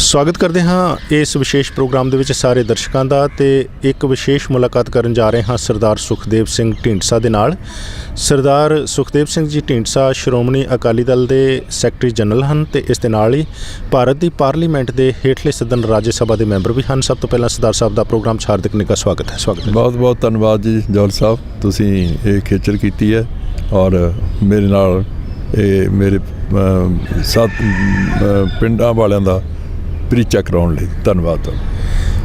स्वागत करते हाँ इस विशेष प्रोग्राम के सारे दर्शकों का तो एक विशेष मुलाकात करन जा रहे हाँ सरदार सुखदेव सिंह ढींडसा दे नाल। सरदार सुखदेव सिंह जी ढींडसा श्रोमणी अकाली दल के सैकटरी जनरल हैं तो इस दे नाल ही भारत की पार्लीमेंट के हेठले सदन राज्य सभा के मैंबर भी हैं। सब तो पहला सरदार साहब का प्रोग्राम हार्दिक निघा स्वागत है। बहुत बहुत धन्यवाद जी जौहर साहब, तुसीं ये खेचल की है और मेरे नाल मेरे साथ पिंडां वालियां दा परिचय कराउण लई धन्यवाद।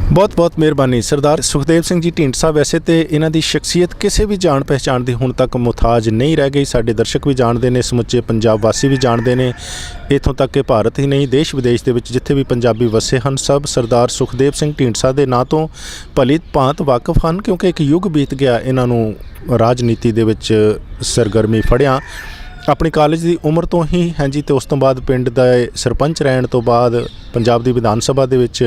बहुत बहुत मेहरबानी। सरदार सुखदेव सिंह जी ढींडसा वैसे तो इन्हां दी शख्सियत किसी भी जान पहचान की हुण तक मुथाज नहीं रह गई। साडे दर्शक भी जानते हैं, समुचे पंजाब वासी भी जानते हैं, इत्थों तक कि भारत ही नहीं देश विदेश के जिथे भी पंजाबी वसे हैं सब सरदार सुखदेव सिंह ढींडसा के नाँ तो भली भांत वाकफ हैं, क्योंकि एक युग बीत गया इन्हों राजनीति दे विच सरगर्मी फड़िया। अपनी कॉलेज की उम्र तो ही हैं जी, तो उस तो बाद पिंड का सरपंच रहने तो बाद पंजाब की विधान सभा दे विच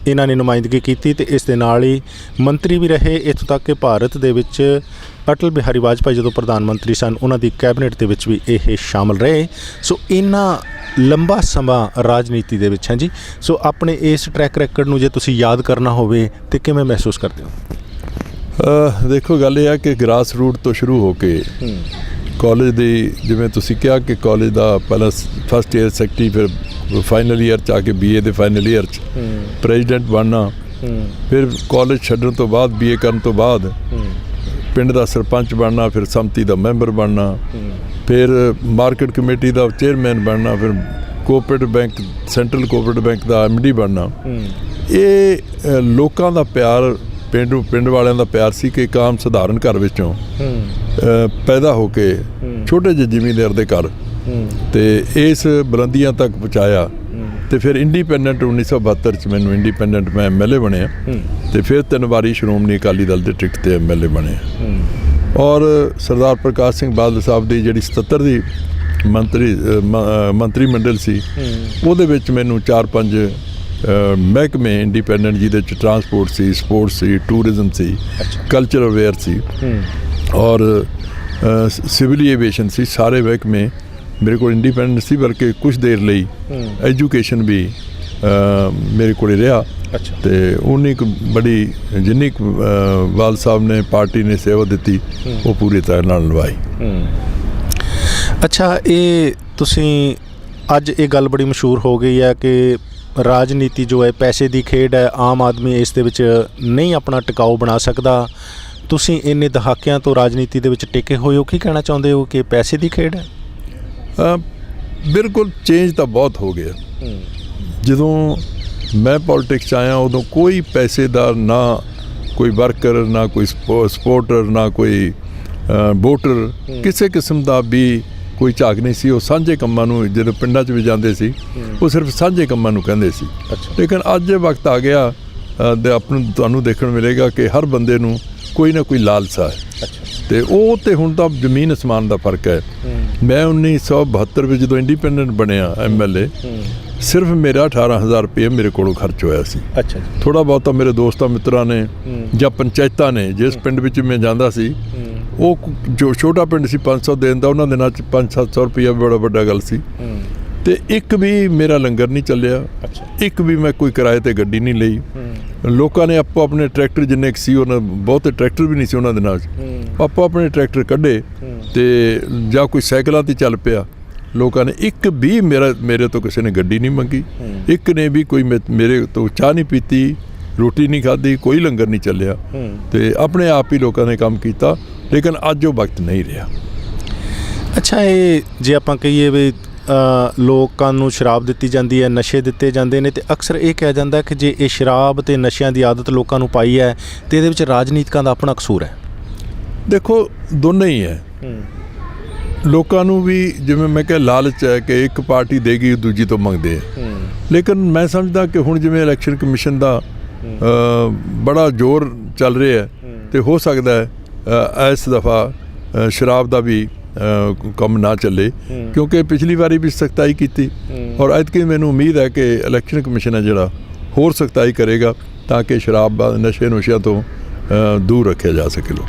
इन्हां ने नुमाइंदगी की तो इस दे नाल ही मंत्री भी रहे। इत्थों तक कि भारत दे विच अटल बिहारी वाजपेयी जो प्रधानमंत्री सन उन्हां दी कैबिनेट दे विच भी ये शामिल रहे। सो इन्ना लंबा समा राजनीति दे विच हैं जी। सो अपने इस ट्रैक रैकड नूं जे तुसीं याद करना होवे ते किवें महसूस करते हो? देखो गल यह है कि ग्रास रूट तो शुरू हो के कॉलेज की जिमें तुसीं कहा कि कॉलेज का पहला फस्ट ईयर सैकटरी फिर फाइनल ईयर च आके BA के फाइनल ईयर प्रेजिडेंट बनना, फिर कॉलेज छड्डण तो बाद BA करन तो बाद पिंड का सरपंच बनना, फिर समति का मैंबर बनना, फिर मार्केट कमेटी का चेयरमैन बनना, फिर cooperative bank central cooperative bank का MD बनना। ये लोगों का प्यार पिंड वालियां दा प्यार सी कि एक आम सधारण घर विचों पैदा होके छोटे ਜਿਹੇ ਜ਼ਿਮੀਂਦਾਰ ਦੇ घर ਤੇ इस बुलंदियां तक पहुँचाया। तो फिर इंडिपेंडेंट 1972 च मैनूं इंडिपेंडेंट मैं MLA बनया तो फिर 3 वारी श्रोमणी अकाली दल के टिकट ते MLA बनया। और सरदार प्रकाश सिंह बादल साहब की जिहड़ी 77 की मंत्री मंडल सी उहदे विच मैनूं 4-5 महकमे इंडिपेंडेंट जिहदे च ट्रांसपोर्ट सी, स्पोर्ट्स सी, टूरिज्म सी, कल्चरल अवेयर सी और सिविल एविएशन सी, सारे महकमे मेरे को इंडिपेंडेंट सी। बल्कि कुछ देर लई एजुकेशन भी मेरे को रहा। तो उन्नी बड़ी जिन्नी वाल साहब ने पार्टी ने सेवा दी वो पूरी तरह नाल निभाई। अच्छा, ये तुसीं अज ये गल बड़ी मशहूर हो गई है कि राजनीति जो है पैसे की खेड है, आम आदमी इस दे विच नहीं अपना टिकाऊ बना सकता। तुसीं इन्ने दहाकियां तो राजनीति दे विच टिके हुए हो, की कहना चाहते हो कि पैसे की खेड है? बिल्कुल चेंज तो बहुत हो गया। जदों मैं पॉलिटिक्स आया उदों कोई पैसे का ना कोई वर्कर ना कोई सपोर्टर ना कोई वोटर किसी किस्म का भी कोई झाक नहीं सी। वो सांझे कामां नूं जो पिंडां च भी जाते सी वो सिर्फ सांझे कामां नूं कहंदे सी। लेकिन अज वक्त आ गया तुहानूं देखण मिलेगा कि हर बंदे नूं कोई ना कोई लालसा है। तो हुण तां जमीन आसमान का फर्क है। मैं 1972 में जो इंडिपेंडेंट बनया MLA सिर्फ मेरा 18,000 रुपये मेरे को खर्च होया सी। थोड़ा बहुत मेरे दोस्तों मित्रों ने या पंचायतां ने जिस पिंड विच मैं जांदा सी वो जो छोटा पिंड सी 500 देन दा उन्हां दे नाल 500-700 रुपया बड़ा वड्डा गल सी। तो एक भी मेरा लंगर नहीं चलिया, एक भी मैं कोई किराए ते गड्डी नहीं लई। लोगों ने आपो अपने ट्रैक्टर जिन्ने सी उन्हें बहुते ट्रैक्टर भी नहीं सी उन्हां दे नाल आपो अपने ट्रैक्टर कढ़े ते जां कोई साइकिलां ते चल पिया। लोगों ने एक भी मेरे तो किसी ने गड्डी नहीं मंगी, एक ने भी कोई मेरे तो चाह नहीं पीती, रोटी नहीं खाधी, कोई लंगर नहीं चलिया। तो अपने आप ही लोगों ने काम किया। लेकिन अज वो वक्त नहीं रहा। अच्छा, ये जे आपां कहीए भी लोगों नूं शराब दी जाती है, नशे दिते जाते हैं, तो अक्सर ये कहा जाता है कि जे ये शराब तो नशियां की आदत लोगों नूं पाई है तो ये राजनीतिकां दा अपना कसूर है। देखो दोनों ही है। लोगों नूं भी जिवें मैं कह लालच है कि एक पार्टी देगी दूजी तो मंगते हैं। लेकिन मैं समझदा कि हुण जिवें इलैक्शन कमीशन का बड़ा जोर चल रहा है तो हो सकता है इस दफ़ा शराब का भी कम ना चले, क्योंकि पिछली बारी भी सख्ताई की और ऐतकी मैनूं उम्मीद है कि इलैक्शन कमीशन है जिहड़ा होर सख्ताई करेगा ताकि शराब नशे नुशियां तो दूर रखे जा सके लोग।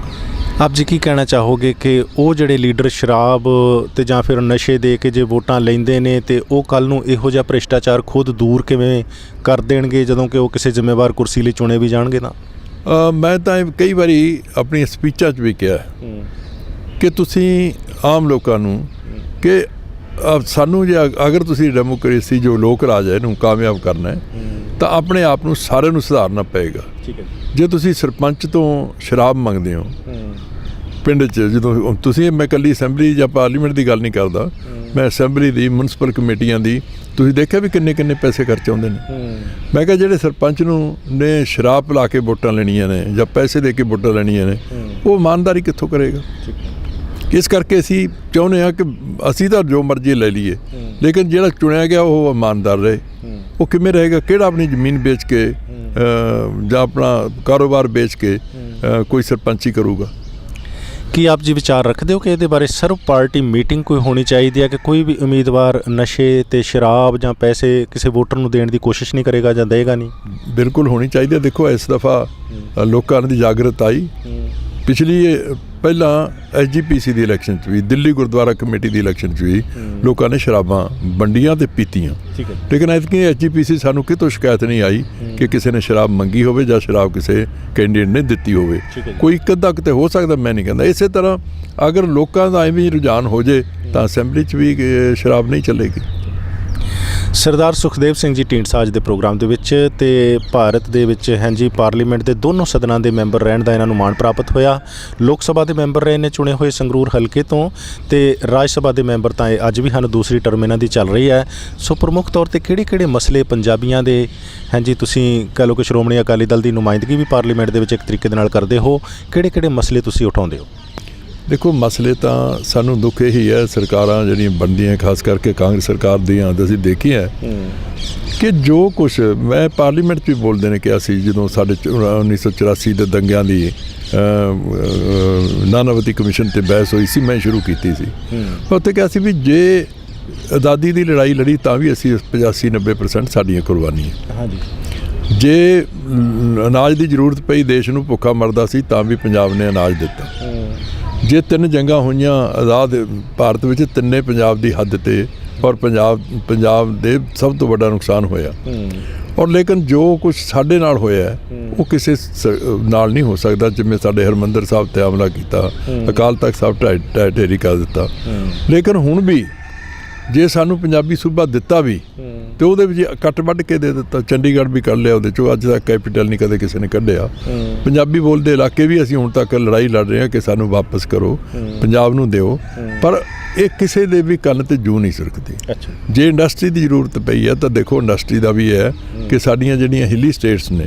ਆਪ ਜੀ ਕੀ ਕਹਿਣਾ ਚਾਹੋਗੇ ਕਿ ਉਹ ਜਿਹੜੇ ਲੀਡਰ ਸ਼ਰਾਬ ਤੇ ਜਾਂ ਫਿਰ ਨਸ਼ੇ ਦੇ ਕੇ ਜੇ ਵੋਟਾਂ ਲੈਂਦੇ ਨੇ ਤੇ ਉਹ ਕੱਲ ਨੂੰ ਇਹੋ ਜਿਹਾ ਭ੍ਰਿਸ਼ਟਾਚਾਰ ਖੁਦ ਦੂਰ ਕਿਵੇਂ ਕਰ ਦੇਣਗੇ ਜਦੋਂ ਕਿ ਉਹ ਕਿਸੇ ਜ਼ਿੰਮੇਵਾਰ ਕੁਰਸੀ ਲਈ ਚੁਣੇ ਵੀ ਜਾਣਗੇ ਨਾ? ਮੈਂ ਤਾਂ ਕਈ ਵਾਰੀ ਆਪਣੀਆਂ ਸਪੀਚਾਂ 'ਚ ਵੀ ਕਿਹਾ ਕਿ ਤੁਸੀਂ ਆਮ ਲੋਕਾਂ ਨੂੰ ਕਿ ਸਾਨੂੰ ਜੇ ਅਗਰ ਤੁਸੀਂ ਡੈਮੋਕ੍ਰੇਸੀ ਜੋ ਲੋਕ ਰਾਜ ਹੈ ਇਹਨੂੰ ਕਾਮਯਾਬ ਕਰਨਾ ਹੈ ਤਾਂ ਆਪਣੇ ਆਪ ਨੂੰ ਸਾਰਿਆਂ ਨੂੰ ਸੁਧਾਰਨਾ ਪਏਗਾ। ਠੀਕ ਹੈ। ਜੇ ਤੁਸੀਂ ਸਰਪੰਚ ਤੋਂ ਸ਼ਰਾਬ ਮੰਗਦੇ ਹੋ ਪਿੰਡ 'ਚ, ਜਦੋਂ ਤੁਸੀਂ, ਮੈਂ ਇਕੱਲੀ ਅਸੈਂਬਲੀ ਜਾਂ ਪਾਰਲੀਮੈਂਟ ਦੀ ਗੱਲ ਨਹੀਂ ਕਰਦਾ, ਮੈਂ ਅਸੈਂਬਲੀ ਦੀ ਮਿਊਨਿਸਪਲ ਕਮੇਟੀਆਂ ਦੀ ਤੁਸੀਂ ਦੇਖਿਆ ਵੀ ਕਿੰਨੇ ਪੈਸੇ ਖਰਚ ਆਉਂਦੇ ਨੇ। ਮੈਂ ਕਿਹਾ ਜਿਹੜੇ ਸਰਪੰਚ ਨੇ ਸ਼ਰਾਬ ਪਿਲਾ ਕੇ ਵੋਟਾਂ ਲੈਣੀਆਂ ਨੇ ਜਾਂ ਪੈਸੇ ਦੇ ਕੇ ਵੋਟਾਂ ਲੈਣੀਆਂ ਨੇ, ਉਹ ਇਮਾਨਦਾਰੀ ਕਿੱਥੋਂ ਕਰੇਗਾ? ਇਸ ਕਰਕੇ ਅਸੀਂ ਚਾਹੁੰਦੇ ਹਾਂ ਕਿ ਅਸੀਂ ਤਾਂ ਜੋ ਮਰਜ਼ੀ ਲੈ ਲਈਏ, ਲੇਕਿਨ ਜਿਹੜਾ ਚੁਣਿਆ ਗਿਆ ਉਹ ਇਮਾਨਦਾਰ ਰਹੇ। ਉਹ ਕਿਵੇਂ ਰਹੇਗਾ? ਕਿਹੜਾ ਆਪਣੀ ਜ਼ਮੀਨ ਵੇਚ ਕੇ ਜਾਂ ਆਪਣਾ ਕਾਰੋਬਾਰ ਵੇਚ ਕੇ ਕੋਈ ਸਰਪੰਚੀ ਕਰੂਗਾ? ਕੀ ਆਪ ਜੀ ਵਿਚਾਰ ਰੱਖਦੇ ਹੋ ਕਿ ਇਹਦੇ ਬਾਰੇ ਸਰਵ ਪਾਰਟੀ ਮੀਟਿੰਗ ਕੋਈ ਹੋਣੀ ਚਾਹੀਦੀ ਹੈ ਕਿ ਕੋਈ ਵੀ ਉਮੀਦਵਾਰ ਨਸ਼ੇ ਤੇ ਸ਼ਰਾਬ ਜਾਂ ਪੈਸੇ ਕਿਸੇ ਵੋਟਰ ਨੂੰ ਦੇਣ ਦੀ ਕੋਸ਼ਿਸ਼ ਨਹੀਂ ਕਰੇਗਾ ਜਾਂ ਦੇਗਾ ਨਹੀਂ? ਬਿਲਕੁਲ ਹੋਣੀ ਚਾਹੀਦੀ ਹੈ। ਦੇਖੋ, ਇਸ ਦਫਾ ਲੋਕਾਂ ਦੀ ਜਾਗਰਤ ਆਈ। ਪਿਛਲੀ ਪਹਿਲਾਂ SGPC ਦੀ ਇਲੈਕਸ਼ਨ 'ਚ ਵੀ, ਦਿੱਲੀ ਗੁਰਦੁਆਰਾ ਕਮੇਟੀ ਦੀ ਇਲੈਕਸ਼ਨ 'ਚ ਵੀ ਲੋਕਾਂ ਨੇ ਸ਼ਰਾਬਾਂ ਵੰਡੀਆਂ ਤੇ ਪੀਤੀਆਂ, ਲੇਕਿਨ ਐਤਕੀ SGPC ਸਾਨੂੰ ਕਿਤੋਂ ਸ਼ਿਕਾਇਤ ਨਹੀਂ ਆਈ ਕਿ ਕਿਸੇ ਨੇ ਸ਼ਰਾਬ ਮੰਗੀ ਹੋਵੇ ਜਾਂ ਸ਼ਰਾਬ ਕਿਸੇ ਕੈਂਡੀਡੇਟ ਨੇ ਦਿੱਤੀ ਹੋਵੇ। ਕੋਈ ਇੱਕ ਅੱਧਾ ਕਿਤੇ ਹੋ ਸਕਦਾ, ਮੈਂ ਨਹੀਂ ਕਹਿੰਦਾ। ਇਸੇ ਤਰ੍ਹਾਂ ਅਗਰ ਲੋਕਾਂ ਦਾ ਐਵੇਂ ਰੁਝਾਨ ਹੋ ਜੇ ਤਾਂ ਅਸੈਂਬਲੀ 'ਚ ਵੀ ਸ਼ਰਾਬ ਨਹੀਂ ਚੱਲੇਗੀ। ਸਰਦਾਰ ਸੁਖਦੇਵ ਸਿੰਘ ਜੀ ਢੀਂਡਸਾ ਅੱਜ ਦੇ ਪ੍ਰੋਗਰਾਮ ਦੇ ਵਿੱਚ ਤੇ ਭਾਰਤ ਦੇ ਵਿੱਚ ਹਾਂਜੀ ਪਾਰਲੀਮੈਂਟ ਦੇ ਦੋਨੋਂ ਸਦਨਾਂ ਦੇ ਮੈਂਬਰ ਰਹਿਣ ਦਾ ਇਹਨਾਂ ਨੂੰ ਮਾਣ ਪ੍ਰਾਪਤ ਹੋਇਆ। ਲੋਕ ਸਭਾ ਦੇ ਮੈਂਬਰ ਰਹੇ ਨੇ ਚੁਣੇ ਹੋਏ ਸੰਗਰੂਰ ਹਲਕੇ ਤੋਂ, ਤੇ ਰਾਜ ਸਭਾ ਦੇ ਮੈਂਬਰ ਤਾਂ ਇਹ ਅੱਜ ਵੀ ਹਨ, ਦੂਸਰੀ ਟਰਮ ਇਹਨਾਂ ਦੀ ਚੱਲ ਰਹੀ ਹੈ। ਸੋ ਪ੍ਰਮੁੱਖ ਤੌਰ ਤੇ ਕਿਹੜੇ ਮਸਲੇ ਪੰਜਾਬੀਆਂ ਦੇ, ਹਾਂਜੀ ਤੁਸੀਂ ਕਹਿ ਲਓ ਕਿ ਸ਼੍ਰੋਮਣੀ ਅਕਾਲੀ ਦਲ ਦੀ ਨੁਮਾਇੰਦਗੀ ਵੀ ਪਾਰਲੀਮੈਂਟ ਦੇ ਵਿੱਚ ਇੱਕ ਤਰੀਕੇ ਦੇ ਨਾਲ ਕਰਦੇ ਹੋ, ਕਿਹੜੇ ਮਸਲੇ ਤੁਸੀਂ ਉਠਾਉਂਦੇ ਹੋ? ਦੇਖੋ, ਮਸਲੇ ਤਾਂ ਸਾਨੂੰ ਦੁੱਖ ਇਹੀ ਹੈ, ਸਰਕਾਰਾਂ ਜਿਹੜੀਆਂ ਬਣਦੀਆਂ ਖਾਸ ਕਰਕੇ ਕਾਂਗਰਸ ਸਰਕਾਰ ਦੀਆਂ, ਅਸੀਂ ਦੇਖੀਆਂ ਕਿ ਜੋ ਕੁਛ ਮੈਂ ਪਾਰਲੀਮੈਂਟ 'ਚ ਵੀ ਬੋਲਦੇ ਨੇ ਕਿਹਾ ਸੀ, ਜਦੋਂ ਸਾਡੇ 1984 ਦੇ ਦੰਗਿਆਂ ਦੀ ਨਾਨਾਵਤੀ ਕਮਿਸ਼ਨ 'ਤੇ ਬਹਿਸ ਹੋਈ ਸੀ, ਮੈਂ ਸ਼ੁਰੂ ਕੀਤੀ ਸੀ। ਉੱਥੇ ਕਿਹਾ ਸੀ ਵੀ ਜੇ ਆਜ਼ਾਦੀ ਦੀ ਲੜਾਈ ਲੜੀ ਤਾਂ ਵੀ ਅਸੀਂ 85-90% ਸਾਡੀਆਂ ਕੁਰਬਾਨੀਆਂ। ਹਾਂਜੀ। ਜੇ ਅਨਾਜ ਦੀ ਜ਼ਰੂਰਤ ਪਈ, ਦੇਸ਼ ਨੂੰ ਭੁੱਖਾ ਮਰਦਾ ਸੀ, ਤਾਂ ਵੀ ਪੰਜਾਬ ਨੇ ਅਨਾਜ ਦਿੱਤਾ। ਜੇ 3 ਜੰਗਾਂ ਹੋਈਆਂ ਆਜ਼ਾਦ ਭਾਰਤ ਵਿੱਚ, ਤਿੰਨੇ ਪੰਜਾਬ ਦੀ ਹੱਦ 'ਤੇ, ਔਰ ਪੰਜਾਬ ਦੇ ਸਭ ਤੋਂ ਵੱਡਾ ਨੁਕਸਾਨ ਹੋਇਆ। ਔਰ ਲੇਕਿਨ ਜੋ ਕੁਛ ਸਾਡੇ ਨਾਲ ਹੋਇਆ ਉਹ ਕਿਸੇ ਨਾਲ ਨਹੀਂ ਹੋ ਸਕਦਾ। ਜਿਵੇਂ ਸਾਡੇ ਹਰਿਮੰਦਰ ਸਾਹਿਬ 'ਤੇ ਹਮਲਾ ਕੀਤਾ, ਅਕਾਲ ਤਖਤ ਸਾਹਿਬ ਢੇਰੀ ਕਰ ਦਿੱਤਾ। ਲੇਕਿਨ ਹੁਣ ਵੀ ਜੇ ਸਾਨੂੰ ਪੰਜਾਬੀ ਸੂਬਾ ਦਿੱਤਾ ਵੀ ਤੇ ਉਹਦੇ ਵਿੱਚ ਕੱਟ ਵੱਢ ਕੇ ਦੇ ਦਿੱਤਾ। ਚੰਡੀਗੜ੍ਹ ਵੀ ਕੱਢ ਲਿਆ ਉਹਦੇ 'ਚੋਂ, ਅੱਜ ਤੱਕ ਕੈਪੀਟਲ ਨਹੀਂ ਕਦੇ ਕਿਸੇ ਨੇ ਕੱਢਿਆ। ਪੰਜਾਬੀ ਬੋਲਦੇ ਇਲਾਕੇ ਵੀ ਅਸੀਂ ਹੁਣ ਤੱਕ ਲੜਾਈ ਲੜ ਰਹੇ ਹਾਂ ਕਿ ਸਾਨੂੰ ਵਾਪਸ ਕਰੋ, ਪੰਜਾਬ ਨੂੰ ਦਿਓ, ਪਰ ਇਹ ਕਿਸੇ ਦੇ ਵੀ ਕੰਨ ਤੇ ਜੂੰ ਨਹੀਂ ਸਰਕਦੀ। ਜੇ ਇੰਡਸਟਰੀ ਦੀ ਜ਼ਰੂਰਤ ਪਈ ਹੈ ਤਾਂ ਦੇਖੋ, ਇੰਡਸਟਰੀ ਦਾ ਵੀ ਹੈ ਕਿ ਸਾਡੀਆਂ ਜਿਹੜੀਆਂ ਹਿੱਲੀ ਸਟੇਟਸ ਨੇ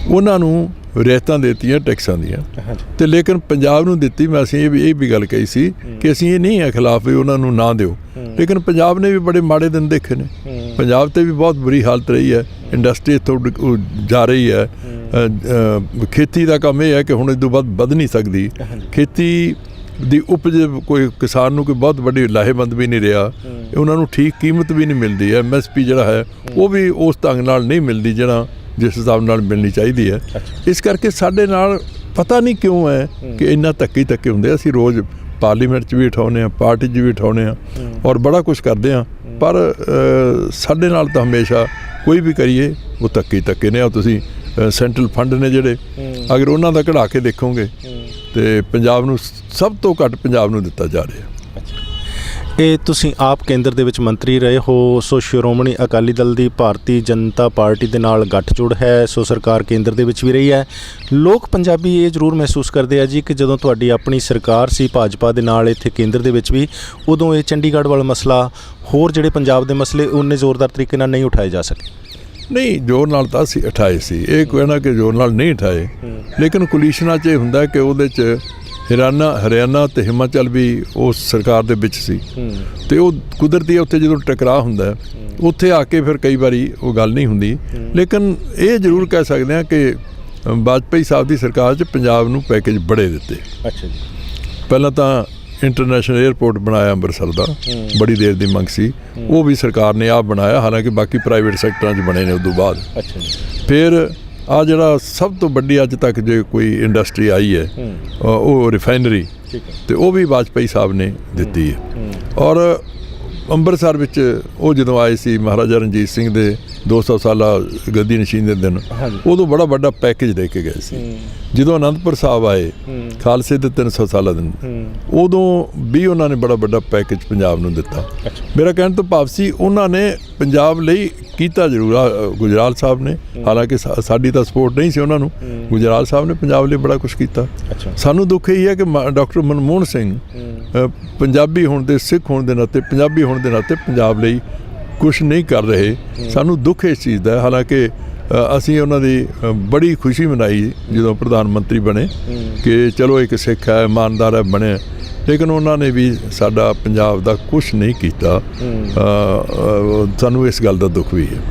ਉਹਨਾਂ ਨੂੰ ਰਿਆਇਤਾਂ ਦੇਤੀਆਂ ਟੈਕਸਾਂ ਦੀਆਂ, ਤੇ ਲੇਕਿਨ ਪੰਜਾਬ ਨੂੰ ਦਿੱਤੀ। ਮੈਂ ਅਸੀਂ ਇਹ ਵੀ ਗੱਲ ਕਹੀ ਸੀ ਕਿ ਅਸੀਂ ਇਹ ਨਹੀਂ ਹੈ ਖਿਲਾਫ ਵੀ ਉਹਨਾਂ ਨੂੰ ਨਾ ਦਿਓ, ਲੇਕਿਨ ਪੰਜਾਬ ਨੇ ਵੀ ਬੜੇ ਮਾੜੇ ਦਿਨ ਦੇਖੇ ਨੇ। ਪੰਜਾਬ ਤੇ ਵੀ ਬਹੁਤ ਬੁਰੀ ਹਾਲਤ ਰਹੀ ਹੈ, ਇੰਡਸਟਰੀ ਇੱਥੋਂ ਜਾ ਰਹੀ ਹੈ। ਖੇਤੀ ਦਾ ਕੰਮ ਇਹ ਹੈ ਕਿ ਹੁਣ ਇਸ ਤੋਂ ਬਾਅਦ ਵੱਧ ਨਹੀਂ ਸਕਦੀ ਖੇਤੀ ਦੀ ਉਪਜ। ਕੋਈ ਕਿਸਾਨ ਨੂੰ ਕੋਈ ਬਹੁਤ ਵੱਡੀ ਲਾਹੇਵੰਦ ਵੀ ਨਹੀਂ ਰਿਹਾ, ਉਹਨਾਂ ਨੂੰ ਠੀਕ ਕੀਮਤ ਵੀ ਨਹੀਂ ਮਿਲਦੀ ਹੈ। MSP ਜਿਹੜਾ ਹੈ ਉਹ ਵੀ ਉਸ ਢੰਗ ਨਾਲ ਨਹੀਂ ਮਿਲਦੀ ਜਿਹੜਾ ਜਿਸ ਹਿਸਾਬ ਨਾਲ ਮਿਲਣੀ ਚਾਹੀਦੀ ਹੈ। ਇਸ ਕਰਕੇ ਸਾਡੇ ਨਾਲ ਪਤਾ ਨਹੀਂ ਕਿਉਂ ਹੈ ਕਿ ਇੰਨਾ ਧੱਕੇ ਹੁੰਦੇ। ਅਸੀਂ ਰੋਜ਼ ਪਾਰਲੀਮੈਂਟ 'ਚ ਵੀ ਉਠਾਉਂਦੇ ਹਾਂ, ਪਾਰਟੀ 'ਚ ਵੀ ਉਠਾਉਂਦੇ ਹਾਂ, ਔਰ ਬੜਾ ਕੁਛ ਕਰਦੇ ਹਾਂ, ਪਰ ਸਾਡੇ ਨਾਲ ਤਾਂ ਹਮੇਸ਼ਾ ਕੋਈ ਵੀ ਕਰੀਏ ਉਹ ਧੱਕੇ ਨੇ। ਤੁਸੀਂ ਸੈਂਟਰਲ ਫੰਡ ਨੇ ਜਿਹੜੇ, ਅਗਰ ਉਹਨਾਂ ਦਾ ਕਢਾ ਕੇ ਦੇਖੋਗੇ ਤੇ ਪੰਜਾਬ ਨੂੰ ਸਭ ਤੋਂ ਘੱਟ ਪੰਜਾਬ ਨੂੰ ਦਿੱਤਾ ਜਾ ਰਿਹਾ। ਇਹ ਤੁਸੀਂ ਆਪ ਕੇਂਦਰ ਦੇ ਵਿੱਚ ਮੰਤਰੀ ਰਹੇ ਹੋ, ਸੋ ਸ਼੍ਰੋਮਣੀ ਅਕਾਲੀ ਦਲ ਦੀ ਭਾਰਤੀ ਜਨਤਾ ਪਾਰਟੀ ਦੇ ਨਾਲ ਗੱਠਜੋੜ ਹੈ, ਸੋ ਸਰਕਾਰ ਕੇਂਦਰ ਦੇ ਵਿੱਚ ਵੀ ਰਹੀ ਹੈ। ਲੋਕ ਪੰਜਾਬੀ ਇਹ ਜ਼ਰੂਰ ਮਹਿਸੂਸ ਕਰਦੇ ਆ ਜੀ ਕਿ ਜਦੋਂ ਤੁਹਾਡੀ ਆਪਣੀ ਸਰਕਾਰ ਸੀ ਭਾਜਪਾ ਦੇ ਨਾਲ ਇੱਥੇ ਕੇਂਦਰ ਦੇ ਵਿੱਚ ਵੀ, ਉਦੋਂ ਇਹ ਚੰਡੀਗੜ੍ਹ ਵਾਲਾ ਮਸਲਾ, ਹੋਰ ਜਿਹੜੇ ਪੰਜਾਬ ਦੇ ਮਸਲੇ ਉਨੇ ਜ਼ੋਰਦਾਰ ਤਰੀਕੇ ਨਾਲ ਨਹੀਂ ਉਠਾਏ ਜਾ ਸਕੇ। ਨਹੀਂ, ਜ਼ੋਰ ਨਾਲ ਤਾਂ ਅਸੀਂ ਉਠਾਏ ਸੀ, ਇਹ ਕੋਈ ਨਾ ਕਿ ਜ਼ੋਰ ਨਾਲ ਨਹੀਂ ਉਠਾਏ, ਲੇਕਿਨ ਕੋਲੀਸ਼ਨਾਂ 'ਚ ਇਹ ਹੁੰਦਾ ਕਿ ਉਹਦੇ 'ਚ ਹਰਿਆਣਾ ਤੇ ਹਿਮਾਚਲ ਵੀ ਉਸ ਸਰਕਾਰ ਦੇ ਵਿੱਚ ਸੀ, ਤੇ ਉਹ ਕੁਦਰਤੀ ਉੱਥੇ ਜਦੋਂ ਟਕਰਾਅ ਹੁੰਦਾ ਉੱਥੇ ਆ ਕੇ ਫਿਰ ਕਈ ਵਾਰੀ ਉਹ ਗੱਲ ਨਹੀਂ ਹੁੰਦੀ। ਲੇਕਿਨ ਇਹ ਜ਼ਰੂਰ ਕਹਿ ਸਕਦੇ ਹਾਂ ਕਿ ਵਾਜਪਾਈ ਸਾਹਿਬ ਦੀ ਸਰਕਾਰ 'ਚ ਪੰਜਾਬ ਨੂੰ ਪੈਕੇਜ ਬੜੇ ਦਿੱਤੇ। ਅੱਛਾ ਜੀ। ਪਹਿਲਾਂ ਤਾਂ ਇੰਟਰਨੈਸ਼ਨਲ 에ਅਰਪੋਰਟ ਬਣਾਇਆ ਅੰਮ੍ਰਿਤਸਰ ਦਾ, ਬੜੀ ਦੇਰ ਦੀ ਮੰਗ ਸੀ, ਉਹ ਵੀ ਸਰਕਾਰ ਨੇ ਆਪ ਬਣਾਇਆ, ਹਾਲਾਂਕਿ ਬਾਕੀ ਪ੍ਰਾਈਵੇਟ ਸੈਕਟਰਾਂ 'ਚ ਬਣੇ ਨੇ ਉਸ ਤੋਂ ਬਾਅਦ। ਅੱਛਾ ਜੀ। ਫਿਰ ਆ ਜਿਹੜਾ ਸਭ ਤੋਂ ਵੱਡੀ ਅੱਜ ਤੱਕ ਜੇ ਕੋਈ ਇੰਡਸਟਰੀ ਆਈ ਹੈ ਉਹ ਰਿਫਾਈਨਰੀ, ਤੇ ਉਹ ਵੀ ਵਾਜਪਾਈ ਸਾਹਿਬ ਨੇ ਦਿੱਤੀ ਹੈ। ਔਰ ਅੰਮ੍ਰਿਤਸਰ ਵਿੱਚ ਉਹ ਜਦੋਂ ਆਏ ਸੀ ਮਹਾਰਾਜਾ ਰਣਜੀਤ ਸਿੰਘ ਦੇ 200 ਸਾਲਾ ਗੱਦੀ ਨਸ਼ੀਨ ਦੇ ਦਿਨ, ਉਦੋਂ ਬੜਾ ਵੱਡਾ ਪੈਕੇਜ ਦੇ ਕੇ ਗਏ ਸੀ। ਜਦੋਂ ਅਨੰਦਪੁਰ ਸਾਹਿਬ ਆਏ ਖਾਲਸੇ ਦੇ 300 ਸਾਲਾ ਦਿਨ, ਉਦੋਂ ਵੀ ਉਹਨਾਂ ਨੇ ਬੜਾ ਵੱਡਾ ਪੈਕੇਜ ਪੰਜਾਬ ਨੂੰ ਦਿੱਤਾ। ਮੇਰਾ ਕਹਿਣ ਤੋਂ ਭਾਵ ਸੀ ਉਹਨਾਂ ਨੇ ਪੰਜਾਬ ਲਈ ਕੀਤਾ ਜ਼ਰੂਰ ਆ ਗੁਜਰਾਲ ਸਾਹਿਬ ਨੇ, ਹਾਲਾਂਕਿ ਸਾਡੀ ਤਾਂ ਸਪੋਰਟ ਨਹੀਂ ਸੀ ਉਹਨਾਂ ਨੂੰ, ਗੁਜਰਾਲ ਸਾਹਿਬ ਨੇ ਪੰਜਾਬ ਲਈ ਬੜਾ ਕੁਛ ਕੀਤਾ। ਸਾਨੂੰ ਦੁੱਖ ਇਹ ਹੈ ਕਿ ਡਾਕਟਰ ਮਨਮੋਹਨ ਸਿੰਘ ਪੰਜਾਬੀ ਹੋਣ ਦੇ, ਸਿੱਖ ਹੋਣ ਦੇ ਨਾਤੇ, ਪੰਜਾਬੀ ਹੋਣ ਦੇ ਨਾਤੇ ਪੰਜਾਬ ਲਈ ਕੁਛ ਨਹੀਂ ਕਰ ਰਹੇ। ਸਾਨੂੰ ਦੁੱਖ ਇਸ ਚੀਜ਼ ਦਾ ਹੈ। ਹਾਲਾਂਕਿ ਅਸੀਂ ਉਹਨਾਂ ਦੀ ਬੜੀ ਖੁਸ਼ੀ ਮਨਾਈ ਜਦੋਂ ਪ੍ਰਧਾਨ ਮੰਤਰੀ ਬਣੇ ਕਿ ਚਲੋ ਇੱਕ ਸਿੱਖ ਹੈ, ਇਮਾਨਦਾਰ ਹੈ, ਬਣੇ, ਲੇਕਿਨ ਉਹਨਾਂ ਨੇ ਵੀ ਸਾਡਾ ਪੰਜਾਬ ਦਾ ਕੁਛ ਨਹੀਂ ਕੀਤਾ। ਸਾਨੂੰ ਇਸ ਗੱਲ ਦਾ ਦੁੱਖ ਵੀ ਹੈ।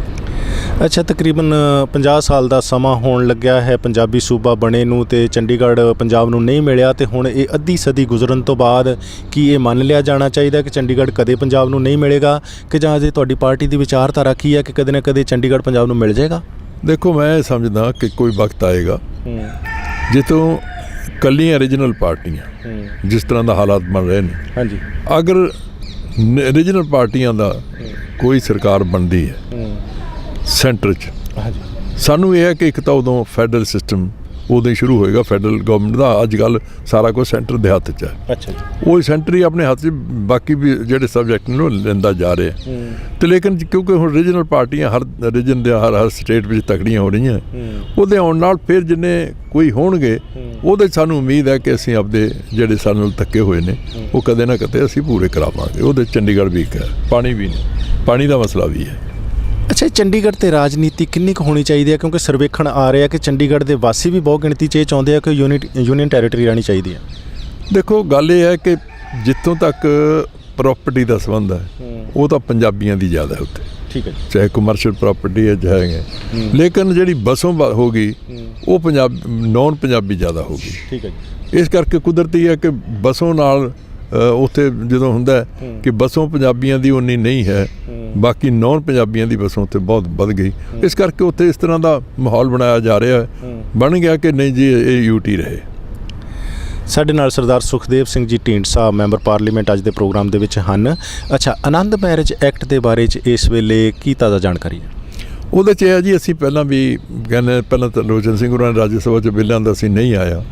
ਅੱਛਾ, ਤਕਰੀਬਨ 50 ਸਾਲ ਦਾ ਸਮਾਂ ਹੋਣ ਲੱਗਿਆ ਹੈ ਪੰਜਾਬੀ ਸੂਬਾ ਬਣੇ ਨੂੰ, ਤੇ ਚੰਡੀਗੜ੍ਹ ਪੰਜਾਬ ਨੂੰ ਨਹੀਂ ਮਿਲਿਆ, ਤੇ ਹੁਣ ਇਹ ਅੱਧੀ ਸਦੀ ਗੁਜ਼ਰਨ ਤੋਂ ਬਾਅਦ ਕੀ ਇਹ ਮੰਨ ਲਿਆ ਜਾਣਾ ਚਾਹੀਦਾ ਕਿ ਚੰਡੀਗੜ੍ਹ ਕਦੇ ਪੰਜਾਬ ਨੂੰ ਨਹੀਂ ਮਿਲੇਗਾ, ਕਿ ਜਾਂ ਜੇ ਤੁਹਾਡੀ ਪਾਰਟੀ ਦੀ ਵਿਚਾਰਧਾਰਾ ਕੀ ਹੈ ਕਿ ਕਦੇ ਨਾ ਕਦੇ ਚੰਡੀਗੜ੍ਹ ਪੰਜਾਬ ਨੂੰ ਮਿਲ ਜਾਏਗਾ? ਦੇਖੋ, ਮੈਂ ਸਮਝਦਾ ਕਿ ਕੋਈ ਵਕਤ ਆਏਗਾ ਜਿੱਥੋਂ ਕੱਲੀਆਂ ਰੀਜਨਲ ਪਾਰਟੀਆਂ ਜਿਸ ਤਰ੍ਹਾਂ ਦਾ ਹਾਲਾਤ ਬਣ ਰਹੇ ਨੇ, ਅਗਰ ਰੀਜਨਲ ਪਾਰਟੀਆਂ ਦਾ ਕੋਈ ਸਰਕਾਰ ਬਣਦੀ ਹੈ ਸੈਂਟਰ 'ਚ, ਸਾਨੂੰ ਇਹ ਹੈ ਕਿ ਇੱਕ ਤਾਂ ਉਦੋਂ ਫੈਡਰਲ ਸਿਸਟਮ ਉਦੋਂ ਹੀ ਸ਼ੁਰੂ ਹੋਏਗਾ। ਫੈਡਰਲ ਗਵਰਨਮੈਂਟ ਦਾ ਅੱਜ ਕੱਲ੍ਹ ਸਾਰਾ ਕੁਝ ਸੈਂਟਰ ਦੇ ਹੱਥ 'ਚ ਹੈ। ਉਹ ਸੈਂਟਰ ਹੀ ਆਪਣੇ ਹੱਥ 'ਚ ਬਾਕੀ ਵੀ ਜਿਹੜੇ ਸਬਜੈਕਟ ਨੇ ਉਹ ਲੈਂਦਾ ਜਾ ਰਿਹਾ। ਅਤੇ ਲੇਕਿਨ ਕਿਉਂਕਿ ਹੁਣ ਰੀਜਨਲ ਪਾਰਟੀਆਂ ਹਰ ਰੀਜਨ ਦੇ ਹਰ ਸਟੇਟ ਵਿੱਚ ਤਕੜੀਆਂ ਹੋ ਰਹੀਆਂ, ਉਹਦੇ ਆਉਣ ਨਾਲ ਫਿਰ ਜਿੰਨੇ ਕੋਈ ਹੋਣਗੇ ਉਹਦੇ ਸਾਨੂੰ ਉਮੀਦ ਹੈ ਕਿ ਅਸੀਂ ਆਪਦੇ ਜਿਹੜੇ ਸਾਡੇ ਨਾਲ ਧੱਕੇ ਹੋਏ ਨੇ ਉਹ ਕਦੇ ਨਾ ਕਦੇ ਅਸੀਂ ਪੂਰੇ ਕਰਾਵਾਂਗੇ। ਉਹਦੇ ਚੰਡੀਗੜ੍ਹ ਵੀ ਇੱਕ ਹੈ, ਪਾਣੀ ਵੀ ਨਹੀਂ, ਪਾਣੀ ਦਾ ਮਸਲਾ ਵੀ ਹੈ। ਅੱਛਾ, ਚੰਡੀਗੜ੍ਹ ਤੇ ਰਾਜਨੀਤੀ ਕਿੰਨੀ ਕੁ ਹੋਣੀ ਚਾਹੀਦੀ ਹੈ? ਕਿਉਂਕਿ ਸਰਵੇਖਣ ਆ ਰਿਹਾ ਕਿ ਚੰਡੀਗੜ੍ਹ ਦੇ ਵਾਸੀ ਵੀ ਬਹੁਤ ਗਿਣਤੀ 'ਚ ਇਹ ਚਾਹੁੰਦੇ ਆ ਕਿ ਯੂਨੀਅਨ ਟੈਰੀਟਰੀ ਰਹਿਣੀ ਚਾਹੀਦੀ ਹੈ। ਦੇਖੋ, ਗੱਲ ਇਹ ਹੈ ਕਿ ਜਿੱਥੋਂ ਤੱਕ ਪ੍ਰੋਪਰਟੀ ਦਾ ਸੰਬੰਧ ਹੈ ਉਹ ਤਾਂ ਪੰਜਾਬੀਆਂ ਦੀ ਜ਼ਿਆਦਾ ਹੈ ਉੱਥੇ, ਠੀਕ ਹੈ, ਚਾਹੇ ਕਮਰਸ਼ੀਅਲ ਪ੍ਰੋਪਰਟੀ ਹੈ ਚਾਹੇ, ਲੇਕਿਨ ਜਿਹੜੀ ਬਸੋਂ ਹੋ ਗਈ ਉਹ ਨੌਨ ਪੰਜਾਬੀ ਜ਼ਿਆਦਾ ਹੋ ਗਈ, ਠੀਕ ਹੈ। ਇਸ ਕਰਕੇ ਕੁਦਰਤੀ ਹੈ ਕਿ ਬਸੋਂ ਨਾਲ ਉੱਥੇ ਜਦੋਂ ਹੁੰਦਾ ਕਿ ਬਸੋਂ ਪੰਜਾਬੀਆਂ ਦੀ ਉਨੀ ਨਹੀਂ ਹੈ, ਬਾਕੀ ਨੌਨ ਪੰਜਾਬੀਆਂ ਦੀ ਬਸੋਂ ਉੱਥੇ ਬਹੁਤ ਵੱਧ ਗਈ। ਇਸ ਕਰਕੇ ਉੱਥੇ ਇਸ ਤਰ੍ਹਾਂ ਦਾ ਮਾਹੌਲ ਬਣਾਇਆ ਜਾ ਰਿਹਾ, ਬਣ ਗਿਆ ਕਿ ਨਹੀਂ ਜੀ ਇਹ ਯੂਟੀ ਰਹੇ। ਸਾਡੇ ਨਾਲ ਸਰਦਾਰ ਸੁਖਦੇਵ ਸਿੰਘ ਜੀ ਢੀਂਡਸਾ ਮੈਂਬਰ ਪਾਰਲੀਮੈਂਟ ਅੱਜ ਦੇ ਪ੍ਰੋਗਰਾਮ ਦੇ ਵਿੱਚ ਹਨ। ਅੱਛਾ, ਆਨੰਦ ਮੈਰਿਜ ਐਕਟ ਦੇ ਬਾਰੇ 'ਚ ਇਸ ਵੇਲੇ ਕੀ ਤਾਜ਼ਾ ਜਾਣਕਾਰੀ ਹੈ? ਉਹਦੇ 'ਚ ਹੈ ਜੀ, ਅਸੀਂ ਪਹਿਲਾਂ ਵੀ ਕਹਿੰਦੇ, ਪਹਿਲਾਂ ਤਾਂ ਲੋਚਨ ਸਿੰਘ ਹੋਰਾਂ ਨੇ ਰਾਜ ਸਭਾ 'ਚ ਬਿੱਲਾਂ ਦਾ ਅਸੀਂ ਨਹੀਂ ਆਇਆ,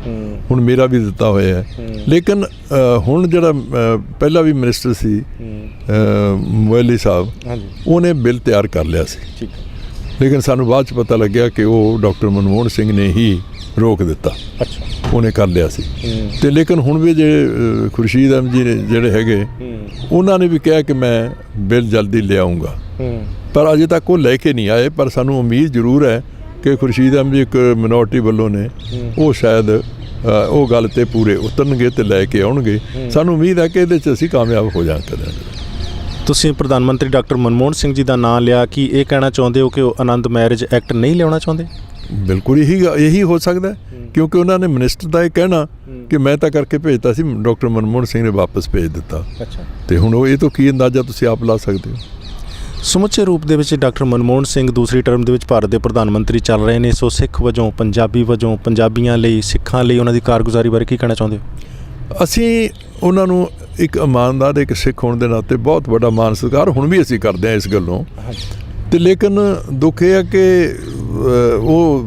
ਹੁਣ ਮੇਰਾ ਵੀ ਦਿੱਤਾ ਹੋਇਆ ਹੈ। ਲੇਕਿਨ ਹੁਣ ਜਿਹੜਾ ਪਹਿਲਾਂ ਵੀ ਮਿਨਿਸਟਰ ਸੀ ਮੋਇਲੀ ਸਾਹਿਬ, ਉਹਨੇ ਬਿੱਲ ਤਿਆਰ ਕਰ ਲਿਆ ਸੀ, ਲੇਕਿਨ ਸਾਨੂੰ ਬਾਅਦ 'ਚ ਪਤਾ ਲੱਗਿਆ ਕਿ ਉਹ ਡਾਕਟਰ ਮਨਮੋਹਨ ਸਿੰਘ ਨੇ ਹੀ ਰੋਕ ਦਿੱਤਾ। ਉਹਨੇ ਕਰ ਲਿਆ ਸੀ। ਅਤੇ ਲੇਕਿਨ ਹੁਣ ਵੀ ਜਿਹੜੇ ਖੁਰਸ਼ੀਦ ਅਹਿਮਦ ਜੀ ਨੇ ਜਿਹੜੇ ਹੈਗੇ, ਉਹਨਾਂ ਨੇ ਵੀ ਕਿਹਾ ਕਿ ਮੈਂ ਬਿੱਲ ਜਲਦੀ ਲਿਆਊਂਗਾ, ਪਰ ਅਜੇ ਤੱਕ ਉਹ ਲੈ ਕੇ ਨਹੀਂ ਆਏ। ਪਰ ਸਾਨੂੰ ਉਮੀਦ ਜ਼ਰੂਰ ਹੈ ਕਿ ਖੁਰਸ਼ੀਦ ਅਹਿਮਦ ਜੀ ਇੱਕ ਮਿਨੋਰਟੀ ਵੱਲੋਂ ਨੇ, ਉਹ ਸ਼ਾਇਦ ਉਹ ਗੱਲ 'ਤੇ ਪੂਰੇ ਉਤਰਨਗੇ ਅਤੇ ਲੈ ਕੇ ਆਉਣਗੇ। ਸਾਨੂੰ ਉਮੀਦ ਹੈ ਕਿ ਇਹਦੇ 'ਚ ਅਸੀਂ ਕਾਮਯਾਬ ਹੋ ਜਾਵਾਂਗੇ। ਤੁਸੀਂ ਪ੍ਰਧਾਨ ਮੰਤਰੀ ਡਾਕਟਰ ਮਨਮੋਹਨ ਸਿੰਘ ਜੀ ਦਾ ਨਾਂ ਲਿਆ, ਕੀ ਇਹ ਕਹਿਣਾ ਚਾਹੁੰਦੇ ਹੋ ਕਿ ਉਹ ਆਨੰਦ ਮੈਰਿਜ ਐਕਟ ਨਹੀਂ ਲਿਆਉਣਾ ਚਾਹੁੰਦੇ? ਬਿਲਕੁਲ ਇਹੀ ਹੋ ਸਕਦਾ, ਕਿਉਂਕਿ ਉਹਨਾਂ ਨੇ ਮਿਨਿਸਟਰ ਦਾ ਇਹ ਕਹਿਣਾ ਕਿ ਮੈਂ ਤਾਂ ਕਰਕੇ ਭੇਜਤਾ ਸੀ, ਡਾਕਟਰ ਮਨਮੋਹਨ ਸਿੰਘ ਨੇ ਵਾਪਸ ਭੇਜ ਦਿੱਤਾ। ਅਤੇ ਹੁਣ ਉਹ ਇਹ ਤੋਂ ਕੀ ਅੰਦਾਜ਼ਾ ਤੁਸੀਂ ਆਪ ਲਾ ਸਕਦੇ ਹੋ। ਸਮੁੱਚੇ ਰੂਪ ਦੇ ਵਿੱਚ ਡਾਕਟਰ ਮਨਮੋਹਨ ਸਿੰਘ ਦੂਸਰੀ ਟਰਮ ਦੇ ਵਿੱਚ ਭਾਰਤ ਦੇ ਪ੍ਰਧਾਨ ਮੰਤਰੀ ਚੱਲ ਰਹੇ ਨੇ, ਸੋ ਸਿੱਖ ਵਜੋਂ, ਪੰਜਾਬੀ ਵਜੋਂ, ਪੰਜਾਬੀਆਂ ਲਈ, ਸਿੱਖਾਂ ਲਈ ਉਹਨਾਂ ਦੀ ਕਾਰਗੁਜ਼ਾਰੀ ਬਾਰੇ ਕੀ ਕਹਿਣਾ ਚਾਹੁੰਦੇ ਹੋ? ਅਸੀਂ ਉਹਨਾਂ ਨੂੰ ਇੱਕ ਇਮਾਨਦਾਰ, ਇੱਕ ਸਿੱਖ ਹੋਣ ਦੇ ਨਾਤੇ ਬਹੁਤ ਵੱਡਾ ਮਾਣ ਸਤਿਕਾਰ ਹੁਣ ਵੀ ਅਸੀਂ ਕਰਦੇ ਹਾਂ ਇਸ ਗੱਲੋਂ। ਅਤੇ ਲੇਕਿਨ ਦੁੱਖ ਇਹ ਹੈ ਕਿ ਉਹ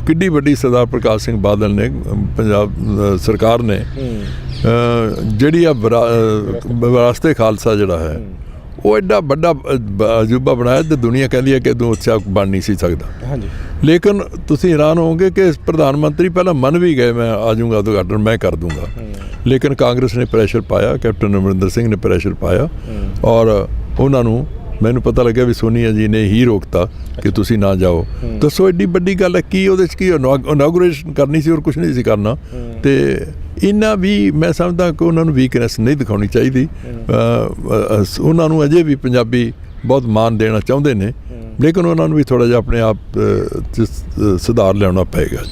ਕਿੱਡੀ ਵੱਡੀ ਸਰਦਾਰ ਪ੍ਰਕਾਸ਼ ਸਿੰਘ ਬਾਦਲ ਨੇ, ਪੰਜਾਬ ਸਰਕਾਰ ਨੇ ਜਿਹੜੀ ਆ ਵਿਰਾਸਤ ਏ ਖਾਲਸਾ ਜਿਹੜਾ ਹੈ, ਉਹ ਐਡਾ ਵੱਡਾ ਅਜੂਬਾ ਬਣਾਇਆ ਤੇ ਦੁਨੀਆ ਕਹਿੰਦੀ ਹੈ ਕਿ ਉਦੋਂ ਅੱਛਾ ਬਣ ਨਹੀਂ ਸੀ ਸਕਦਾ। ਲੇਕਿਨ ਤੁਸੀਂ ਹੈਰਾਨ ਹੋਵੋਗੇ ਕਿ ਪ੍ਰਧਾਨ ਮੰਤਰੀ ਪਹਿਲਾਂ ਮੰਨ ਵੀ ਗਏ, ਮੈਂ ਆ ਜਾਊਂਗਾ ਉਦਘਾਟਨ ਮੈਂ ਕਰ ਦੂੰਗਾ, ਲੇਕਿਨ ਕਾਂਗਰਸ ਨੇ ਪ੍ਰੈਸ਼ਰ ਪਾਇਆ, ਕੈਪਟਨ ਅਮਰਿੰਦਰ ਸਿੰਘ ਨੇ ਪ੍ਰੈਸ਼ਰ ਪਾਇਆ, ਔਰ ਉਹਨਾਂ ਨੂੰ ਮੈਨੂੰ ਪਤਾ ਲੱਗਿਆ ਵੀ ਸੋਨੀਆ ਜੀ ਨੇ ਹੀ ਰੋਕਤਾ ਕਿ ਤੁਸੀਂ ਨਾ ਜਾਓ। ਦੱਸੋ ਐਡੀ ਵੱਡੀ ਗੱਲ ਹੈ, ਕੀ ਉਹਦੇ 'ਚ ਕੀ ਇਨੌਗੂਰੇਸ਼ਨ ਕਰਨੀ ਸੀ ਔਰ ਕੁਛ ਨਹੀਂ ਸੀ ਕਰਨਾ। ਅਤੇ ਇਹਨਾਂ ਵੀ ਮੈਂ ਸਮਝਦਾ ਕਿ ਉਹਨਾਂ ਨੂੰ ਵੀਕਨੈਸ ਨਹੀਂ ਦਿਖਾਉਣੀ ਚਾਹੀਦੀ। ਉਹਨਾਂ ਨੂੰ ਅਜੇ ਵੀ ਪੰਜਾਬੀ ਬਹੁਤ ਮਾਣ ਦੇਣਾ ਚਾਹੁੰਦੇ ਨੇ, ਲੇਕਿਨ ਉਹਨਾਂ ਨੂੰ ਵੀ ਥੋੜ੍ਹਾ ਜਿਹਾ ਆਪਣੇ ਆਪ 'ਚ ਸੁਧਾਰ ਲਿਆਉਣਾ ਪਏਗਾ।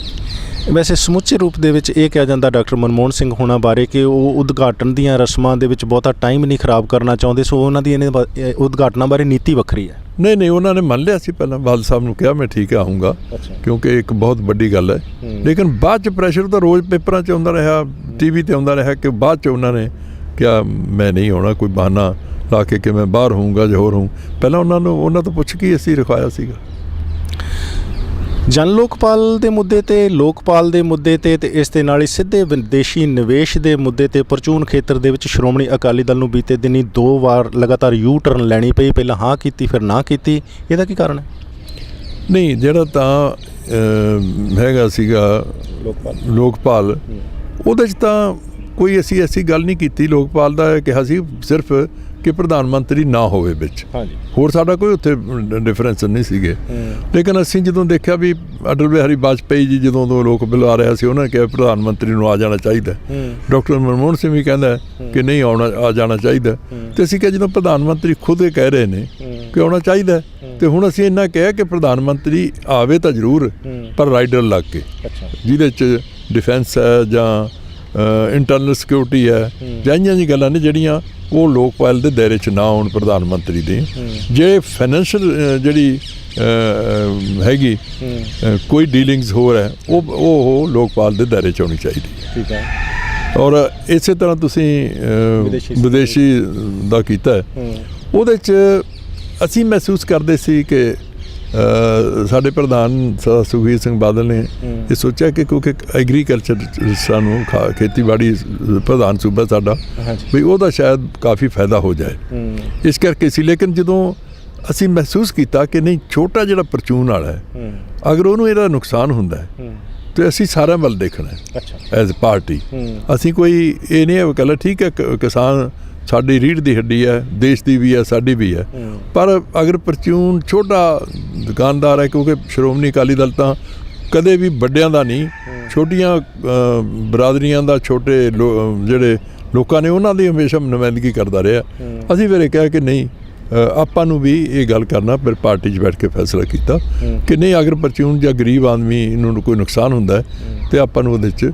ਵੈਸੇ ਸਮੁੱਚੇ ਰੂਪ ਦੇ ਵਿੱਚ ਇਹ ਕਿਹਾ ਜਾਂਦਾ ਡਾਕਟਰ ਮਨਮੋਹਨ ਸਿੰਘ ਹੋਣਾ ਬਾਰੇ ਕਿ ਉਹ ਉਦਘਾਟਨ ਦੀਆਂ ਰਸਮਾਂ ਦੇ ਵਿੱਚ ਬਹੁਤਾ ਟਾਈਮ ਨਹੀਂ ਖਰਾਬ ਕਰਨਾ ਚਾਹੁੰਦੇ, ਸੋ ਉਹਨਾਂ ਦੀ ਉਦਘਾਟਨਾਂ ਬਾਰੇ ਨੀਤੀ ਵੱਖਰੀ ਹੈ। नहीं उन्होंने मान लिया सी पहला बादल साहब ने कहा मैं ठीक है आऊँगा क्योंकि एक बहुत बड़ी गल है लेकिन बाद च प्रैशर तो रोज़ पेपरों च आउंदा रहा TV ते आउंदा रहा कि बाद च उन्होंने क्या मैं नहीं आना कोई बहाना ला के कि मैं बाहर होऊंगा जो होर हूँ पहला उन्होंने तो पुछ के असीं रखवाया सीगा ਜਨ ਲੋਕਪਾਲ ਦੇ ਮੁੱਦੇ ਤੇ ਲੋਕਪਾਲ ਦੇ ਮੁੱਦੇ ਤੇ ਇਸ ਦੇ ਨਾਲ ਹੀ ਸਿੱਧੇ ਵਿਦੇਸ਼ੀ ਨਿਵੇਸ਼ ਦੇ ਮੁੱਦੇ ਤੇ ਪ੍ਰਚੂਨ ਖੇਤਰ ਦੇ ਵਿੱਚ ਸ਼੍ਰੋਮਣੀ ਅਕਾਲੀ ਦਲ ਨੂੰ ਬੀਤੇ ਦਿਨੀ 2 ਵਾਰ ਲਗਾਤਾਰ ਯੂ ਟਰਨ ਲੈਣੀ ਪਈ ਪਹਿਲਾਂ ਹਾਂ ਕੀਤੀ ਫਿਰ ਨਾ ਕੀਤੀ ਇਹਦਾ ਕੀ ਕਾਰਨ ਹੈ ਨਹੀਂ ਜਿਹੜਾ ਤਾਂ ਹੈਗਾ ਸੀਗਾ ਲੋਕਪਾਲ ਉਹਦੇ 'ਚ ਤਾਂ ਕੋਈ ਅਸੀਂ ਐਸੀ ਗੱਲ ਨਹੀਂ ਕੀਤੀ ਲੋਕਪਾਲ ਦਾ ਕਿਹਾ ਸੀ ਸਿਰਫ ਕਿ ਪ੍ਰਧਾਨ ਮੰਤਰੀ ਨਾ ਹੋਵੇ ਵਿੱਚ ਹੋਰ ਸਾਡਾ ਕੋਈ ਉੱਥੇ ਡਿਫਰੈਂਸ ਨਹੀਂ ਸੀਗੇ ਲੇਕਿਨ ਅਸੀਂ ਜਦੋਂ ਦੇਖਿਆ ਵੀ ਅਟਲ ਬਿਹਾਰੀ ਵਾਜਪੇਈ ਜੀ ਜਦੋਂ ਤੋਂ ਲੋਕ ਬਿੱਲ ਆ ਰਿਹਾ ਸੀ ਉਹਨਾਂ ਨੇ ਕਿਹਾ ਪ੍ਰਧਾਨ ਮੰਤਰੀ ਨੂੰ ਆ ਜਾਣਾ ਚਾਹੀਦਾ ਡਾਕਟਰ ਮਨਮੋਹਨ ਸਿੰਘ ਵੀ ਕਹਿੰਦਾ ਕਿ ਨਹੀਂ ਆ ਜਾਣਾ ਚਾਹੀਦਾ ਤੇ ਅਸੀਂ ਕਿਹਾ ਜਦੋਂ ਪ੍ਰਧਾਨ ਮੰਤਰੀ ਖੁਦ ਇਹ ਕਹਿ ਰਹੇ ਨੇ ਕਿ ਆਉਣਾ ਚਾਹੀਦਾ ਤੇ ਹੁਣ ਅਸੀਂ ਇੰਨਾ ਕਿਹਾ ਕਿ ਪ੍ਰਧਾਨ ਮੰਤਰੀ ਆਵੇ ਤਾਂ ਜ਼ਰੂਰ ਪਰ ਰਾਈਡਰ ਲੱਗ ਕੇ ਜਿਹਦੇ 'ਚ ਡਿਫੈਂਸ ਹੈ ਜਾਂ ਇੰਟਰਨਲ ਸਿਕਿਉਰਿਟੀ ਹੈ ਜਾਂ ਇੰਨੀਆਂ ਜੀ ਗੱਲਾਂ ਨੇ ਜਿਹੜੀਆਂ ਉਹ ਲੋਕਪਾਲ ਦੇ ਦਾਇਰੇ 'ਚ ਨਾ ਆਉਣ ਪ੍ਰਧਾਨ ਮੰਤਰੀ ਦੇ ਜੇ ਫਾਈਨੈਂਸ਼ੀਅਲ ਜਿਹੜੀ ਹੈਗੀ ਕੋਈ ਡੀਲਿੰਗਸ ਹੋ ਰਿਹਾ ਉਹ ਲੋਕਪਾਲ ਦੇ ਦਾਇਰੇ 'ਚ ਆਉਣੀ ਚਾਹੀਦੀ ਠੀਕ ਹੈ ਔਰ ਇਸੇ ਤਰ੍ਹਾਂ ਤੁਸੀਂ ਵਿਦੇਸ਼ੀ ਦਾ ਕੀਤਾ ਉਹਦੇ 'ਚ ਅਸੀਂ ਮਹਿਸੂਸ ਕਰਦੇ ਸੀ ਕਿ ਸਾਡੇ ਪ੍ਰਧਾਨ ਸੁਖਬੀਰ ਸਿੰਘ ਬਾਦਲ ਨੇ ਇਹ ਸੋਚਿਆ ਕਿ ਕਿਉਂਕਿ ਐਗਰੀਕਲਚਰ ਸਾਨੂੰ ਖੇਤੀਬਾੜੀ ਪ੍ਰਧਾਨ ਸੂਬਾ ਸਾਡਾ ਵੀ ਉਹਦਾ ਸ਼ਾਇਦ ਕਾਫੀ ਫਾਇਦਾ ਹੋ ਜਾਏ ਇਸ ਕਰਕੇ ਸੀ ਲੇਕਿਨ ਜਦੋਂ ਅਸੀਂ ਮਹਿਸੂਸ ਕੀਤਾ ਕਿ ਨਹੀਂ ਛੋਟਾ ਜਿਹੜਾ ਪਰਚੂਨ ਵਾਲਾ ਹੈ ਅਗਰ ਉਹਨੂੰ ਇਹਦਾ ਨੁਕਸਾਨ ਹੁੰਦਾ ਹੈ ਤੇ ਅਸੀਂ ਸਾਰਿਆਂ ਵੱਲ ਦੇਖਣਾ ਹੈ ਐਜ਼ ਪਾਰਟੀ ਅਸੀਂ ਕੋਈ ਇਹ ਨਹੀਂ ਗੱਲ ਠੀਕ ਹੈ ਕਿਸਾਨ ਸਾਡੀ ਰੀੜ੍ਹ ਦੀ ਹੱਡੀ ਹੈ ਦੇਸ਼ ਦੀ ਵੀ ਹੈ ਸਾਡੀ ਵੀ ਹੈ ਪਰ ਅਗਰ ਪਰਚੂਨ ਛੋਟਾ ਦੁਕਾਨਦਾਰ ਹੈ ਕਿਉਂਕਿ ਸ਼੍ਰੋਮਣੀ ਅਕਾਲੀ ਦਲ ਤਾਂ ਕਦੇ ਵੀ ਵੱਡਿਆਂ ਦਾ ਨਹੀਂ ਛੋਟੀਆਂ ਬਰਾਦਰੀਆਂ ਦਾ ਛੋਟੇ ਜਿਹੜੇ ਲੋਕਾਂ ਨੇ ਉਹਨਾਂ ਦੀ ਹਮੇਸ਼ਾ ਨੁਮਾਇੰਦਗੀ ਕਰਦਾ ਰਿਹਾ ਅਸੀਂ ਫਿਰ ਇਹ ਕਿਹਾ ਕਿ ਨਹੀਂ ਆਪਾਂ ਨੂੰ ਵੀ ਇਹ ਗੱਲ ਕਰਨਾ ਫਿਰ ਪਾਰਟੀ 'ਚ ਬੈਠ ਕੇ ਫੈਸਲਾ ਕੀਤਾ ਕਿ ਨਹੀਂ ਅਗਰ ਪਰਚੂਨ ਜਾਂ ਗਰੀਬ ਆਦਮੀ ਨੂੰ ਕੋਈ ਨੁਕਸਾਨ ਹੁੰਦਾ ਹੈ ਤੇ ਆਪਾਂ ਨੂੰ ਉਹਦੇ 'ਚ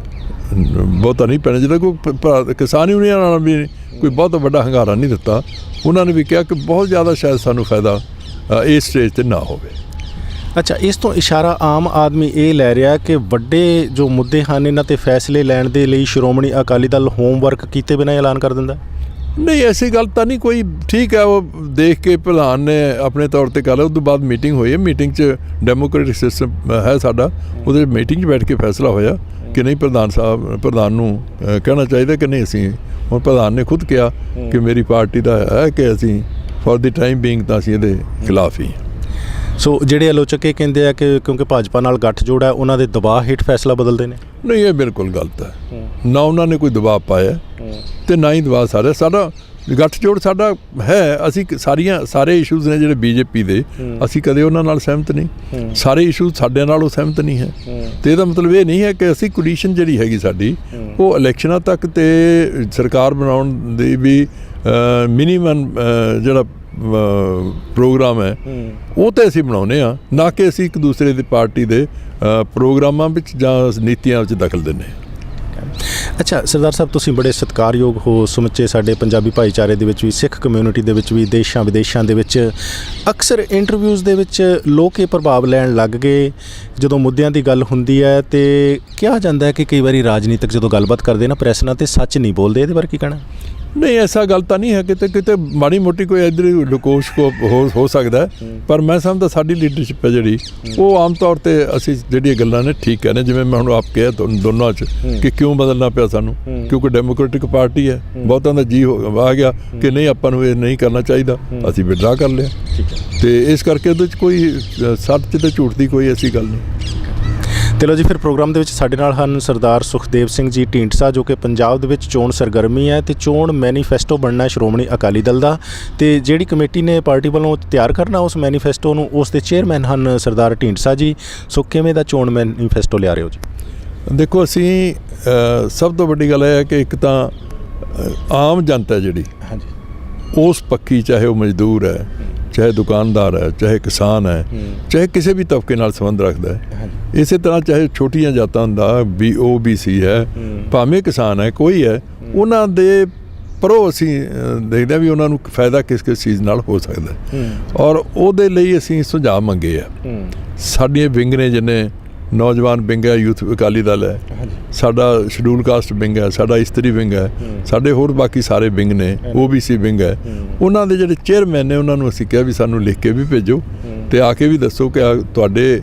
ਬਹੁਤਾ ਨਹੀਂ ਪੈਣਾ ਜਿਹੜਾ ਕੋਈ ਕਿਸਾਨ ਯੂਨੀਅਨ ਨਾਲ ਵੀ ਕੋਈ ਬਹੁਤ ਵੱਡਾ ਹੰਗਾਰਾ ਨਹੀਂ ਦਿੱਤਾ ਉਹਨਾਂ ਨੇ ਵੀ ਕਿਹਾ ਕਿ ਬਹੁਤ ਜ਼ਿਆਦਾ ਸ਼ਾਇਦ ਸਾਨੂੰ ਫਾਇਦਾ ਇਸ ਸਟੇਜ 'ਤੇ ਨਾ ਹੋਵੇ ਅੱਛਾ ਇਸ ਤੋਂ ਇਸ਼ਾਰਾ ਆਮ ਆਦਮੀ ਇਹ ਲੈ ਰਿਹਾ ਕਿ ਵੱਡੇ ਜੋ ਮੁੱਦੇ ਹਨ ਇਹਨਾਂ 'ਤੇ ਫੈਸਲੇ ਲੈਣ ਦੇ ਲਈ ਸ਼੍ਰੋਮਣੀ ਅਕਾਲੀ ਦਲ ਹੋਮਵਰਕ ਕੀਤੇ ਬਿਨਾਂ ਐਲਾਨ ਕਰ ਦਿੰਦਾ ਨਹੀਂ ਐਸੀ ਗੱਲ ਤਾਂ ਨਹੀਂ ਕੋਈ ਠੀਕ ਹੈ ਉਹ ਦੇਖ ਕੇ ਪ੍ਰਧਾਨ ਨੇ ਆਪਣੇ ਤੌਰ 'ਤੇ ਕਰ ਲਿਆ ਉਸ ਤੋਂ ਬਾਅਦ ਮੀਟਿੰਗ ਹੋਈ ਹੈ ਮੀਟਿੰਗ 'ਚ ਡੈਮੋਕ੍ਰੈਟਿਕ ਸਿਸਟਮ ਹੈ ਸਾਡਾ ਉਹਦੇ ਮੀਟਿੰਗ 'ਚ ਬੈਠ ਕੇ ਫੈਸਲਾ ਹੋਇਆ ਕਿ ਨਹੀਂ ਪ੍ਰਧਾਨ ਨੂੰ ਕਹਿਣਾ ਚਾਹੀਦਾ ਕਿ ਨਹੀਂ ਅਸੀਂ ਹੁਣ ਪ੍ਰਧਾਨ ਨੇ ਖੁਦ ਕਿਹਾ ਕਿ ਮੇਰੀ ਪਾਰਟੀ ਦਾ ਹੈ ਕਿ ਅਸੀਂ ਫॉर ਦੀ ਟਾਈਮ ਬੀਇੰਗ ਤਾਂ ਅਸੀਂ ਇਹਦੇ ਖਿਲਾਫ ਹੀ ਸੋ ਜਿਹੜੇ ਆਲੋਚਕ ਇਹ ਕਹਿੰਦੇ ਆ ਕਿ ਕਿਉਂਕਿ ਭਾਜਪਾ ਨਾਲ ਗੱਠਜੋੜ ਹੈ ਉਹਨਾਂ ਦੇ ਦਬਾਅ ਹੇਠ ਫੈਸਲਾ ਬਦਲਦੇ ਨੇ ਨਹੀਂ ਇਹ ਬਿਲਕੁਲ ਗਲਤ ਹੈ ਨਾ ਉਹਨਾਂ ਨੇ ਕੋਈ ਦਬਾਅ ਪਾਇਆ ਤੇ ਨਾ ਹੀ ਦਬਾਅ ਸਾਡਾ ਗੱਠਜੋੜ ਸਾਡਾ ਹੈ ਅਸੀਂ ਸਾਰੇ ਇਸ਼ੂਜ਼ ਨੇ ਜਿਹੜੇ ਬੀਜੇਪੀ ਦੇ ਅਸੀਂ ਕਦੇ ਉਹਨਾਂ ਨਾਲ ਸਹਿਮਤ ਨਹੀਂ ਸਾਰੇ ਇਸ਼ੂਜ਼ ਸਾਡੇ ਨਾਲ ਉਹ ਸਹਿਮਤ ਨਹੀਂ ਹੈ ਤੇ ਇਹਦਾ ਮਤਲਬ ਇਹ ਨਹੀਂ ਹੈ ਕਿ ਅਸੀਂ ਕੋਲੀਸ਼ਨ ਜਿਹੜੀ ਹੈਗੀ ਸਾਡੀ ਉਹ ਇਲੈਕਸ਼ਨਾਂ ਤੱਕ ਤੇ ਸਰਕਾਰ ਬਣਾਉਣ ਦੀ ਵੀ ਮਿਨੀਮਮ ਜਿਹੜਾ ਪ੍ਰੋਗਰਾਮ ਹੈ ਉਹ ਤਾਂ ਅਸੀਂ ਬਣਾਉਂਦੇ ਹਾਂ ਨਾ ਕਿ ਅਸੀਂ ਇੱਕ ਦੂਸਰੇ ਦੀ ਪਾਰਟੀ ਦੇ ਪ੍ਰੋਗਰਾਮਾਂ ਵਿੱਚ ਜਾਂ ਨੀਤੀਆਂ ਵਿੱਚ ਦਖਲ ਦਿੰਦੇ ਹਾਂ ਅੱਛਾ ਸਰਦਾਰ ਸਾਹਿਬ ਤੁਸੀਂ ਬੜੇ ਸਤਿਕਾਰਯੋਗ ਹੋ ਸਮੁੱਚੇ ਸਾਡੇ ਪੰਜਾਬੀ ਭਾਈਚਾਰੇ ਦੇ ਵਿੱਚ ਵੀ ਸਿੱਖ ਕਮਿਊਨਿਟੀ ਦੇ ਵਿੱਚ ਵੀ ਦੇਸ਼ਾਂ ਵਿਦੇਸ਼ਾਂ ਦੇ ਵਿੱਚ ਅਕਸਰ ਇੰਟਰਵਿਊਜ਼ ਦੇ ਵਿੱਚ ਲੋਕ ਇਹ ਪ੍ਰਭਾਵ ਲੈਣ ਲੱਗ ਗਏ ਜਦੋਂ ਮੁੱਦਿਆਂ ਦੀ ਗੱਲ ਹੁੰਦੀ ਹੈ ਤੇ ਕਿਹਾ ਜਾਂਦਾ ਹੈ ਕਿ ਕਈ ਵਾਰੀ ਰਾਜਨੀਤਿਕ ਜਦੋਂ ਗੱਲਬਾਤ ਕਰਦੇ ਨਾ ਪ੍ਰੈਸ ਨਾਲ ਤੇ ਸੱਚ ਨਹੀਂ ਬੋਲਦੇ ਇਹਦੇ ਬਾਰੇ ਕੀ ਕਹਿਣਾ ਨਹੀਂ ਐਸਾ ਗੱਲ ਤਾਂ ਨਹੀਂ ਹੈ ਕਿਤੇ ਮਾੜੀ ਮੋਟੀ ਕੋਈ ਇੱਧਰ ਲੁਕੋਸ਼ ਹੋ ਸਕਦਾ ਪਰ ਮੈਂ ਸਮਝਦਾ ਸਾਡੀ ਲੀਡਰਸ਼ਿਪ ਹੈ ਜਿਹੜੀ ਉਹ ਆਮ ਤੌਰ 'ਤੇ ਅਸੀਂ ਜਿਹੜੀਆਂ ਗੱਲਾਂ ਨੇ ਠੀਕ ਕਹਿੰਦੇ ਜਿਵੇਂ ਮੈਂ ਹੁਣ ਆਪ ਕਿਹਾ ਦੋਨਾਂ 'ਚ ਕਿ ਕਿਉਂ ਬਦਲਣਾ ਪਿਆ ਸਾਨੂੰ ਕਿਉਂਕਿ ਡੈਮੋਕ੍ਰੈਟਿਕ ਪਾਰਟੀ ਹੈ ਬਹੁਤਾਂ ਦਾ ਜੀ ਆ ਗਿਆ ਕਿ ਨਹੀਂ ਆਪਾਂ ਨੂੰ ਇਹ ਨਹੀਂ ਕਰਨਾ ਚਾਹੀਦਾ ਅਸੀਂ ਵਿਡਰਾ ਕਰ ਲਿਆ ਤੇ ਇਸ ਕਰਕੇ ਉਹਦੇ 'ਚ ਕੋਈ ਸੱਚ ਤੇ ਝੂਠ ਦੀ ਕੋਈ ਐਸੀ ਗੱਲ ਨਹੀਂ ਤੇ ਲਓ ਜੀ ਫਿਰ ਪ੍ਰੋਗਰਾਮ ਦੇ ਵਿੱਚ ਸਾਡੇ ਨਾਲ ਹਨ ਸਰਦਾਰ ਸੁਖਦੇਵ ਸਿੰਘ ਜੀ ਢੀਂਡਸਾ ਜੋ ਕਿ ਪੰਜਾਬ ਦੇ ਵਿੱਚ ਚੋਣ ਸਰਗਰਮੀ ਹੈ ਤੇ ਚੋਣ ਮੈਨੀਫੈਸਟੋ ਬਣਨਾ ਸ਼੍ਰੋਮਣੀ ਅਕਾਲੀ ਦਲ ਦਾ ਤੇ ਜਿਹੜੀ ਕਮੇਟੀ ਨੇ ਪਾਰਟੀ ਵੱਲੋਂ ਤਿਆਰ ਕਰਨਾ ਉਸ ਮੈਨੀਫੈਸਟੋ ਨੂੰ ਉਸ ਦੇ ਚੇਅਰਮੈਨ ਹਨ ਸਰਦਾਰ ਢੀਂਡਸਾ ਜੀ ਸੋ ਕਿਵੇਂ ਦਾ ਚੋਣ ਮੈਨੀਫੈਸਟੋ ਲਿਆ ਰਹੇ ਹੋ ਜੀ ਦੇਖੋ ਅਸੀਂ ਸਭ ਤੋਂ ਵੱਡੀ ਗੱਲ ਇਹ ਹੈ ਕਿ ਇੱਕ ਤਾਂ ਆਮ ਜਨਤਾ ਜਿਹੜੀ ਹਾਂਜੀ ਉਸ ਪੱਖੀ ਚਾਹੇ ਉਹ ਮਜ਼ਦੂਰ ਹੈ ਚਾਹੇ ਦੁਕਾਨਦਾਰ ਹੈ ਚਾਹੇ ਕਿਸਾਨ ਹੈ ਚਾਹੇ ਕਿਸੇ ਵੀ ਤਬਕੇ ਨਾਲ ਸੰਬੰਧ ਰੱਖਦਾ ਹੈ ਇਸੇ ਤਰ੍ਹਾਂ ਚਾਹੇ ਛੋਟੀਆਂ ਜਾਤਾਂ ਦਾ OBC ਹੈ ਭਾਵੇਂ ਕਿਸਾਨ ਹੈ ਕੋਈ ਹੈ ਉਹਨਾਂ ਦੇ ਪਰੋ ਅਸੀਂ ਦੇਖਦੇ ਹਾਂ ਵੀ ਉਹਨਾਂ ਨੂੰ ਫਾਇਦਾ ਕਿਸ ਚੀਜ਼ ਨਾਲ ਹੋ ਸਕਦਾ ਔਰ ਉਹਦੇ ਲਈ ਅਸੀਂ ਸੁਝਾਅ ਮੰਗੇ ਆ। ਸਾਡੀਆਂ ਵਿੰਗ ਨੇ ਜਿੰਨੇ ਨੌਜਵਾਨ ਵਿੰਗ ਹੈ, ਯੂਥ ਅਕਾਲੀ ਦਲ ਹੈ, ਸਾਡਾ ਸ਼ਡਿਊਲ ਕਾਸਟ ਵਿੰਗ ਹੈ, ਸਾਡਾ ਇਸਤਰੀ ਵਿੰਗ ਹੈ, ਸਾਡੇ ਹੋਰ ਬਾਕੀ ਸਾਰੇ ਵਿੰਗ ਨੇ, OBC ਵਿੰਗ ਹੈ, ਉਹਨਾਂ ਦੇ ਜਿਹੜੇ ਚੇਅਰਮੈਨ ਨੇ ਉਹਨਾਂ ਨੂੰ ਅਸੀਂ ਕਿਹਾ ਵੀ ਸਾਨੂੰ ਲਿਖ ਕੇ ਵੀ ਭੇਜੋ ਤੇ ਆ ਕੇ ਵੀ ਦੱਸੋ ਕਿ ਤੁਹਾਡੇ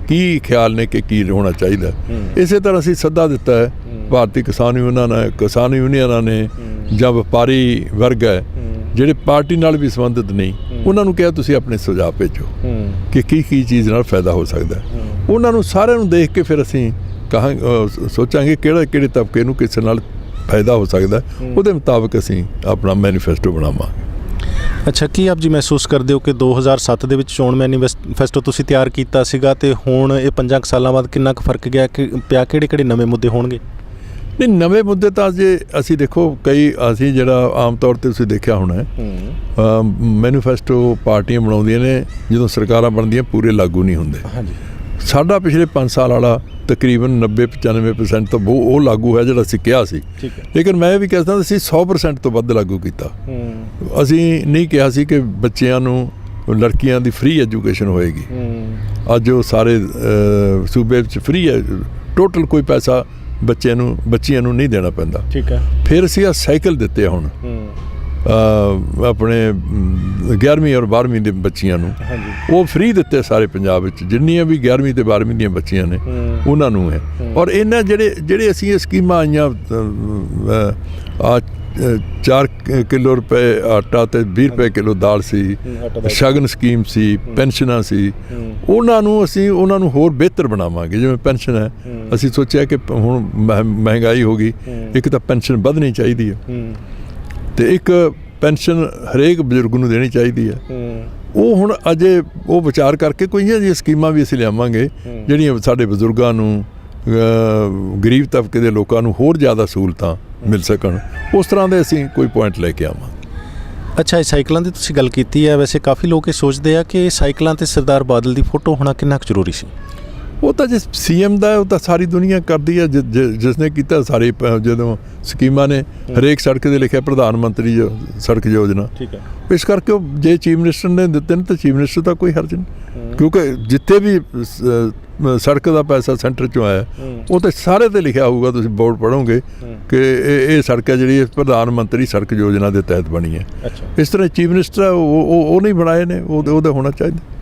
ਕੀ ਖਿਆਲ ਨੇ ਕਿ ਕੀ ਹੋਣਾ ਚਾਹੀਦਾ। ਇਸੇ ਤਰ੍ਹਾਂ ਅਸੀਂ ਸੱਦਾ ਦਿੱਤਾ ਹੈ ਭਾਰਤੀ ਕਿਸਾਨ ਯੂਨੀਅਨਾਂ ਨੇ ਜਾਂ ਵਪਾਰੀ ਵਰਗ ਹੈ ਜਿਹੜੇ ਪਾਰਟੀ ਨਾਲ ਵੀ ਸੰਬੰਧਿਤ ਨਹੀਂ, ਉਹਨਾਂ ਨੂੰ ਕਿਹਾ ਤੁਸੀਂ ਆਪਣੇ ਸੁਝਾਅ ਭੇਜੋ ਕਿ ਕੀ ਚੀਜ਼ ਨਾਲ ਫਾਇਦਾ ਹੋ ਸਕਦਾ। ਉਹਨਾਂ ਨੂੰ ਸਾਰਿਆਂ ਨੂੰ ਦੇਖ ਕੇ ਫਿਰ ਅਸੀਂ ਸੋਚਾਂਗੇ ਕਿਹੜੇ ਤਬਕੇ ਨੂੰ ਕਿਸੇ ਨਾਲ ਫਾਇਦਾ ਹੋ ਸਕਦਾ, ਉਹਦੇ ਮੁਤਾਬਕ ਅਸੀਂ ਆਪਣਾ ਮੈਨੀਫੈਸਟੋ ਬਣਾਵਾਂਗੇ। ਅੱਛਾ, ਕੀ ਆਪ ਜੀ ਮਹਿਸੂਸ ਕਰਦੇ ਹੋ ਕਿ 2007 ਦੇ ਵਿੱਚ ਚੋਣ ਮੈਨੀਫੈਸਟੋ ਤੁਸੀਂ ਤਿਆਰ ਕੀਤਾ ਸੀਗਾ ਤੇ ਹੁਣ ਇਹ 5 ਸਾਲਾਂ ਬਾਅਦ ਕਿੰਨਾ ਕੁ ਫਰਕ ਗਿਆ ਕਿ ਪਿਆ, ਕਿਹੜੇ ਨਵੇਂ ਮੁੱਦੇ ਹੋਣਗੇ? ਨਹੀਂ, ਨਵੇਂ ਮੁੱਦੇ ਤਾਂ ਜੇ ਅਸੀਂ ਦੇਖੋ ਅਸੀਂ ਜਿਹੜਾ ਆਮ ਤੌਰ 'ਤੇ ਤੁਸੀਂ ਦੇਖਿਆ ਹੋਣਾ ਮੈਨੀਫੈਸਟੋ ਪਾਰਟੀਆਂ ਬਣਾਉਂਦੀਆਂ ਨੇ, ਜਦੋਂ ਸਰਕਾਰਾਂ ਬਣਦੀਆਂ ਪੂਰੇ ਲਾਗੂ ਨਹੀਂ ਹੁੰਦੇ। ਸਾਡਾ ਪਿਛਲੇ 5 ਸਾਲ ਵਾਲਾ ਤਕਰੀਬਨ 90-95% ਤਾਂ ਉਹ ਲਾਗੂ ਹੈ ਜਿਹੜਾ ਅਸੀਂ ਕਿਹਾ ਸੀ। ਲੇਕਿਨ ਮੈਂ ਇਹ ਵੀ ਕਹਿੰਦਾ ਅਸੀਂ 100% ਤੋਂ ਵੱਧ ਲਾਗੂ ਕੀਤਾ। ਅਸੀਂ ਨਹੀਂ ਕਿਹਾ ਸੀ ਕਿ ਬੱਚਿਆਂ ਨੂੰ, ਲੜਕੀਆਂ ਦੀ ਫ੍ਰੀ ਐਜੂਕੇਸ਼ਨ ਹੋਏਗੀ। ਅੱਜ ਉਹ ਸਾਰੇ ਸੂਬੇ ਵਿੱਚ ਫ੍ਰੀ ਹੈ, ਟੋਟਲ ਕੋਈ ਪੈਸਾ ਬੱਚਿਆਂ ਨੂੰ ਨਹੀਂ ਦੇਣਾ ਪੈਂਦਾ। ਫਿਰ ਅਸੀਂ ਸਾਈਕਲ ਦਿੱਤੇ ਹੁਣ ਆਪਣੇ 11ਵੀਂ ਔਰ 12ਵੀਂ ਦੇ ਬੱਚਿਆਂ ਨੂੰ, ਉਹ ਫ੍ਰੀ ਦਿੱਤੇ ਸਾਰੇ ਪੰਜਾਬ ਵਿੱਚ, ਜਿੰਨੀਆਂ ਵੀ 11ਵੀਂ ਤੇ 12ਵੀਂ ਦੀਆਂ ਬੱਚੀਆਂ ਨੇ ਉਹਨਾਂ ਨੂੰ ਹੈ। ਔਰ ਇਹਨਾਂ ਜਿਹੜੇ ਅਸੀਂ ਇਹ ਸਕੀਮਾਂ ਆਈਆਂ 4 ਕਿਲੋ ਰੁਪਏ ਆਟਾ ਤੇ 20 ਰੁਪਏ ਕਿਲੋ ਦਾਲ ਸੀ, ਸ਼ਗਨ ਸਕੀਮ ਸੀ, ਪੈਨਸ਼ਨਾਂ ਸੀ, ਉਹਨਾਂ ਨੂੰ ਹੋਰ ਬਿਹਤਰ ਬਣਾਵਾਂਗੇ। ਜਿਵੇਂ ਪੈਨਸ਼ਨ ਹੈ, ਅਸੀਂ ਸੋਚਿਆ ਕਿ ਹੁਣ ਮਹਿੰਗਾਈ ਹੋ ਗਈ, ਇੱਕ ਤਾਂ ਪੈਨਸ਼ਨ ਵਧਣੀ ਚਾਹੀਦੀ ਹੈ ਤੇ ਇੱਕ ਪੈਨਸ਼ਨ ਹਰੇਕ ਬਜ਼ੁਰਗ ਨੂੰ ਦੇਣੀ ਚਾਹੀਦੀ ਹੈ। ਉਹ ਹੁਣ ਅਜੇ ਉਹ ਵਿਚਾਰ ਕਰਕੇ ਕੋਈ ਜਿਹੀਆਂ ਸਕੀਮਾਂ ਵੀ ਅਸੀਂ ਲਿਆਵਾਂਗੇ ਜਿਹੜੀਆਂ ਸਾਡੇ ਬਜ਼ੁਰਗਾਂ ਨੂੰ, ਗਰੀਬ ਤਬਕੇ ਦੇ ਲੋਕਾਂ ਨੂੰ ਹੋਰ ਜ਼ਿਆਦਾ ਸਹੂਲਤਾਂ ਮਿਲ ਸਕਣ। ਉਸ ਤਰ੍ਹਾਂ ਦੇ ਅਸੀਂ ਕੋਈ ਪੁਆਇੰਟ ਲੈ ਕੇ ਆਵਾਂਗੇ। ਅੱਛਾ, ਇਹ ਸਾਈਕਲਾਂ ਦੀ ਤੁਸੀਂ ਗੱਲ ਕੀਤੀ ਹੈ, ਵੈਸੇ ਕਾਫੀ ਲੋਕ ਇਹ ਸੋਚਦੇ ਆ ਕਿ ਸਾਈਕਲਾਂ 'ਤੇ ਸਰਦਾਰ ਬਾਦਲ ਦੀ ਫੋਟੋ ਹੋਣਾ ਕਿੰਨਾ ਕੁ ਜ਼ਰੂਰੀ ਸੀ? ਉਹ ਤਾਂ ਜੇ CM ਦਾ ਉਹ ਤਾਂ ਸਾਰੀ ਦੁਨੀਆ ਕਰਦੀ ਹੈ, ਜਿਸਨੇ ਕੀਤਾ ਸਾਰੇ। ਜਦੋਂ ਸਕੀਮਾਂ ਨੇ ਹਰੇਕ ਸੜਕ 'ਤੇ ਲਿਖਿਆ ਪ੍ਰਧਾਨ ਮੰਤਰੀ ਸੜਕ ਯੋਜਨਾ, ਇਸ ਕਰਕੇ ਉਹ ਜੇ ਚੀਫ ਮਿਨਿਸਟਰ ਨੇ ਦਿੱਤੇ ਨੇ ਤਾਂ ਚੀਫ ਮਿਨਿਸਟਰ ਦਾ ਕੋਈ ਹਰਜ ਨਹੀਂ, ਕਿਉਂਕਿ ਜਿੱਥੇ ਵੀ ਸੜਕ ਦਾ ਪੈਸਾ ਸੈਂਟਰ 'ਚੋਂ ਆਇਆ ਉਹ ਤਾਂ ਸਾਰੇ 'ਤੇ ਲਿਖਿਆ ਹੋਊਗਾ। ਤੁਸੀਂ ਬੋਰਡ ਪੜ੍ਹੋਗੇ ਕਿ ਇਹ ਸੜਕ ਹੈ ਜਿਹੜੀ ਪ੍ਰਧਾਨ ਮੰਤਰੀ ਸੜਕ ਯੋਜਨਾ ਦੇ ਤਹਿਤ ਬਣੀ ਹੈ। ਇਸ ਤਰ੍ਹਾਂ ਚੀਫ ਮਿਨਿਸਟਰ ਉਹ ਨਹੀਂ ਬਣਾਏ ਨੇ, ਉਹਦਾ ਹੋਣਾ ਚਾਹੀਦਾ।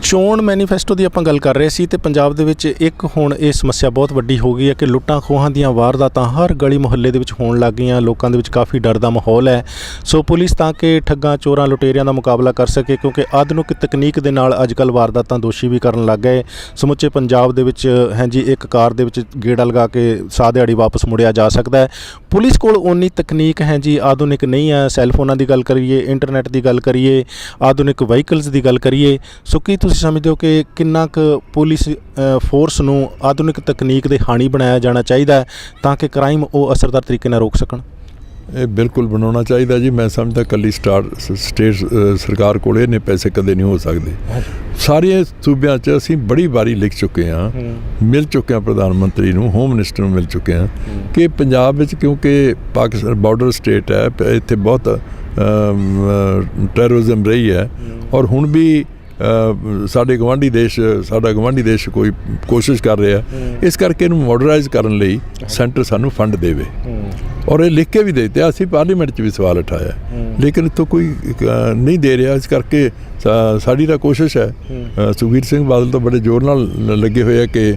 ਚੋਣ ਮੈਨੀਫੈਸਟੋ ਦੀ ਆਪਾਂ ਗੱਲ ਕਰ ਰਹੇ ਸੀ ਤੇ ਪੰਜਾਬ ਦੇ ਵਿੱਚ ਇੱਕ ਹੁਣ ਇਹ ਸਮੱਸਿਆ ਬਹੁਤ ਵੱਡੀ ਹੋ ਗਈ ਹੈ ਕਿ ਲੁੱਟਾਂ ਖੋਹਾਂ ਦੀਆਂ ਵਾਰਦਾਤਾਂ ਹਰ ਗਲੀ ਮੁਹੱਲੇ ਦੇ ਵਿੱਚ ਹੋਣ ਲੱਗ ਗਈਆਂ। ਲੋਕਾਂ ਦੇ ਵਿੱਚ ਕਾਫੀ ਡਰ ਦਾ ਮਾਹੌਲ ਹੈ। ਸੋ ਪੁਲਿਸ ਤਾਂ ਕਿ ਠੱਗਾਂ, ਚੋਰਾਂ, ਲੁਟੇਰਿਆਂ ਦਾ ਮੁਕਾਬਲਾ ਕਰ ਸਕੇ, ਕਿਉਂਕਿ ਆਧੁਨਿਕ ਤਕਨੀਕ ਦੇ ਨਾਲ ਅੱਜ ਕੱਲ੍ਹ ਵਾਰਦਾਤਾਂ ਦੋਸ਼ੀ ਵੀ ਕਰਨ ਲੱਗ ਗਏ। ਸਮੁੱਚੇ ਪੰਜਾਬ ਦੇ ਵਿੱਚ ਹਾਂਜੀ ਇੱਕ ਕਾਰ ਦੇ ਵਿੱਚ ਗੇੜਾ ਲਗਾ ਕੇ ਸਾਹ ਦਿਹਾੜੀ ਵਾਪਸ ਮੁੜਿਆ ਜਾ ਸਕਦਾ ਹੈ। ਪੁਲਿਸ ਕੋਲ ਓਨੀ ਤਕਨੀਕ ਹੈ ਜੀ, ਆਧੁਨਿਕ ਨਹੀਂ ਹੈ। ਸੈੱਲਫੋਨਾਂ ਦੀ ਗੱਲ ਕਰੀਏ, ਇੰਟਰਨੈਟ ਦੀ ਗੱਲ ਕਰੀਏ, ਆਧੁਨਿਕ ਵਹੀਕਲਸ ਦੀ ਗੱਲ ਕਰੀਏ, ਸੋ ਕੀ ਤੁਸੀਂ ਸਮਝਦੇ ਹੋ ਕਿ ਕਿੰਨਾ ਕੁ ਪੁਲਿਸ ਫੋਰਸ ਨੂੰ ਆਧੁਨਿਕ ਤਕਨੀਕ ਦੇ ਹਾਣੀ ਬਣਾਇਆ ਜਾਣਾ ਚਾਹੀਦਾ ਹੈ ਤਾਂ ਕਿ ਕ੍ਰਾਈਮ ਉਹ ਅਸਰਦਾਰ ਤਰੀਕੇ ਨਾਲ ਰੋਕ ਸਕਣ? ਇਹ ਬਿਲਕੁਲ ਬਣਾਉਣਾ ਚਾਹੀਦਾ ਜੀ। ਮੈਂ ਸਮਝਦਾ ਇਕੱਲੀ ਸਟੇਟ ਸਰਕਾਰ ਕੋਲ ਇੰਨੇ ਪੈਸੇ ਕਦੇ ਨਹੀਂ ਹੋ ਸਕਦੇ। ਸਾਰੀਆਂ ਸੂਬਿਆਂ 'ਚ ਅਸੀਂ ਬੜੀ ਵਾਰੀ ਲਿਖ ਚੁੱਕੇ ਹਾਂ, ਮਿਲ ਚੁੱਕੇ ਹਾਂ ਪ੍ਰਧਾਨ ਮੰਤਰੀ ਨੂੰ, ਹੋਮ ਮਿਨਿਸਟਰ ਨੂੰ ਮਿਲ ਚੁੱਕੇ ਹਾਂ ਕਿ ਪੰਜਾਬ ਵਿੱਚ, ਕਿਉਂਕਿ ਪਾਕਿਸਤਾਨ ਬਾਰਡਰ ਸਟੇਟ ਹੈ, ਇੱਥੇ ਬਹੁਤ ਟੈਰਰਿਜ਼ਮ ਰਹੀ ਹੈ ਔਰ ਹੁਣ ਵੀ ਸਾਡਾ ਗਵਾਂਢੀ ਦੇਸ਼ ਕੋਈ ਕੋਸ਼ਿਸ਼ ਕਰ ਰਿਹਾ। ਇਸ ਕਰਕੇ ਇਹਨੂੰ ਮੋਡਰਾਈਜ਼ ਕਰਨ ਲਈ ਸੈਂਟਰ ਸਾਨੂੰ ਫੰਡ ਦੇਵੇ ਔਰ ਇਹ ਲਿਖ ਕੇ ਵੀ ਦੇ ਦਿੱਤਾ। ਅਸੀਂ ਪਾਰਲੀਮੈਂਟ 'ਚ ਵੀ ਸਵਾਲ ਉਠਾਇਆ ਲੇਕਿਨ ਇੱਥੋਂ ਕੋਈ ਨਹੀਂ ਦੇ ਰਿਹਾ। ਇਸ ਕਰਕੇ ਸਾਡੀ ਤਾਂ ਕੋਸ਼ਿਸ਼ ਹੈ, ਸੁਖਬੀਰ ਸਿੰਘ ਬਾਦਲ ਤਾਂ ਬੜੇ ਜ਼ੋਰ ਨਾਲ ਲੱਗੇ ਹੋਏ ਆ ਕਿ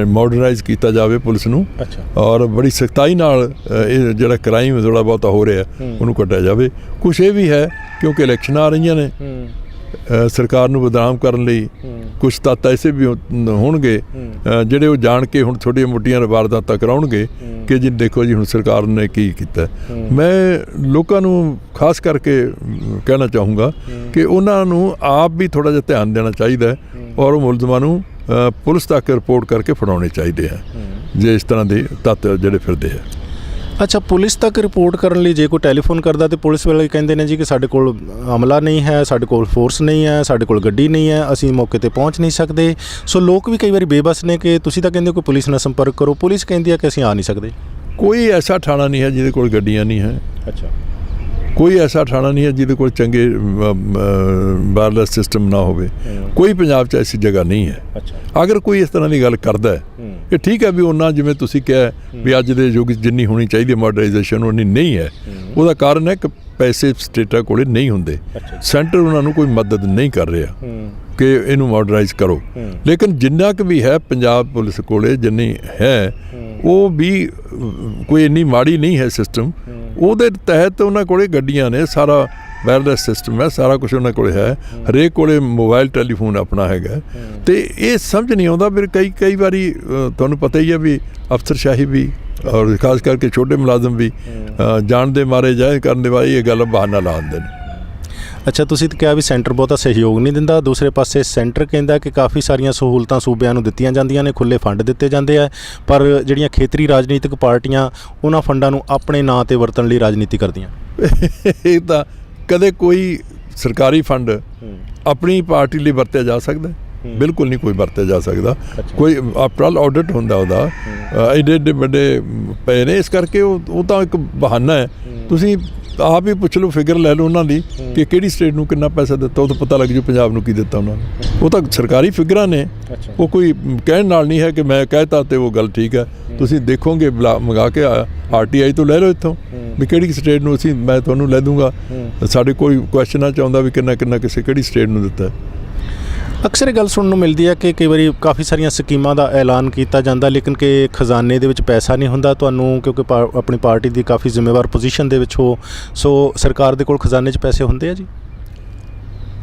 ਮੋਡਰਨਾਈਜ਼ ਕੀਤਾ ਜਾਵੇ ਪੁਲਿਸ ਨੂੰ ਔਰ ਬੜੀ ਸਖਤਾਈ ਨਾਲ ਇਹ ਜਿਹੜਾ ਕ੍ਰਾਈਮ ਥੋੜ੍ਹਾ ਬਹੁਤਾ ਹੋ ਰਿਹਾ ਉਹਨੂੰ ਕੱਟਿਆ ਜਾਵੇ। ਕੁਛ ਇਹ ਵੀ ਹੈ ਕਿਉਂਕਿ ਇਲੈਕਸ਼ਨ ਆ ਰਹੀਆਂ ਨੇ, ਸਰਕਾਰ ਨੂੰ ਬਦਨਾਮ ਕਰਨ ਲਈ ਕੁਛ ਤੱਤ ਐਸੇ ਵੀ ਹੋਣਗੇ ਜਿਹੜੇ ਉਹ ਜਾਣ ਕੇ ਹੁਣ ਛੋਟੀਆਂ ਮੋਟੀਆਂ ਵਾਰਦਾਤਾਂ ਕਰਾਉਣਗੇ ਕਿ ਜੀ ਦੇਖੋ ਜੀ ਹੁਣ ਸਰਕਾਰ ਨੇ ਕੀ ਕੀਤਾ। ਮੈਂ ਲੋਕਾਂ ਨੂੰ ਖਾਸ ਕਰਕੇ ਕਹਿਣਾ ਚਾਹੂੰਗਾ ਕਿ ਉਹਨਾਂ ਨੂੰ ਆਪ ਵੀ ਥੋੜ੍ਹਾ ਜਿਹਾ ਧਿਆਨ ਦੇਣਾ ਚਾਹੀਦਾ ਔਰ ਮੁਲਜ਼ਮਾਂ ਨੂੰ ਪੁਲਿਸ ਤੱਕ ਰਿਪੋਰਟ ਕਰਕੇ ਫੜਾਉਣੇ ਚਾਹੀਦੇ ਆ ਜੇ ਇਸ ਤਰ੍ਹਾਂ ਦੇ ਤੱਤ ਜਿਹੜੇ ਫਿਰਦੇ ਆ। ਅੱਛਾ, ਪੁਲਿਸ ਤੱਕ ਰਿਪੋਰਟ ਕਰਨ ਲਈ ਜੇ ਕੋਈ ਟੈਲੀਫੋਨ ਕਰਦਾ ਤੇ ਪੁਲਿਸ ਵਾਲੇ ਕਹਿੰਦੇ ਨੇ ਜੀ ਕਿ ਸਾਡੇ ਕੋਲ ਅਮਲਾ ਨਹੀਂ ਹੈ, ਸਾਡੇ ਕੋਲ ਫੋਰਸ ਨਹੀਂ ਹੈ, ਸਾਡੇ ਕੋਲ ਗੱਡੀ ਨਹੀਂ ਹੈ, ਅਸੀਂ ਮੌਕੇ 'ਤੇ ਪਹੁੰਚ ਨਹੀਂ ਸਕਦੇ। ਸੋ ਲੋਕ ਵੀ ਕਈ ਵਾਰੀ ਬੇਬਸ ਨੇ ਕਿ ਤੁਸੀਂ ਤਾਂ ਕਹਿੰਦੇ ਹੋ ਕਿ ਪੁਲਿਸ ਨਾਲ ਸੰਪਰਕ ਕਰੋ, ਪੁਲਿਸ ਕਹਿੰਦੀ ਹੈ ਕਿ ਅਸੀਂ ਆ ਨਹੀਂ ਸਕਦੇ। ਕੋਈ ਐਸਾ ਥਾਣਾ ਨਹੀਂ ਹੈ ਜਿਹਦੇ ਕੋਲ ਗੱਡੀਆਂ ਨਹੀਂ ਹੈ। ਅੱਛਾ। ਕੋਈ ਐਸਾ ਥਾਣਾ ਨਹੀਂ ਹੈ ਜਿਹਦੇ ਕੋਲ ਚੰਗੇ ਵਾਇਰਲੈਸ ਸਿਸਟਮ ਨਾ ਹੋਵੇ। ਕੋਈ ਪੰਜਾਬ 'ਚ ਐਸੀ ਜਗ੍ਹਾ ਨਹੀਂ ਹੈ। ਅੱਛਾ। ਅਗਰ ਕੋਈ ਇਸ ਤਰ੍ਹਾਂ ਦੀ ਗੱਲ ਕਰਦਾ ਹੈ ਕਿ ਠੀਕ ਹੈ ਵੀ ਉਹਨਾਂ ਜਿਵੇਂ ਤੁਸੀਂ ਕਿਹਾ ਵੀ ਅੱਜ ਦੇ ਯੁੱਗ 'ਚ ਜਿੰਨੀ ਹੋਣੀ ਚਾਹੀਦੀ ਹੈ ਮਾਡਰਨਾਈਜੇਸ਼ਨ ਉਨੀ ਨਹੀਂ ਹੈ। ਉਹਦਾ ਕਾਰਨ ਹੈ ਕਿ ਪੈਸੇ ਸਟੇਟਾਂ ਕੋਲੇ ਨਹੀਂ ਹੁੰਦੇ। ਸੈਂਟਰ ਉਹਨਾਂ ਨੂੰ ਕੋਈ ਮਦਦ ਨਹੀਂ ਕਰ ਰਿਹਾ ਕਿ ਇਹਨੂੰ ਮਾਡਰਨਾਈਜ਼ ਕਰੋ। ਲੇਕਿਨ ਜਿੰਨਾ ਕੁ ਵੀ ਹੈ ਪੰਜਾਬ ਪੁਲਿਸ ਕੋਲੇ ਜਿੰਨੀ ਹੈ ਉਹ ਵੀ ਕੋਈ ਇੰਨੀ ਮਾੜੀ ਨਹੀਂ ਹੈ ਸਿਸਟਮ। ਉਹਦੇ ਤਹਿਤ ਉਹਨਾਂ ਕੋਲੇ ਗੱਡੀਆਂ ਨੇ, ਸਾਰਾ ਵਾਇਰਲੈਸ ਸਿਸਟਮ ਹੈ, ਸਾਰਾ ਕੁਝ ਉਹਨਾਂ ਕੋਲੇ ਹੈ। ਹਰੇਕ ਕੋਲੇ ਮੋਬਾਈਲ ਟੈਲੀਫੋਨ ਆਪਣਾ ਹੈਗਾ। ਤੇ ਇਹ ਸਮਝ ਨਹੀਂ ਆਉਂਦਾ ਫਿਰ ਕਈ ਵਾਰੀ ਤੁਹਾਨੂੰ ਪਤਾ ਹੀ ਹੈ ਵੀ ਅਫਸਰਸ਼ਾਹੀ ਵੀ ਔਰ ਖਾਸ ਕਰਕੇ ਛੋਟੇ ਮੁਲਾਜ਼ਮ ਵੀ ਜਾਣ ਦੇ ਮਾਰੇ ਜਾਏ ਕਰਨ ਦੇ ਵਾਰੀ ਇਹ ਗੱਲ ਬਹਾਨਾ ਲਾ ਦਿੰਦੇ ਨੇ। ਅੱਛਾ, ਤੁਸੀਂ ਤਾਂ ਕਿਹਾ ਵੀ ਸੈਂਟਰ ਬਹੁਤਾ ਸਹਿਯੋਗ ਨਹੀਂ ਦਿੰਦਾ। ਦੂਸਰੇ ਪਾਸੇ ਸੈਂਟਰ ਕਹਿੰਦਾ ਕਿ ਕਾਫੀ ਸਾਰੀਆਂ ਸਹੂਲਤਾਂ ਸੂਬਿਆਂ ਨੂੰ ਦਿੱਤੀਆਂ ਜਾਂਦੀਆਂ ਨੇ, ਖੁੱਲ੍ਹੇ ਫੰਡ ਦਿੱਤੇ ਜਾਂਦੇ ਆ, ਪਰ ਜਿਹੜੀਆਂ ਖੇਤਰੀ ਰਾਜਨੀਤਿਕ ਪਾਰਟੀਆਂ ਉਹਨਾਂ ਫੰਡਾਂ ਨੂੰ ਆਪਣੇ ਨਾਂ 'ਤੇ ਵਰਤਣ ਲਈ ਰਾਜਨੀਤੀ ਕਰਦੀਆਂ। ਇਹ ਤਾਂ ਕਦੇ ਕੋਈ ਸਰਕਾਰੀ ਫੰਡ ਆਪਣੀ ਪਾਰਟੀ ਲਈ ਵਰਤਿਆ ਜਾ ਸਕਦਾ? ਬਿਲਕੁਲ ਨਹੀਂ ਕੋਈ ਵਰਤਿਆ ਜਾ ਸਕਦਾ। ਕੋਈ ਆਫਟਰ ਆਲ ਆਡਿਟ ਹੁੰਦਾ ਉਹਦਾ, ਐਡੇ ਐਡੇ ਵੱਡੇ ਪਏ ਨੇ। ਇਸ ਕਰਕੇ ਉਹ ਤਾਂ ਇੱਕ ਬਹਾਨਾ ਹੈ। ਤੁਸੀਂ ਆਪ ਹੀ ਪੁੱਛ ਲਓ, ਫਿਗਰ ਲੈ ਲਓ ਉਹਨਾਂ ਦੀ ਕਿ ਕਿਹੜੀ ਸਟੇਟ ਨੂੰ ਕਿੰਨਾ ਪੈਸਾ ਦਿੱਤਾ, ਉਹ ਤਾਂ ਪਤਾ ਲੱਗ ਜੂ ਪੰਜਾਬ ਨੂੰ ਕੀ ਦਿੱਤਾ ਉਹਨਾਂ ਨੇ। ਉਹ ਤਾਂ ਸਰਕਾਰੀ ਫਿਗਰਾਂ ਨੇ, ਉਹ ਕੋਈ ਕਹਿਣ ਨਾਲ ਨਹੀਂ ਹੈ ਕਿ ਮੈਂ ਕਹਿਤਾ ਤੇ ਉਹ ਗੱਲ ਠੀਕ ਹੈ। ਤੁਸੀਂ ਦੇਖੋਗੇ ਮੰਗਾ ਕੇ RTI ਤੋਂ ਲੈ ਲਓ ਇੱਥੋਂ ਵੀ ਕਿਹੜੀ ਸਟੇਟ ਨੂੰ ਮੈਂ ਤੁਹਾਨੂੰ ਲੈ ਦੂੰਗਾ। ਸਾਡੇ ਕੋਈ ਕੁਐਸਚਨਾਂ 'ਚ ਆਉਂਦਾ ਵੀ ਕਿੰਨਾ ਕਿਸੇ ਕਿਹੜੀ ਸਟੇਟ ਨੂੰ ਦਿੱਤਾ। ਅਕਸਰ ਇਹ ਗੱਲ ਸੁਣਨ ਨੂੰ ਮਿਲਦੀ ਹੈ ਕਿ ਕਈ ਵਾਰੀ ਕਾਫੀ ਸਾਰੀਆਂ ਸਕੀਮਾਂ ਦਾ ਐਲਾਨ ਕੀਤਾ ਜਾਂਦਾ, ਲੇਕਿਨ ਕਿ ਖਜ਼ਾਨੇ ਦੇ ਵਿੱਚ ਪੈਸਾ ਨਹੀਂ ਹੁੰਦਾ। ਤੁਹਾਨੂੰ ਕਿਉਂਕਿ ਆਪਣੀ ਪਾਰਟੀ ਦੀ ਕਾਫੀ ਜ਼ਿੰਮੇਵਾਰ ਪੋਜੀਸ਼ਨ ਦੇ ਵਿੱਚ ਹੋ, ਸੋ ਸਰਕਾਰ ਦੇ ਕੋਲ ਖਜ਼ਾਨੇ 'ਚ ਪੈਸੇ ਹੁੰਦੇ ਆ ਜੀ?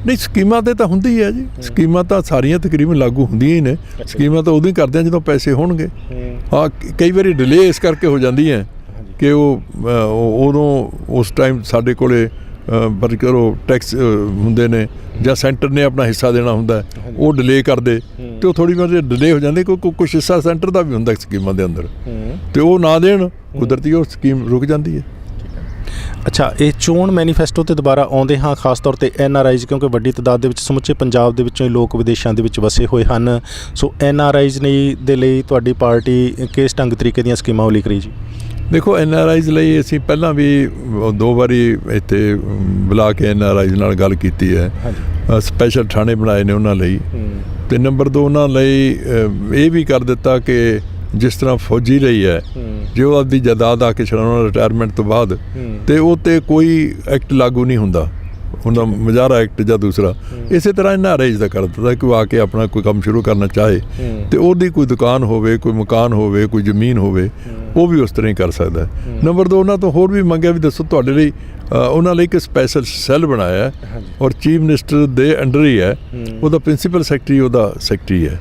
ਨਹੀਂ, ਸਕੀਮਾਂ ਤੇ ਤਾਂ ਹੁੰਦੀ ਹੈ ਜੀ। ਸਕੀਮਾਂ ਤਾਂ ਸਾਰੀਆਂ ਤਕਰੀਬਨ ਲਾਗੂ ਹੁੰਦੀਆਂ ਹੀ ਨੇ। ਸਕੀਮਾਂ ਤਾਂ ਉਦੋਂ ਹੀ ਕਰਦੇ ਆ ਜਦੋਂ ਪੈਸੇ ਹੋਣਗੇ। ਹਾਂ, ਕਈ ਵਾਰੀ ਡਿਲੇ ਇਸ ਕਰਕੇ ਹੋ ਜਾਂਦੀ ਹੈ ਕਿ ਉਦੋਂ ਉਸ ਟਾਈਮ ਸਾਡੇ ਕੋਲੇ ਪਰ ਕਰੋ ਟੈਕਸ ਹੁੰਦੇ ਨੇ ਜਾਂ ਸੈਂਟਰ ਨੇ ਆਪਣਾ ਹਿੱਸਾ ਦੇਣਾ ਹੁੰਦਾ, ਉਹ ਡਿਲੇ ਕਰਦੇ ਤੇ ਉਹ ਥੋੜ੍ਹੀ ਬਹੁਤ ਡਿਲੇ ਹੋ ਜਾਂਦੀ। ਕੁਛ ਹਿੱਸਾ ਸੈਂਟਰ ਦਾ ਵੀ ਹੁੰਦਾ ਸਕੀਮਾਂ ਦੇ ਅੰਦਰ, ਤੇ ਉਹ ਨਾ ਦੇਣ ਕੁਦਰਤੀ ਉਹ ਸਕੀਮ ਰੁਕ ਜਾਂਦੀ ਹੈ। ਅੱਛਾ, ਇਹ ਚੋਣ ਮੈਨੀਫੈਸਟੋ 'ਤੇ ਦੁਬਾਰਾ ਆਉਂਦੇ ਹਾਂ, ਖਾਸ ਤੌਰ 'ਤੇ NRIs, ਕਿਉਂਕਿ ਵੱਡੀ ਤਾਦਾਦ ਦੇ ਵਿੱਚ ਸਮੁੱਚੇ ਪੰਜਾਬ ਦੇ ਵਿੱਚੋਂ ਹੀ ਲੋਕ ਵਿਦੇਸ਼ਾਂ ਦੇ ਵਿੱਚ ਵਸੇ ਹੋਏ ਹਨ। ਸੋ NRIs ਦੇ ਲਈ ਤੁਹਾਡੀ ਪਾਰਟੀ ਕਿਸ ਢੰਗ ਤਰੀਕੇ ਦੀਆਂ ਸਕੀਮਾਂ ਉਲੀਕ ਰਹੀ ਜੀ? ਦੇਖੋ, NRIs ਲਈ ਅਸੀਂ ਪਹਿਲਾਂ ਵੀ 2 ਵਾਰੀ ਇੱਥੇ ਬੁਲਾ ਕੇ NRIs ਨਾਲ ਗੱਲ ਕੀਤੀ ਹੈ। ਸਪੈਸ਼ਲ ਥਾਣੇ ਬਣਾਏ ਨੇ ਉਹਨਾਂ ਲਈ। ਤੇ ਨੰਬਰ 2, ਉਹਨਾਂ ਲਈ ਇਹ ਵੀ ਕਰ ਦਿੱਤਾ ਕਿ ਜਿਸ ਤਰ੍ਹਾਂ ਫੌਜੀ ਰਹੀ ਹੈ, ਜੇ ਉਹ ਆਪਦੀ ਜਾਇਦਾਦ ਆ ਕੇ ਛਡਾਉਣਾ ਰਿਟਾਇਰਮੈਂਟ ਤੋਂ ਬਾਅਦ, ਤੇ ਉਹ 'ਤੇ ਕੋਈ ਐਕਟ ਲਾਗੂ ਨਹੀਂ ਹੁੰਦਾ, ਹੁੰਦਾ ਮੁਜ਼ਾਹਰਾ ਐਕਟ ਜਾਂ ਦੂਸਰਾ। ਇਸੇ ਤਰ੍ਹਾਂ NRIs ਦਾ ਕਰ ਦਿੱਤਾ ਕਿ ਉਹ ਆ ਕੇ ਆਪਣਾ ਕੋਈ ਕੰਮ ਸ਼ੁਰੂ ਕਰਨਾ ਚਾਹੇ ਤੇ ਉਹਦੀ ਕੋਈ ਦੁਕਾਨ ਹੋਵੇ, ਕੋਈ ਮਕਾਨ ਹੋਵੇ, ਕੋਈ ਜ਼ਮੀਨ ਹੋਵੇ, ਉਹ ਵੀ ਉਸ ਤਰ੍ਹਾਂ ਹੀ ਕਰ ਸਕਦਾ। ਨੰਬਰ 2, ਉਹਨਾਂ ਤੋਂ ਹੋਰ ਵੀ ਮੰਗਿਆ ਵੀ ਦੱਸੋ ਤੁਹਾਡੇ ਲਈ ਉਹਨਾਂ ਲਈ ਇੱਕ ਸਪੈਸ਼ਲ ਸੈੱਲ ਬਣਾਇਆ ਹੈ ਔਰ ਚੀਫ ਮਿਨਿਸਟਰ ਦੇ ਅੰਡਰ ਹੀ ਹੈ। ਉਹਦਾ ਪ੍ਰਿੰਸੀਪਲ ਸੈਕਟਰੀ ਉਹਦਾ ਸੈਕਟਰੀ ਹੈ,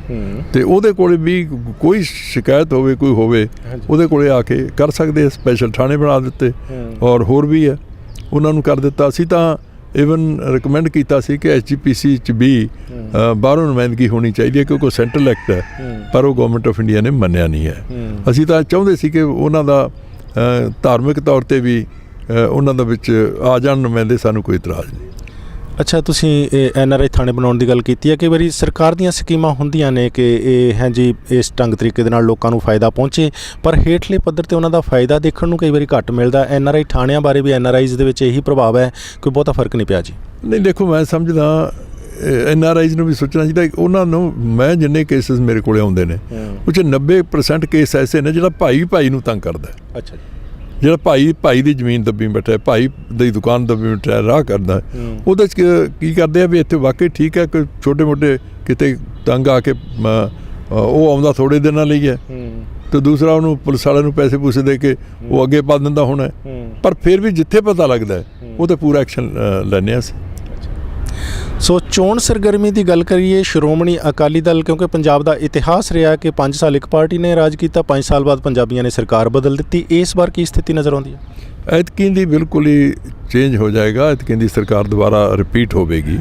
ਤੇ ਉਹਦੇ ਕੋਲ ਵੀ ਕੋਈ ਸ਼ਿਕਾਇਤ ਹੋਵੇ, ਕੋਈ ਹੋਵੇ, ਉਹਦੇ ਕੋਲੇ ਆ ਕੇ ਕਰ ਸਕਦੇ। ਸਪੈਸ਼ਲ ਥਾਣੇ ਬਣਾ ਦਿੱਤੇ ਔਰ ਹੋਰ ਵੀ ਹੈ, ਉਹਨਾਂ ਨੂੰ ਕਰ ਦਿੱਤਾ। ਅਸੀਂ ਤਾਂ ਈਵਨ ਰਿਕਮੈਂਡ ਕੀਤਾ ਸੀ ਕਿ HGPC 'ਚ ਵੀ ਬਾਹਰੋਂ ਨੁਮਾਇੰਦਗੀ ਹੋਣੀ ਚਾਹੀਦੀ ਹੈ, ਕਿਉਂਕਿ ਉਹ ਸੈਂਟਰਲ ਐਕਟ ਹੈ, ਪਰ ਉਹ ਗਵਰਨਮੈਂਟ ਆਫ ਇੰਡੀਆ ਨੇ ਮੰਨਿਆ ਨਹੀਂ ਹੈ। ਅਸੀਂ ਤਾਂ ਚਾਹੁੰਦੇ ਸੀ ਕਿ ਉਹਨਾਂ ਦਾ ਧਾਰਮਿਕ ਤੌਰ 'ਤੇ ਵੀ ਉਹਨਾਂ ਦਾ ਵਿੱਚ ਆ ਜਾਣ ਨੁਮਾਇੰਦੇ, ਸਾਨੂੰ ਕੋਈ ਇਤਰਾਜ਼ ਨਹੀਂ। ਅੱਛਾ, ਤੁਸੀਂ NRI ਥਾਣੇ ਬਣਾਉਣ ਦੀ ਗੱਲ ਕੀਤੀ ਹੈ। ਕਈ ਵਾਰੀ ਸਰਕਾਰ ਦੀਆਂ ਸਕੀਮਾਂ ਹੁੰਦੀਆਂ ਨੇ ਕਿ ਇਹ ਹੈ ਜੀ ਇਸ ਢੰਗ ਤਰੀਕੇ ਦੇ ਨਾਲ ਲੋਕਾਂ ਨੂੰ ਫਾਇਦਾ ਪਹੁੰਚੇ, ਪਰ ਹੇਠਲੇ ਪੱਧਰ 'ਤੇ ਉਹਨਾਂ ਦਾ ਫਾਇਦਾ ਦੇਖਣ ਨੂੰ ਕਈ ਵਾਰੀ ਘੱਟ ਮਿਲਦਾ। NRI ਥਾਣਿਆਂ ਬਾਰੇ ਵੀ NRIs ਦੇ ਵਿੱਚ ਇਹੀ ਪ੍ਰਭਾਵ ਹੈ, ਕੋਈ ਬਹੁਤਾ ਫਰਕ ਨਹੀਂ ਪਿਆ ਜੀ? ਨਹੀਂ, ਦੇਖੋ, ਮੈਂ ਸਮਝਦਾ NRIs ਨੂੰ ਵੀ ਸੋਚਣਾ ਚਾਹੀਦਾ। ਉਹਨਾਂ ਨੂੰ ਮੈਂ ਜਿੰਨੇ ਕੇਸਿਸ ਮੇਰੇ ਕੋਲ ਆਉਂਦੇ ਨੇ ਉਹ 'ਚ 90% ਕੇਸ ਐਸੇ ਨੇ ਜਿਹੜਾ ਭਾਈ ਨੂੰ ਤੰਗ ਕਰਦਾ। ਅੱਛਾ ਜੀ। ਜਿਹੜਾ ਭਾਈ ਦੀ ਜ਼ਮੀਨ ਦੱਬੀ ਬੈਠਾ, ਭਾਈ ਦੀ ਦੁਕਾਨ ਦੱਬੀ ਬੈਠਾ, ਰਾਹ ਕਰਦਾ, ਉਹਦੇ 'ਚ ਕੀ ਕਰਦੇ ਆ ਵੀ ਇੱਥੇ ਵਾਕਈ ਠੀਕ ਹੈ ਕਿ ਛੋਟੇ ਮੋਟੇ ਕਿਤੇ ਤੰਗ ਆ ਕੇ ਉਹ ਆਉਂਦਾ ਥੋੜ੍ਹੇ ਦਿਨਾਂ ਲਈ ਹੈ, ਤੇ ਦੂਸਰਾ ਉਹਨੂੰ ਪੁਲਿਸ ਵਾਲਿਆਂ ਨੂੰ ਪੈਸੇ ਪੂਸੇ ਦੇ ਕੇ ਉਹ ਅੱਗੇ ਪਾ ਦਿੰਦਾ ਹੋਣਾ। ਪਰ ਫਿਰ ਵੀ ਜਿੱਥੇ ਪਤਾ ਲੱਗਦਾ ਉਹ 'ਤੇ ਪੂਰਾ ਐਕਸ਼ਨ ਲੈਂਦੇ ਹਾਂ ਅਸੀਂ। ਸੋ ਚੋਣ ਸਰਗਰਮੀ ਦੀ ਗੱਲ ਕਰੀਏ, ਸ਼੍ਰੋਮਣੀ ਅਕਾਲੀ ਦਲ, ਕਿਉਂਕਿ ਪੰਜਾਬ ਦਾ ਇਤਿਹਾਸ ਰਿਹਾ ਕਿ 5 ਸਾਲ ਇੱਕ ਪਾਰਟੀ ਨੇ ਰਾਜ ਕੀਤਾ, 5 ਸਾਲ ਬਾਅਦ ਪੰਜਾਬੀਆਂ ਨੇ ਸਰਕਾਰ ਬਦਲ ਦਿੱਤੀ। ਇਸ ਵਾਰ ਕੀ ਸਥਿਤੀ ਨਜ਼ਰ ਆਉਂਦੀ ਹੈ? ਐਤਕੀ ਦੀ ਬਿਲਕੁਲ ਹੀ ਚੇਂਜ ਹੋ ਜਾਏਗਾ। ਐਤਕੀ ਦੀ ਸਰਕਾਰ ਦੁਬਾਰਾ ਰਿਪੀਟ ਹੋਵੇਗੀ।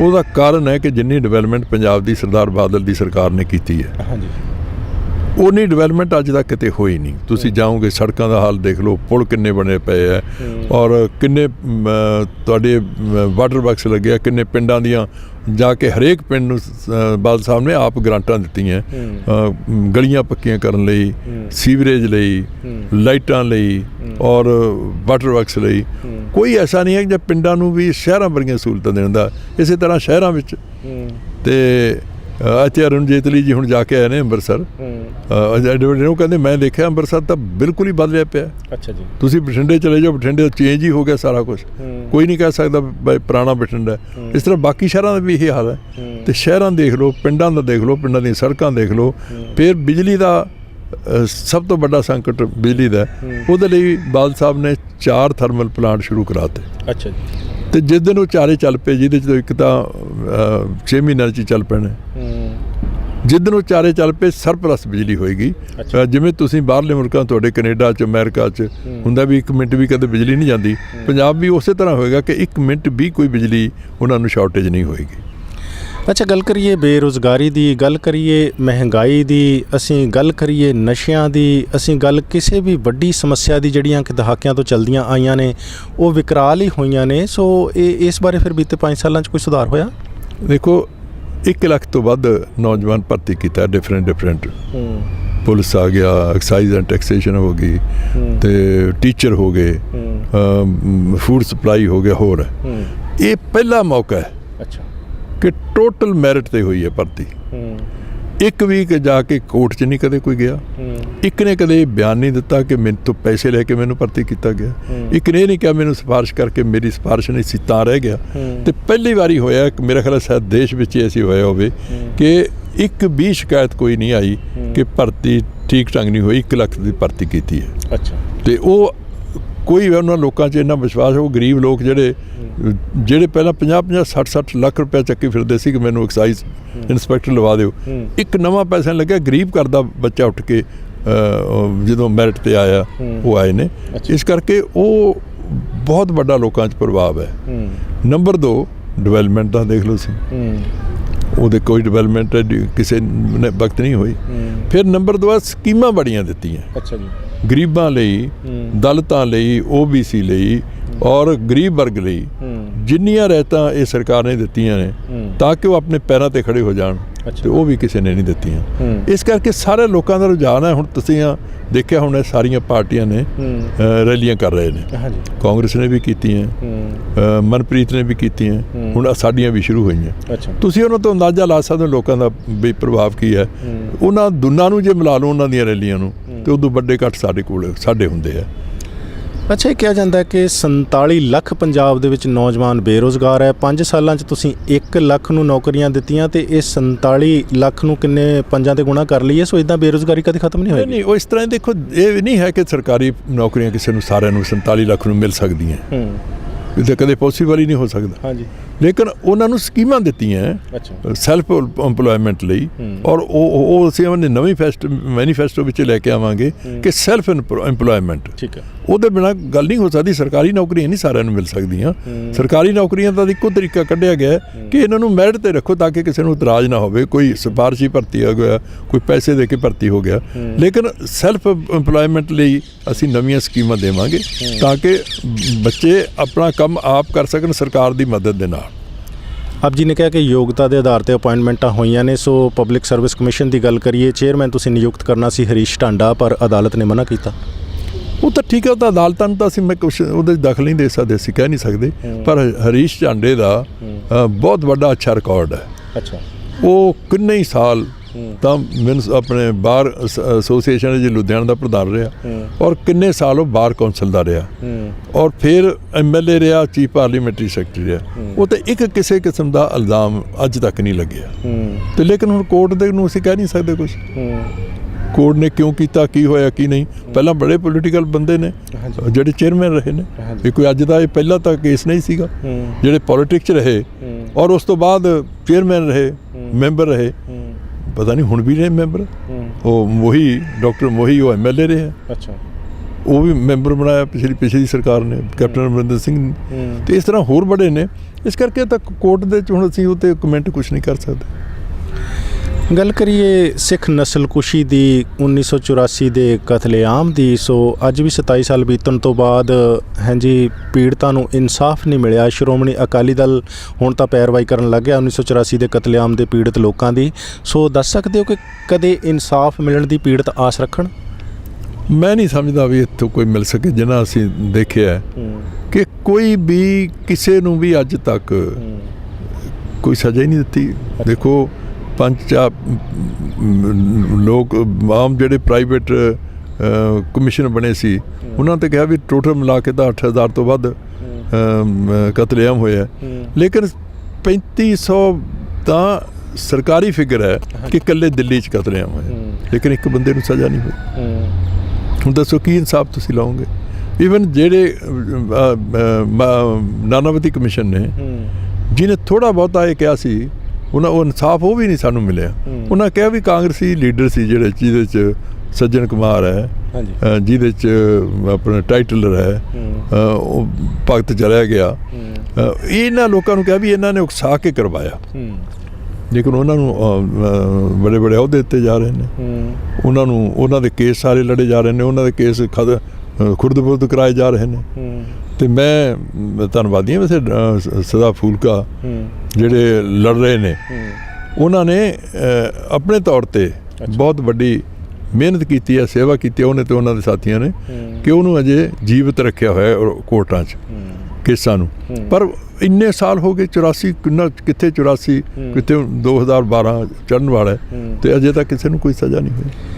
ਉਹਦਾ ਕਾਰਨ ਹੈ ਕਿ ਜਿੰਨੀ ਡਿਵੈਲਪਮੈਂਟ ਪੰਜਾਬ ਦੀ ਸਰਦਾਰ ਬਾਦਲ ਦੀ ਸਰਕਾਰ ਨੇ ਕੀਤੀ ਹੈ, ਉਨੀ ਡਿਵੈਲਪਮੈਂਟ ਅੱਜ ਤੱਕ ਕਿਤੇ ਹੋਈ ਨਹੀਂ। ਤੁਸੀਂ ਜਾਓਗੇ, ਸੜਕਾਂ ਦਾ ਹਾਲ ਦੇਖ ਲਓ, ਪੁਲ ਕਿੰਨੇ ਬਣੇ ਪਏ ਹੈ ਔਰ ਕਿੰਨੇ ਤੁਹਾਡੇ ਵਾਟਰ ਬਾਕਸ ਲੱਗੇ ਆ, ਕਿੰਨੇ ਪਿੰਡਾਂ ਦੀਆਂ ਜਾ ਕੇ ਹਰੇਕ ਪਿੰਡ ਨੂੰ ਬਾਦਲ ਸਾਹਿਬ ਨੇ ਆਪ ਗ੍ਰਾਂਟਾਂ ਦਿੱਤੀਆਂ ਗਲੀਆਂ ਪੱਕੀਆਂ ਕਰਨ ਲਈ, ਸੀਵਰੇਜ ਲਈ, ਲਾਈਟਾਂ ਲਈ ਔਰ ਵਾਟਰ ਵਰਕਸ ਲਈ। ਕੋਈ ਐਸਾ ਨਹੀਂ ਹੈ ਕਿ ਪਿੰਡਾਂ ਨੂੰ ਵੀ ਸ਼ਹਿਰਾਂ ਵਰਗੀਆਂ ਸਹੂਲਤਾਂ ਦੇਣ ਦਾ। ਇਸੇ ਤਰ੍ਹਾਂ ਸ਼ਹਿਰਾਂ ਵਿੱਚ ਤੇ ਇੱਥੇ ਅਰੁਣ ਜੇਤਲੀ ਜੀ ਹੁਣ ਜਾ ਕੇ ਆਏ ਨੇ ਅੰਮ੍ਰਿਤਸਰ, ਉਹ ਕਹਿੰਦੇ ਮੈਂ ਦੇਖਿਆ ਅੰਮ੍ਰਿਤਸਰ ਤਾਂ ਬਿਲਕੁਲ ਹੀ ਬਦਲਿਆ ਪਿਆ। ਅੱਛਾ ਜੀ। ਤੁਸੀਂ ਬਠਿੰਡੇ ਚਲੇ ਜਾਓ, ਬਠਿੰਡੇ ਚੇਂਜ ਹੀ ਹੋ ਗਿਆ ਸਾਰਾ ਕੁਝ, ਕੋਈ ਨਹੀਂ ਕਹਿ ਸਕਦਾ ਪੁਰਾਣਾ ਬਠਿੰਡਾ। ਇਸ ਤਰ੍ਹਾਂ ਬਾਕੀ ਸ਼ਹਿਰਾਂ ਦਾ ਵੀ ਇਹੀ ਹਾਲ ਹੈ। ਤੇ ਸ਼ਹਿਰਾਂ ਦੇਖ ਲਓ, ਪਿੰਡਾਂ ਦਾ ਦੇਖ ਲਓ, ਪਿੰਡਾਂ ਦੀਆਂ ਸੜਕਾਂ ਦੇਖ ਲਓ। ਫਿਰ ਬਿਜਲੀ ਦਾ ਸਭ ਤੋਂ ਵੱਡਾ ਸੰਕਟ ਬਿਜਲੀ ਦਾ, ਉਹਦੇ ਲਈ ਬਾਦਲ ਸਾਹਿਬ ਨੇ 4 ਥਰਮਲ ਪਲਾਂਟ ਸ਼ੁਰੂ ਕਰਾਤੇ। ਅੱਛਾ ਜੀ। ਤੇ ਜਿਸ ਦਿਨ ਉਹ ਚਾਰੇ ਚੱਲ ਪਏ, ਜਿਹਦੇ 'ਚ ਇੱਕ ਤਾਂ 6 ਮਹੀਨਿਆਂ 'ਚ ਚੱਲ ਪੈਣੇ, ਜਿਸ ਦਿਨ ਉਹ ਚਾਰੇ ਚੱਲ ਪਏ ਸਰਪਲਸ ਬਿਜਲੀ ਹੋਏਗੀ। ਜਿਵੇਂ ਤੁਸੀਂ ਬਾਹਰਲੇ ਮੁਲਕਾਂ, ਤੁਹਾਡੇ ਕੈਨੇਡਾ 'ਚ, ਅਮਰੀਕਾ 'ਚ ਹੁੰਦਾ ਵੀ 1 ਮਿੰਟ ਵੀ ਕਦੇ ਬਿਜਲੀ ਨਹੀਂ ਜਾਂਦੀ, ਪੰਜਾਬ ਵੀ ਉਸੇ ਤਰ੍ਹਾਂ ਹੋਏਗਾ ਕਿ 1 ਮਿੰਟ ਵੀ ਕੋਈ ਬਿਜਲੀ ਉਹਨਾਂ ਨੂੰ ਸ਼ਾਰਟੇਜ ਨਹੀਂ ਹੋਏਗੀ। ਅੱਛਾ, ਗੱਲ ਕਰੀਏ ਬੇਰੁਜ਼ਗਾਰੀ ਦੀ, ਗੱਲ ਕਰੀਏ ਮਹਿੰਗਾਈ ਦੀ, ਅਸੀਂ ਗੱਲ ਕਰੀਏ ਨਸ਼ਿਆਂ ਦੀ, ਅਸੀਂ ਗੱਲ ਕਿਸੇ ਵੀ ਵੱਡੀ ਸਮੱਸਿਆ ਦੀ ਜਿਹੜੀਆਂ ਕਿ ਦਹਾਕਿਆਂ ਤੋਂ ਚੱਲਦੀਆਂ ਆਈਆਂ ਨੇ, ਉਹ ਵਿਕਰਾਲ ਹੀ ਹੋਈਆਂ ਨੇ। ਸੋ ਇਸ ਬਾਰੇ ਫਿਰ ਬੀਤੇ 5 ਸਾਲਾਂ 'ਚ ਕੋਈ ਸੁਧਾਰ ਹੋਇਆ? ਦੇਖੋ, 1 ਲੱਖ ਤੋਂ ਵੱਧ ਨੌਜਵਾਨ ਭਰਤੀ ਕੀਤਾ, ਡਿਫਰੈਂਟ ਪੁਲਿਸ ਆ ਗਿਆ, ਐਕਸਾਈਜ਼ ਐਂਡ ਟੈਕਸੇਸ਼ਨ ਹੋ ਗਈ, ਤੇ ਟੀਚਰ ਹੋ ਗਏ, ਫੂਡ ਸਪਲਾਈ ਹੋ ਗਿਆ। ਹੋਰ ਇਹ ਪਹਿਲਾ ਮੌਕਾ ਹੈ ਕਿ ਟੋਟਲ ਮੈਰਿਟ ਤੇ ਹੋਈ ਹੈ ਭਰਤੀ। ਇੱਕ ਵੀ ਜਾ ਕੇ ਕੋਰਟ 'ਚ ਨਹੀਂ ਕਦੇ ਕੋਈ ਗਿਆ, ਇੱਕ ਨੇ ਕਦੇ ਬਿਆਨ ਨਹੀਂ ਦਿੱਤਾ ਕਿ ਮੇਰੇ ਤੋਂ ਪੈਸੇ ਲੈ ਕੇ ਮੈਨੂੰ ਭਰਤੀ ਕੀਤਾ ਗਿਆ, ਇੱਕ ਨੇ ਇਹ ਨਹੀਂ ਕਿਹਾ ਮੈਨੂੰ ਸਿਫਾਰਿਸ਼ ਕਰਕੇ ਮੇਰੀ ਸਿਫਾਰਿਸ਼ ਨਹੀਂ ਸੀ ਤਾਂ ਰਹਿ ਗਿਆ। ਤੇ ਪਹਿਲੀ ਵਾਰੀ ਹੋਇਆ, ਮੇਰਾ ਖਿਆਲ ਸ਼ਾਇਦ ਦੇਸ਼ ਵਿੱਚ ਹੀ ਐਸੀ ਹੋਇਆ ਹੋਵੇ ਕਿ ਇੱਕ ਵੀ ਸ਼ਿਕਾਇਤ ਕੋਈ ਨਹੀਂ ਆਈ ਕਿ ਭਰਤੀ ਠੀਕ ਢੰਗ ਨਹੀਂ ਹੋਈ। 1 ਲੱਖ ਦੀ ਭਰਤੀ ਕੀਤੀ ਹੈ। ਅੱਛਾ। ਤੇ ਉਹ ਕੋਈ ਉਹਨਾਂ ਲੋਕਾਂ 'ਚ ਇੰਨਾ ਵਿਸ਼ਵਾਸ, ਉਹ ਗਰੀਬ ਲੋਕ ਜਿਹੜੇ ਪਹਿਲਾਂ 50-50, 60-60 ਲੱਖ ਰੁਪਏ ਚੱਕੀ ਫਿਰਦੇ ਸੀ ਕਿ ਮੈਨੂੰ ਐਕਸਾਈਜ਼ ਇੰਸਪੈਕਟਰ ਲਵਾ ਦਿਓ, ਇੱਕ ਨਵਾਂ ਪੈਸਾ ਨਹੀਂ ਲੱਗਿਆ। ਗਰੀਬ ਘਰ ਦਾ ਬੱਚਾ ਉੱਠ ਕੇ ਜਦੋਂ ਮੈਰਿਟ ਤੇ ਆਇਆ, ਉਹ ਆਏ ਨੇ। ਇਸ ਕਰਕੇ ਉਹ ਬਹੁਤ ਵੱਡਾ ਲੋਕਾਂ 'ਚ ਪ੍ਰਭਾਵ ਹੈ। ਨੰਬਰ 2, ਡਿਵੈਲਪਮੈਂਟ ਦਾ ਦੇਖ ਲਓ ਸੀ, ਉਹਦੇ ਕੋਈ ਡਿਵੈਲਪਮੈਂਟ ਕਿਸੇ ਨੇ ਵਕਤ ਨਹੀਂ ਹੋਈ। ਫਿਰ ਨੰਬਰ 2, ਸਕੀਮਾਂ ਬੜੀਆਂ ਦਿੱਤੀਆਂ। ਅੱਛਾ ਜੀ। ਗਰੀਬਾਂ ਲਈ, ਦਲਿਤਾਂ ਲਈ, OBC ਲਈ ਔਰ ਗਰੀਬ ਵਰਗ ਲਈ ਜਿੰਨੀਆਂ ਰਹਿਤਾਂ ਇਹ ਸਰਕਾਰ ਨੇ ਦਿੱਤੀਆਂ ਨੇ ਤਾਂ ਕਿ ਉਹ ਆਪਣੇ ਪੈਰਾਂ ਤੇ ਖੜੇ ਹੋ ਜਾਣ, ਤੇ ਉਹ ਵੀ ਕਿਸੇ ਨੇ ਨਹੀਂ ਦਿੱਤੀਆਂ। ਇਸ ਕਰਕੇ ਸਾਰੇ ਲੋਕਾਂ ਦਾ ਰੁਝਾਨ ਹੈ। ਹੁਣ ਤੁਸੀਂ ਦੇਖਿਆ ਹੋਣਾ, ਸਾਰੀਆਂ ਪਾਰਟੀਆਂ ਨੇ ਰੈਲੀਆਂ ਕਰ ਰਹੇ ਨੇ, ਕਾਂਗਰਸ ਨੇ ਵੀ ਕੀਤੀਆਂ, ਮਨਪ੍ਰੀਤ ਨੇ ਵੀ ਕੀਤੀਆਂ, ਹੁਣ ਸਾਡੀਆਂ ਵੀ ਸ਼ੁਰੂ ਹੋਈਆਂ। ਤੁਸੀਂ ਉਹਨਾਂ ਤੋਂ ਅੰਦਾਜ਼ਾ ਲਾ ਸਕਦੇ ਹੋ ਲੋਕਾਂ ਦਾ ਵੀ ਪ੍ਰਭਾਵ ਕੀ ਹੈ। ਉਹਨਾਂ ਦੋਨਾਂ ਨੂੰ ਜੇ ਮਿਲਾ ਲਓ, ਉਹਨਾਂ ਦੀਆਂ ਰੈਲੀਆਂ ਨੂੰ, ਤੇ ਉਦੋਂ ਵੱਡੇ ਇਕੱਠ ਸਾਡੇ ਹੁੰਦੇ ਆ। ਅੱਛਾ, ਇਹ ਕਿਹਾ ਜਾਂਦਾ ਹੈ ਕਿ 47 ਲੱਖ ਪੰਜਾਬ ਦੇ ਵਿੱਚ ਨੌਜਵਾਨ ਬੇਰੁਜ਼ਗਾਰ ਹੈ। 5 ਸਾਲਾਂ 'ਚ ਤੁਸੀਂ 1 ਲੱਖ ਨੂੰ ਨੌਕਰੀਆਂ ਦਿੱਤੀਆਂ, ਤੇ ਇਹ 47 ਲੱਖ ਨੂੰ ਕਿੰਨੇ 5 ਤੇ ਗੁਣਾ ਕਰ ਲਈਏ। ਸੋ ਇੱਦਾਂ ਬੇਰੁਜ਼ਗਾਰੀ ਕਦੇ ਖਤਮ ਨਹੀਂ ਹੋਏਗੀ? ਨਹੀਂ, ਉਹ ਇਸ ਤਰ੍ਹਾਂ ਹੀ ਦੇਖੋ, ਇਹ ਨਹੀਂ ਹੈ ਕਿ ਸਰਕਾਰੀ ਨੌਕਰੀਆਂ ਕਿਸੇ ਨੂੰ, ਸਾਰਿਆਂ ਨੂੰ 47 ਲੱਖ ਨੂੰ ਮਿਲ ਸਕਦੀਆਂ। ਇਹ ਤਾਂ ਕਦੇ ਪੋਸੀਬਲ ਹੀ ਨਹੀਂ ਹੋ ਸਕਦਾ। ਹਾਂਜੀ। ਲੇਕਿਨ ਉਹਨਾਂ ਨੂੰ ਸਕੀਮਾਂ ਦਿੱਤੀਆਂ ਸੈਲਫ ਇੰਪਲੋਇਮੈਂਟ ਲਈ, ਔਰ ਉਹ ਅਸੀਂ ਆਪਣੇ ਨਵੀਂ ਮੈਨੀਫੈਸਟੋ ਵਿੱਚ ਲੈ ਕੇ ਆਵਾਂਗੇ ਕਿ ਸੈਲਫ ਇੰਪਲੋਇਮੈਂਟ। ਠੀਕ ਹੈ। ਉਹਦੇ ਬਿਨਾਂ ਗੱਲ ਨਹੀਂ ਹੋ ਸਕਦੀ। ਸਰਕਾਰੀ ਨੌਕਰੀਆਂ ਨਹੀਂ ਸਾਰਿਆਂ ਨੂੰ ਮਿਲ ਸਕਦੀਆਂ। ਸਰਕਾਰੀ ਨੌਕਰੀਆਂ ਦਾ ਇੱਕੋ ਤਰੀਕਾ ਕੱਢਿਆ ਗਿਆ ਕਿ ਇਹਨਾਂ ਨੂੰ ਮੈਰਿਟ ਤੇ ਰੱਖੋ ਤਾਂ ਕਿ ਕਿਸੇ ਨੂੰ ਇਤਰਾਜ਼ ਨਾ ਹੋਵੇ। ਕੋਈ ਸਿਫਾਰਸ਼ੀ ਭਰਤੀ ਹੋ ਗਿਆ, ਕੋਈ ਪੈਸੇ ਦੇ ਕੇ ਭਰਤੀ ਹੋ ਗਿਆ, ਲੇਕਿਨ ਸੈਲਫ ਇੰਪਲੋਇਮੈਂਟ ਲਈ ਅਸੀਂ ਨਵੀਆਂ ਸਕੀਮਾਂ ਦੇਵਾਂਗੇ ਤਾਂ ਕਿ ਬੱਚੇ ਆਪਣਾ ਕੰਮ ਆਪ ਕਰ ਸਕਣ ਸਰਕਾਰ ਦੀ ਮਦਦ ਦੇ ਨਾਲ। ਆਪ ਜੀ ਨੇ ਕਿਹਾ ਕਿ ਯੋਗਤਾ ਦੇ ਆਧਾਰ ਤੇ ਅਪਾਇੰਟਮੈਂਟਾਂ ਹੋਈਆਂ ਨੇ। ਸੋ ਪਬਲਿਕ ਸਰਵਿਸ ਕਮਿਸ਼ਨ ਦੀ ਗੱਲ ਕਰੀਏ, ਚੇਅਰਮੈਨ ਤੁਸੀਂ ਨਿਯੁਕਤ ਕਰਨਾ ਸੀ ਹਰੀਸ਼ ਢਾਂਡਾ, ਪਰ ਅਦਾਲਤ ਨੇ ਮਨਾ ਕੀਤਾ। ਉਹ ਤਾਂ ਠੀਕ ਹੈ, ਉਹ ਤਾਂ ਅਦਾਲਤਾਂ ਨੂੰ ਤਾਂ ਅਸੀਂ ਕੁਛ ਉਹਦੇ ਦਖਲ ਨਹੀਂ ਦੇ ਸਕਦੇ, ਅਸੀਂ ਕਹਿ ਨਹੀਂ ਸਕਦੇ। ਪਰ ਹਰੀਸ਼ ਢਾਂਡੇ ਦਾ ਬਹੁਤ ਵੱਡਾ ਅੱਛਾ ਰਿਕਾਰਡ ਹੈ। ਅੱਛਾ। ਉਹ ਕਿੰਨੇ ਹੀ ਸਾਲ ਤਾਂ ਮੈਨੂੰ ਆਪਣੇ ਬਾਰ ਐਸੋਸੀਏਸ਼ਨ ਜੀ ਲੁਧਿਆਣਾ ਦਾ ਪ੍ਰਧਾਨ ਰਿਹਾ, ਔਰ ਕਿੰਨੇ ਸਾਲ ਉਹ ਬਾਰ ਕੌਂਸਲ ਦਾ ਰਿਹਾ, ਔਰ ਫਿਰ MLA ਰਿਹਾ, ਚੀਫ ਪਾਰਲੀਮੈਂਟਰੀ ਸੈਕਟਰੀ ਰਿਹਾ। ਉਹ ਤਾਂ ਇੱਕ ਕਿਸੇ ਕਿਸਮ ਦਾ ਇਲਜ਼ਾਮ ਅੱਜ ਤੱਕ ਨਹੀਂ ਲੱਗਿਆ। ਤੇ ਲੇਕਿਨ ਹੁਣ ਕੋਰਟ ਦੇ ਨੂੰ ਅਸੀਂ ਕਹਿ ਨਹੀਂ ਸਕਦੇ ਕੁਛ। ਕੋਰਟ ਨੇ ਕਿਉਂ ਕੀਤਾ, ਕੀ ਹੋਇਆ, ਕੀ ਨਹੀਂ। ਪਹਿਲਾਂ ਬੜੇ ਪੋਲੀਟੀਕਲ ਬੰਦੇ ਨੇ ਜਿਹੜੇ ਚੇਅਰਮੈਨ ਰਹੇ ਨੇ, ਇਹ ਕੋਈ ਅੱਜ ਦਾ, ਇਹ ਪਹਿਲਾਂ ਤਾਂ ਕੇਸ ਨਹੀਂ ਸੀਗਾ। ਜਿਹੜੇ ਪੋਲੀਟਿਕਸ 'ਚ ਰਹੇ ਔਰ ਉਸ ਤੋਂ ਬਾਅਦ ਚੇਅਰਮੈਨ ਰਹੇ, ਮੈਂਬਰ ਰਹੇ, ਪਤਾ ਨਹੀਂ ਹੁਣ ਵੀ ਰਹੇ ਮੈਂਬਰ। ਉਹ ਮੋਹੀ, ਡਾਕਟਰ ਮੋਹੀ, ਉਹ MLA ਰਿਹਾ। ਅੱਛਾ। ਉਹ ਵੀ ਮੈਂਬਰ ਬਣਾਇਆ ਪਿਛਲੀ ਸਰਕਾਰ ਨੇ, ਕੈਪਟਨ ਅਮਰਿੰਦਰ ਸਿੰਘ ਨੇ। ਤੇ ਇਸ ਤਰ੍ਹਾਂ ਹੋਰ ਬੜੇ ਨੇ। ਇਸ ਕਰਕੇ ਤਾਂ ਕੋਰਟ ਦੇ 'ਚ ਹੁਣ ਅਸੀਂ ਉਹ 'ਤੇ ਕਮੈਂਟ ਕੁਛ ਨਹੀਂ ਕਰ ਸਕਦੇ। ਗੱਲ ਕਰੀਏ ਸਿੱਖ ਨਸਲਕੁਸ਼ੀ ਦੀ 1984 ਦੇ ਕਤਲੇਆਮ ਦੀ, ਸੋ ਅੱਜ ਵੀ 27 ਸਾਲ ਬੀਤਣ ਤੋਂ ਬਾਅਦ ਹਾਂਜੀ ਪੀੜਤਾਂ ਨੂੰ ਇਨਸਾਫ ਨਹੀਂ ਮਿਲਿਆ। ਸ਼੍ਰੋਮਣੀ ਅਕਾਲੀ ਦਲ ਹੁਣ ਤਾਂ ਪੈਰਵਾਈ ਕਰਨ ਲੱਗ ਗਿਆ 1984 ਦੇ ਕਤਲੇਆਮ ਦੇ ਪੀੜਤ ਲੋਕਾਂ ਦੀ, ਸੋ ਦੱਸ ਸਕਦੇ ਹੋ ਕਿ ਕਦੇ ਇਨਸਾਫ ਮਿਲਣ ਦੀ ਪੀੜਤ ਆਸ ਰੱਖਣ? ਮੈਂ ਨਹੀਂ ਸਮਝਦਾ ਵੀ ਇੱਥੋਂ ਕੋਈ ਮਿਲ ਸਕੇ। ਜਿੰਨਾ ਅਸੀਂ ਦੇਖਿਆ ਕਿ ਕੋਈ ਵੀ ਕਿਸੇ ਨੂੰ ਵੀ ਅੱਜ ਤੱਕ ਕੋਈ ਸਜ਼ਾ ਹੀ ਨਹੀਂ ਦਿੱਤੀ। ਦੇਖੋ ਲੋਕ ਆਮ ਜਿਹੜੇ ਪ੍ਰਾਈਵੇਟ ਕਮਿਸ਼ਨ ਬਣੇ ਸੀ ਉਹਨਾਂ ਤੇ ਕਿਹਾ ਵੀ ਟੋਟਲ ਮਿਲਾ ਕੇ ਤਾਂ 8000 ਤੋਂ ਵੱਧ ਕਤਲੇਆਮ ਹੋਇਆ, ਲੇਕਿਨ 3500 ਤਾਂ ਸਰਕਾਰੀ ਫਿਗਰ ਹੈ ਕਿ ਇਕੱਲੇ ਦਿੱਲੀ 'ਚ ਕਤਲੇਆਮ ਹੋਇਆ, ਲੇਕਿਨ ਇੱਕ ਬੰਦੇ ਨੂੰ ਸਜ਼ਾ ਨਹੀਂ ਹੋਈ। ਹੁਣ ਦੱਸੋ ਕੀ ਇਨਸਾਫ ਤੁਸੀਂ ਲਾਓਗੇ? ਈਵਨ ਜਿਹੜੇ ਨਾਨਾਵਤੀ ਕਮਿਸ਼ਨ ਨੇ ਜਿਹਨੇ ਥੋੜ੍ਹਾ ਬਹੁਤਾ ਇਹ ਕਿਹਾ ਸੀ, ਉਹਨਾਂ ਉਹ ਇਨਸਾਫ ਉਹ ਵੀ ਨਹੀਂ ਸਾਨੂੰ ਮਿਲਿਆ। ਉਹਨਾਂ ਕਿਹਾ ਵੀ ਕਾਂਗਰਸੀ ਲੀਡਰ ਸੀ ਜਿਹੜੇ ਜਿਹਦੇ 'ਚ ਸੱਜਣ ਕੁਮਾਰ ਹੈ, ਜਿਹਦੇ 'ਚ ਆਪਣਾ ਟਾਈਟਲਰ ਹੈ, ਉਹ ਭਗਤ ਚਲਿਆ ਗਿਆ। ਇਹਨਾਂ ਲੋਕਾਂ ਨੂੰ ਕਿਹਾ ਵੀ ਇਹਨਾਂ ਨੇ ਉਕਸਾ ਕੇ ਕਰਵਾਇਆ, ਲੇਕਿਨ ਉਹਨਾਂ ਨੂੰ ਬੜੇ ਬੜੇ ਅਹੁਦੇ ਦਿੱਤੇ ਜਾ ਰਹੇ ਨੇ। ਉਹਨਾਂ ਨੂੰ ਉਹਨਾਂ ਦੇ ਕੇਸ ਸਾਰੇ ਲੜੇ ਜਾ ਰਹੇ ਨੇ, ਉਹਨਾਂ ਦੇ ਕੇਸ ਖੁਰਦ-ਬੁਰਦ ਕਰਾਏ ਜਾ ਰਹੇ ਨੇ। ਤੇ ਮੈਂ ਧੰਨਵਾਦੀ ਹਾਂ ਵੈਸੇ ਸਦਾ ਫੂਲਕਾ ਜਿਹੜੇ ਲੜ ਰਹੇ ਨੇ, ਉਹਨਾਂ ਨੇ ਆਪਣੇ ਤੌਰ ਤੇ ਬਹੁਤ ਵੱਡੀ ਮਿਹਨਤ ਕੀਤੀ ਹੈ, ਸੇਵਾ ਕੀਤੀ ਹੈ ਉਹਨੇ ਤੇ ਉਹਨਾਂ ਦੇ ਸਾਥੀਆਂ ਨੇ, ਕਿ ਉਹਨੂੰ ਅਜੇ ਜੀਵਤ ਰੱਖਿਆ ਹੋਇਆ ਕੋਰਟਾਂ 'ਚ ਕੇਸਾਂ ਨੂੰ। ਪਰ ਇੰਨੇ ਸਾਲ ਹੋ ਗਏ, 84 ਕਿੱਥੇ 84 ਕਿਤੇ 2012 ਚੜ੍ਹਨ ਵਾਲਾ ਤੇ ਅਜੇ ਤੱਕ ਕਿਸੇ ਨੂੰ ਕੋਈ ਸਜ਼ਾ ਨਹੀਂ ਹੋਈ।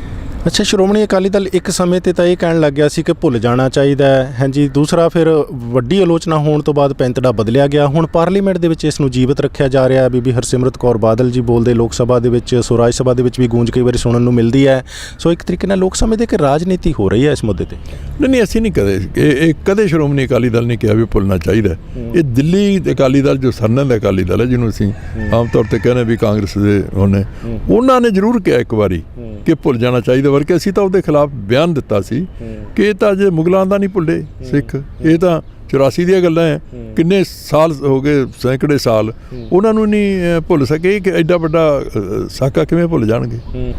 ਅੱਛਾ, ਸ਼੍ਰੋਮਣੀ ਅਕਾਲੀ ਦਲ ਇੱਕ ਸਮੇਂ 'ਤੇ ਤਾਂ ਇਹ ਕਹਿਣ ਲੱਗ ਗਿਆ ਸੀ ਕਿ ਭੁੱਲ ਜਾਣਾ ਚਾਹੀਦਾ ਹੈ, ਹਾਂਜੀ। ਦੂਸਰਾ ਫਿਰ ਵੱਡੀ ਆਲੋਚਨਾ ਹੋਣ ਤੋਂ ਬਾਅਦ ਪੈਂਤੜਾ ਬਦਲਿਆ ਗਿਆ। ਹੁਣ ਪਾਰਲੀਮੈਂਟ ਦੇ ਵਿੱਚ ਇਸ ਨੂੰ ਜੀਵਤ ਰੱਖਿਆ ਜਾ ਰਿਹਾ। ਬੀਬੀ ਹਰਸਿਮਰਤ ਕੌਰ ਬਾਦਲ ਜੀ ਬੋਲਦੇ ਲੋਕ ਸਭਾ ਦੇ ਵਿੱਚ, ਸੋ ਰਾਜ ਸਭਾ ਦੇ ਵਿੱਚ ਵੀ ਗੂੰਜ ਕਈ ਵਾਰੀ ਸੁਣਨ ਨੂੰ ਮਿਲਦੀ ਹੈ। ਸੋ ਇੱਕ ਤਰੀਕੇ ਨਾਲ ਲੋਕ ਸਮਝਦੇ ਕਿ ਰਾਜਨੀਤੀ ਹੋ ਰਹੀ ਹੈ ਇਸ ਮੁੱਦੇ 'ਤੇ। ਨਹੀਂ, ਅਸੀਂ ਨਹੀਂ ਇਹ ਕਦੇ ਸ਼੍ਰੋਮਣੀ ਅਕਾਲੀ ਦਲ ਨੇ ਕਿਹਾ ਵੀ ਭੁੱਲਣਾ ਚਾਹੀਦਾ। ਇਹ ਦਿੱਲੀ ਅਕਾਲੀ ਦਲ ਜੋ ਸਰਨਾ ਦਾ ਅਕਾਲੀ ਦਲ ਹੈ, ਜਿਹਨੂੰ ਅਸੀਂ ਆਮ ਤੌਰ 'ਤੇ ਕਹਿੰਦੇ ਵੀ ਕਾਂਗਰਸ ਦੇ ਉਹਨੇ, ਉਹਨਾਂ ਨੇ ਜ਼ਰੂਰ ਕਿਹਾ ਇੱਕ ਵਾਰੀ ਕਿ ਭੁੱਲ ਜਾਣਾ ਚਾਹੀਦਾ। ਵਰਕੇ ਅਸੀਂ ਤਾਂ ਉਹਦੇ ਖਿਲਾਫ ਬਿਆਨ ਦਿੱਤਾ ਸੀ ਕਿ ਇਹ ਤਾਂ ਅਜੇ ਮੁਗਲਾਂ ਦਾ ਨਹੀਂ ਭੁੱਲੇ ਸਿੱਖ, ਇਹ ਤਾਂ 84 ਦੀਆਂ ਗੱਲਾਂ ਹੈ, ਕਿੰਨੇ ਸਾਲ ਹੋ ਗਏ, ਸੈਂਕੜੇ ਸਾਲ, ਉਹਨਾਂ ਨੂੰ ਨਹੀਂ ਭੁੱਲ ਸਕੇ ਕਿ ਐਡਾ ਵੱਡਾ ਸਾਕਾ ਕਿਵੇਂ ਭੁੱਲ ਜਾਣਗੇ।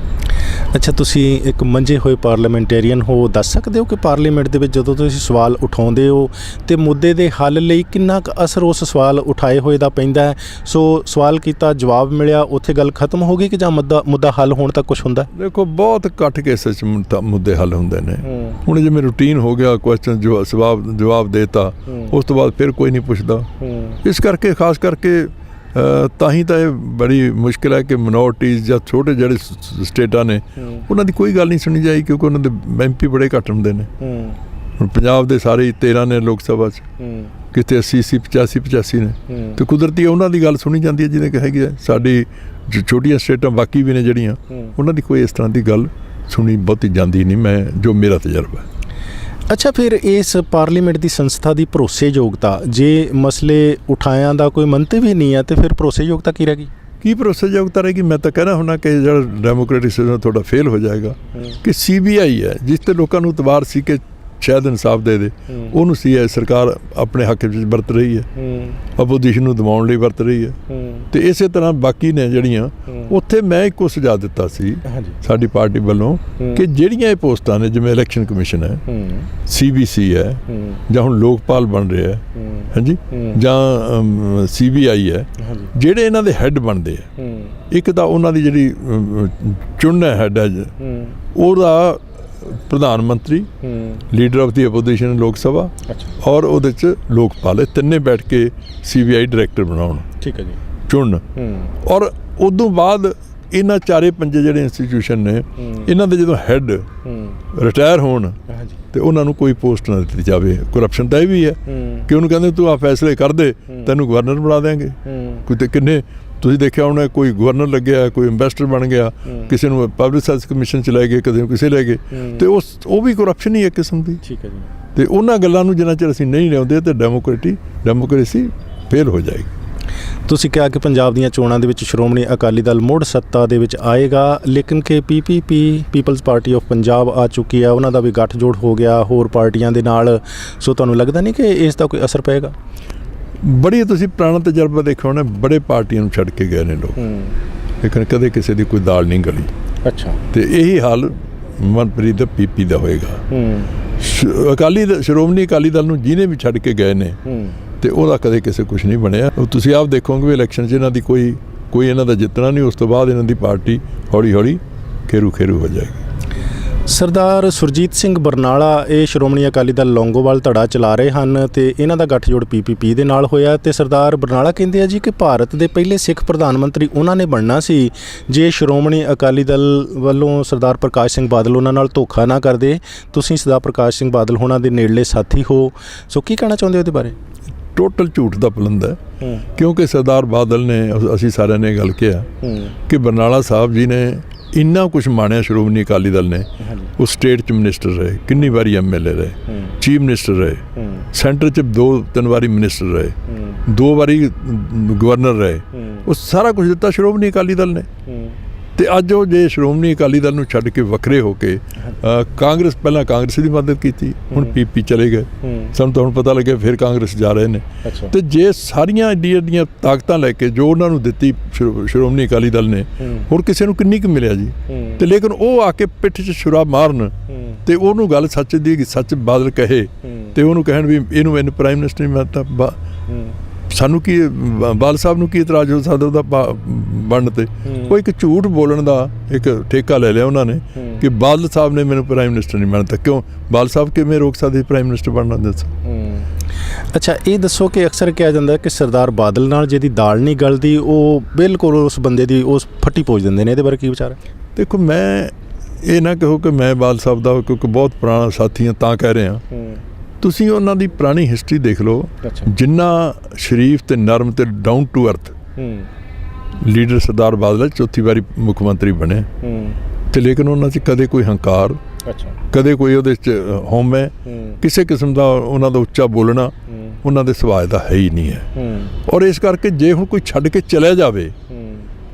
ਅੱਛਾ, ਤੁਸੀਂ ਇੱਕ ਮੰਝੇ ਹੋਏ ਪਾਰਲੀਮੈਂਟੇਰੀਅਨ ਹੋ, ਦੱਸ ਸਕਦੇ ਹੋ ਕਿ ਪਾਰਲੀਮੈਂਟ ਦੇ ਵਿੱਚ ਜਦੋਂ ਤੁਸੀਂ ਸਵਾਲ ਉਠਾਉਂਦੇ ਹੋ ਤੇ ਮੁੱਦੇ ਦੇ ਹੱਲ ਲਈ ਕਿੰਨਾ ਕੁ ਅਸਰ ਉਸ ਸਵਾਲ ਉਠਾਏ ਹੋਏ ਦਾ ਪੈਂਦਾ ਹੈ? ਸੋ ਸਵਾਲ ਕੀਤਾ, ਜਵਾਬ ਮਿਲਿਆ, ਉੱਥੇ ਗੱਲ ਖਤਮ ਹੋ ਗਈ ਕਿ ਜਾਂ ਮੁੱਦਾ ਹੱਲ ਹੋਣ ਤੱਕ ਕੁਛ ਹੁੰਦਾ? ਦੇਖੋ, ਬਹੁਤ ਘੱਟ ਕੇਸਾਂ 'ਚ ਮੁੱਦੇ ਹੱਲ ਹੁੰਦੇ ਨੇ। ਹੁਣ ਜਿਵੇਂ ਰੂਟੀਨ ਹੋ ਗਿਆ, ਕੁਐਸਚਨ ਜਵਾਬ ਦੇਤਾ, ਉਸ ਤੋਂ ਬਾਅਦ ਫਿਰ ਕੋਈ ਨਹੀਂ ਪੁੱਛਦਾ। ਇਸ ਕਰਕੇ ਖਾਸ ਕਰਕੇ ਤਾਂ ਹੀ ਤਾਂ ਇਹ ਬੜੀ ਮੁਸ਼ਕਿਲ ਹੈ ਕਿ ਮਿਨੋਰਟੀਜ਼ ਜਾਂ ਛੋਟੇ ਜਿਹੜੇ ਸਟੇਟਾਂ ਨੇ ਉਹਨਾਂ ਦੀ ਕੋਈ ਗੱਲ ਨਹੀਂ ਸੁਣੀ ਜਾਈ, ਕਿਉਂਕਿ ਉਹਨਾਂ ਦੇ MP ਬੜੇ ਘੱਟ ਹੁੰਦੇ ਨੇ। ਹੁਣ ਪੰਜਾਬ ਦੇ ਸਾਰੇ 13 ਨੇ ਲੋਕ ਸਭਾ 'ਚ, ਕਿਤੇ 80 85 ਨੇ, ਤੇ ਕੁਦਰਤੀ ਉਹਨਾਂ ਦੀ ਗੱਲ ਸੁਣੀ ਜਾਂਦੀ ਹੈ ਜਿਹਦੇ ਕਿ ਹੈਗੀ ਹੈ। ਸਾਡੀ ਛੋਟੀਆਂ ਸਟੇਟਾਂ ਬਾਕੀ ਵੀ ਨੇ ਜਿਹੜੀਆਂ, ਉਹਨਾਂ ਦੀ ਕੋਈ ਇਸ ਤਰ੍ਹਾਂ ਦੀ ਗੱਲ ਸੁਣੀ ਬਹੁਤੀ ਜਾਂਦੀ ਨਹੀਂ, ਮੈਂ ਜੋ ਮੇਰਾ ਤਜਰਬਾ ਹੈ। ਅੱਛਾ, ਫਿਰ ਇਸ ਪਾਰਲੀਮੈਂਟ ਦੀ ਸੰਸਥਾ ਦੀ ਭਰੋਸੇਯੋਗਤਾ, ਜੇ ਮਸਲੇ ਉਠਾਇਆਂ ਦਾ ਕੋਈ ਮੰਤਵ ਹੀ ਨਹੀਂ ਹੈ ਤੇ ਫਿਰ ਭਰੋਸੇਯੋਗਤਾ ਕੀ ਰਹੇਗੀ? ਕੀ ਭਰੋਸੇਯੋਗਤਾ ਰਹੇਗੀ? ਮੈਂ ਤਾਂ ਕਹਿਣਾ ਹੁੰਦਾ ਕਿ ਜਿਹੜਾ ਡੈਮੋਕ੍ਰੈਟਿਕ ਸਿਸਟਮ ਤੁਹਾਡਾ ਫੇਲ ਹੋ ਜਾਏਗਾ। ਕਿ CBI ਹੈ ਜਿਸ ਤੇ ਲੋਕਾਂ ਨੂੰ ਇਤਬਾਰ ਸੀ ਕਿ ਸ਼ਾਇਦ ਇਨਸਾਫ ਦੇ ਦੇ, ਉਹਨੂੰ ਸਰਕਾਰ ਆਪਣੇ ਹੱਕ ਵਿੱਚ ਵਰਤ ਰਹੀ ਹੈ, ਆਪੋਜੀਸ਼ਨ ਨੂੰ ਦਬਾਉਣ ਲਈ ਵਰਤ ਰਹੀ ਹੈ। ਤੇ ਇਸੇ ਤਰ੍ਹਾਂ ਬਾਕੀ ਨੇ ਜਿਹੜੀਆਂ, ਉੱਥੇ ਮੈਂ ਇੱਕੋ ਸੁਝਾਅ ਦਿੱਤਾ ਸੀ ਸਾਡੀ ਪਾਰਟੀ ਵੱਲੋਂ ਕਿ ਜਿਹੜੀਆਂ ਇਹ ਪੋਸਟਾਂ ਨੇ, ਜਿਵੇਂ ਇਲੈਕਸ਼ਨ ਕਮਿਸ਼ਨ ਹੈ, CBC ਹੈ, ਜਾਂ ਹੁਣ ਲੋਕਪਾਲ ਬਣ ਰਿਹਾ ਹੈ, ਹਾਂਜੀ, ਜਾਂ CBI ਹੈ, ਜਿਹੜੇ ਇਹਨਾਂ ਦੇ ਹੈੱਡ ਬਣਦੇ ਆ, ਇੱਕ ਤਾਂ ਉਹਨਾਂ ਦੀ ਜਿਹੜੀ ਚੁਣਨਾ ਹੈੱਡ ਹੈ, ਉਹਦਾ ਪ੍ਰਧਾਨ ਮੰਤਰੀ, ਲੀਡਰ ਆਫ ਦੀ ਆਪੋਜੀਸ਼ਨ ਲੋਕ ਸਭਾ, ਔਰ ਉਹਦੇ 'ਚ ਲੋਕਪਾਲ, ਇਹ ਤਿੰਨੇ ਬੈਠ ਕੇ CBI ਡਾਇਰੈਕਟਰ ਬਣਾਉਣ, ਠੀਕ ਹੈ ਜੀ, ਚੁਣਨ। ਔਰ ਉਦੋਂ ਬਾਅਦ ਇਹਨਾਂ ਚਾਰੇ ਪੰਜੇ ਜਿਹੜੇ ਇੰਸਟੀਟਿਊਸ਼ਨ ਨੇ, ਇਹਨਾਂ ਦੇ ਜਦੋਂ ਹੈੱਡ ਰਿਟਾਇਰ ਹੋਣ ਤੇ ਉਹਨਾਂ ਨੂੰ ਕੋਈ ਪੋਸਟ ਨਾ ਦਿੱਤੀ ਜਾਵੇ। ਕਰਪਸ਼ਨ ਤਾਂ ਇਹ ਵੀ ਹੈ ਕਿ ਉਹਨੂੰ ਕਹਿੰਦੇ ਤੂੰ ਆ ਫੈਸਲੇ ਕਰ ਦੇ, ਤੈਨੂੰ ਗਵਰਨਰ ਬਣਾ ਦੇਂਗੇ। ਕੋਈ ਤੇ ਕਿੰਨੇ ਤੁਸੀਂ ਦੇਖਿਆ ਹੋਣਾ, ਕੋਈ ਗਵਰਨਰ ਲੱਗਿਆ, ਕੋਈ ਇੰਵੈਸਟਰ ਬਣ ਗਿਆ, ਕਿਸੇ ਨੂੰ ਪਬਲਿਕ ਸਰਵਿਸ ਕਮਿਸ਼ਨ 'ਚ ਲੈ ਗਏ, ਕਿਸੇ ਨੂੰ ਕਿਸੇ ਲੈ ਗਏ, ਤੇ ਉਹ ਵੀ ਕਰਪਸ਼ਨ ਹੀ ਇੱਕ ਕਿਸਮ ਦੀ। ਠੀਕ ਹੈ ਜੀ। ਤੇ ਉਹਨਾਂ ਗੱਲਾਂ ਨੂੰ ਜਿੰਨਾ ਚਿਰ ਅਸੀਂ ਨਹੀਂ ਲਿਆਉਂਦੇ ਤੇ ਡੈਮੋਕ੍ਰੇਸੀ ਫੇਲ ਹੋ ਜਾਏਗੀ। ਤੁਸੀਂ ਕਿਹਾ ਕਿ ਪੰਜਾਬ ਦੀਆਂ ਚੋਣਾਂ ਦੇ ਵਿੱਚ ਸ਼੍ਰੋਮਣੀ ਅਕਾਲੀ ਦਲ ਮੁੜ ਸੱਤਾ ਦੇ ਵਿੱਚ ਆਏਗਾ, ਲੇਕਿਨ ਕਿ PPP people's party of Punjab ਆ ਚੁੱਕੀ ਹੈ, ਉਹਨਾਂ ਦਾ ਵੀ ਗੱਠਜੋੜ ਹੋ ਗਿਆ ਹੋਰ ਪਾਰਟੀਆਂ ਦੇ ਨਾਲ। ਸੋ ਤੁਹਾਨੂੰ ਲੱਗਦਾ ਨਹੀਂ ਕਿ ਇਸ ਦਾ ਕੋਈ ਅਸਰ ਪਏਗਾ? ਬੜੀ ਤੁਸੀਂ ਪੁਰਾਣਾ ਤਜਰਬਾ ਦੇਖਿਆ ਹੋਣਾ, ਬੜੇ ਪਾਰਟੀਆਂ ਨੂੰ ਛੱਡ ਕੇ ਗਏ ਨੇ ਲੋਕ। ਲੇਕਿਨ ਕਦੇ ਕਿਸੇ ਦੀ ਕੋਈ ਦਾਲ ਨਹੀਂ ਗਲੀ। ਅੱਛਾ। ਤੇ ਇਹੀ ਹਾਲ ਮਨਪ੍ਰੀਤ ਦਾ ਪੀਪੀ ਦਾ ਹੋਏਗਾ। ਸ਼੍ਰੋਮਣੀ ਅਕਾਲੀ ਦਲ ਨੂੰ ਜਿਹਨੇ ਵੀ ਛੱਡ ਕੇ ਗਏ ਨੇ ਤੇ ਉਹਦਾ ਕਦੇ ਕਿਸੇ ਕੁਝ ਨਹੀਂ ਬਣਿਆ। ਤੁਸੀਂ ਆਪ ਦੇਖੋਗੇ ਵੀ ਇਲੈਕਸ਼ਨ 'ਚ ਇਹਨਾਂ ਦੀ ਕੋਈ ਇਹਨਾਂ ਦਾ ਜਿੱਤਣਾ ਨਹੀਂ, ਉਸ ਤੋਂ ਬਾਅਦ ਇਹਨਾਂ ਦੀ ਪਾਰਟੀ ਹੌਲੀ ਹੌਲੀ ਖੇਰੂ ਹੋ ਜਾਏਗੀ। ਸਰਦਾਰ ਸੁਰਜੀਤ ਸਿੰਘ ਬਰਨਾਲਾ ਇਹ ਸ਼੍ਰੋਮਣੀ ਅਕਾਲੀ ਦਲ ਲੌਂਗੋਵਾਲ ਧੜਾ ਚਲਾ ਰਹੇ ਹਨ ਤੇ ਇਹਨਾਂ ਦਾ ਗੱਠਜੋੜ PPP ਦੇ ਨਾਲ ਹੋਇਆ ਤੇ ਸਰਦਾਰ ਬਰਨਾਲਾ ਕਹਿੰਦੇ ਆ ਜੀ ਕਿ ਭਾਰਤ ਦੇ ਪਹਿਲੇ ਸਿੱਖ ਪ੍ਰਧਾਨ ਮੰਤਰੀ ਉਹਨਾਂ ਨੇ ਬਣਨਾ ਸੀ ਜੇ ਸ਼੍ਰੋਮਣੀ ਅਕਾਲੀ ਦਲ ਵੱਲੋਂ ਸਰਦਾਰ ਪ੍ਰਕਾਸ਼ ਸਿੰਘ ਬਾਦਲ ਉਹਨਾਂ ਨਾਲ ਧੋਖਾ ਨਾ ਕਰਦੇ। ਤੁਸੀਂ ਸਰਦਾਰ ਪ੍ਰਕਾਸ਼ ਸਿੰਘ ਬਾਦਲ ਹੋਣਾ ਦੇ ਨੇੜਲੇ ਸਾਥੀ ਹੋ, ਸੋ ਕੀ ਕਹਿਣਾ ਚਾਹੁੰਦੇ ਹੋ ਉਹਦੇ ਬਾਰੇ? ਟੋਟਲ ਝੂਠ ਦਾ ਪਲੰਦਾ ਕਿਉਂਕਿ ਸਰਦਾਰ ਬਾਦਲ ਨੇ, ਅਸੀਂ ਸਾਰਿਆਂ ਨੇ ਗੱਲ ਕਿਹਾ ਕਿ ਬਰਨਾਲਾ ਸਾਹਿਬ ਜੀ ਨੇ ਇੰਨਾ ਕੁਛ ਮਾਣਿਆ ਸ਼੍ਰੋਮਣੀ ਅਕਾਲੀ ਦਲ ਨੇ। ਉਹ ਸਟੇਟ 'ਚ ਮਿਨਿਸਟਰ ਰਹੇ, ਕਿੰਨੀ ਵਾਰੀ MLA ਰਹੇ, ਚੀਫ ਮਿਨਿਸਟਰ ਰਹੇ, ਸੈਂਟਰ 'ਚ 2-3 ਵਾਰੀ ਮਿਨਿਸਟਰ ਰਹੇ, 2 ਵਾਰੀ ਗਵਰਨਰ ਰਹੇ। ਉਹ ਸਾਰਾ ਕੁਝ ਦਿੱਤਾ ਸ਼੍ਰੋਮਣੀ ਅਕਾਲੀ ਦਲ ਨੇ। ਤੇ ਅੱਜ ਉਹ ਜੇ ਸ਼੍ਰੋਮਣੀ ਅਕਾਲੀ ਦਲ ਨੂੰ ਛੱਡ ਕੇ ਵੱਖਰੇ ਹੋ ਕੇ ਕਾਂਗਰਸ, ਪਹਿਲਾਂ ਕਾਂਗਰਸ ਦੀ ਮਦਦ ਕੀਤੀ, ਹੁਣ PP ਚਲੇ ਗਏ, ਸਾਨੂੰ ਤਾਂ ਹੁਣ ਪਤਾ ਲੱਗਿਆ ਫਿਰ ਕਾਂਗਰਸ ਜਾ ਰਹੇ ਨੇ। ਤੇ ਜੇ ਸਾਰੀਆਂ ਦੀਆਂ ਤਾਕਤਾਂ ਲੈ ਕੇ ਜੋ ਉਹਨਾਂ ਨੂੰ ਦਿੱਤੀ ਸ਼੍ਰੋਮਣੀ ਅਕਾਲੀ ਦਲ ਨੇ, ਹੋਰ ਕਿਸੇ ਨੂੰ ਕਿੰਨੀ ਕੁ ਮਿਲਿਆ ਜੀ? ਤੇ ਲੇਕਿਨ ਉਹ ਆ ਕੇ ਪਿੱਠ 'ਚ ਛੁਰਾ ਮਾਰਨ ਤੇ ਉਹਨੂੰ ਗੱਲ ਸੱਚ ਦੀ ਸੱਚ ਬਾਦਲ ਕਹੇ ਤੇ ਉਹਨੂੰ ਕਹਿਣ ਵੀ ਇਹਨੂੰ ਪ੍ਰਾਈਮ ਮਿਨਿਸਟਰ ਨਹੀਂ ਬਣਤਾ। ਸਾਨੂੰ ਕੀ ਬਾਲ ਸਾਹਿਬ ਨੂੰ ਕੀ ਇਤਰਾਜ਼ ਹੋ ਸਕਦਾ ਉਹਦਾ ਬਣਨ ਤੇ? ਉਹ ਇੱਕ ਝੂਠ ਬੋਲਣ ਦਾ ਇੱਕ ਠੇਕਾ ਲੈ ਲਿਆ ਉਹਨਾਂ ਨੇ ਕਿ ਬਾਦਲ ਸਾਹਿਬ ਨੇ ਮੈਨੂੰ ਪ੍ਰਾਈਮ ਮਿਨਿਸਟਰ ਨਹੀਂ ਬਣਤਾ। ਕਿਉਂ? ਬਾਲ ਸਾਹਿਬ ਕਿਵੇਂ ਰੋਕ ਸਕਦੇ ਪ੍ਰਾਈਮ ਮਿਨਿਸਟਰ ਬਣਨਾ? ਦੱਸੋ। ਅੱਛਾ, ਇਹ ਦੱਸੋ ਕਿ ਅਕਸਰ ਕਿਹਾ ਜਾਂਦਾ ਕਿ ਸਰਦਾਰ ਬਾਦਲ ਨਾਲ ਜਿਹਦੀ ਦਾਲ ਨਹੀਂ ਗਲਦੀ ਉਹ ਬਿਲਕੁਲ ਉਸ ਬੰਦੇ ਦੀ ਉਸ ਫੱਟੀ ਪੋਚ ਦਿੰਦੇ ਨੇ, ਇਹਦੇ ਬਾਰੇ ਕੀ ਵਿਚਾਰ ਹੈ? ਦੇਖੋ, ਮੈਂ ਇਹ ਨਾ ਕਹੋ ਕਿ ਮੈਂ ਬਾਲ ਸਾਹਿਬ ਦਾ ਕਿਉਂਕਿ ਬਹੁਤ ਪੁਰਾਣਾ ਸਾਥੀ ਹਾਂ ਤਾਂ ਕਹਿ ਰਿਹਾ। ਤੁਸੀਂ ਉਹਨਾਂ ਦੀ ਪੁਰਾਣੀ ਹਿਸਟਰੀ ਦੇਖ ਲਓ, ਜਿੰਨਾ ਸ਼ਰੀਫ ਤੇ ਨਰਮ ਤੇ ਡਾਊਨ ਟੂ ਅਰਥ ਲੀਡਰ ਸਰਦਾਰ ਬਾਦਲ ਚੌਥੀ ਵਾਰੀ ਮੁੱਖ ਮੰਤਰੀ ਬਣੇ ਤੇ ਲੇਕਿਨ ਉਹਨਾਂ 'ਚ ਕਦੇ ਕੋਈ ਹੰਕਾਰ, ਕਦੇ ਕੋਈ ਉਹਦੇ 'ਚ ਹਉਮੈ, ਕਿਸੇ ਕਿਸਮ ਦਾ ਉਹਨਾਂ ਦਾ ਉੱਚਾ ਬੋਲਣਾ ਉਹਨਾਂ ਦੇ ਸੁਭਾਅ ਦਾ ਹੈ ਹੀ ਨਹੀਂ ਹੈ। ਔਰ ਇਸ ਕਰਕੇ ਜੇ ਹੁਣ ਕੋਈ ਛੱਡ ਕੇ ਚਲਿਆ ਜਾਵੇ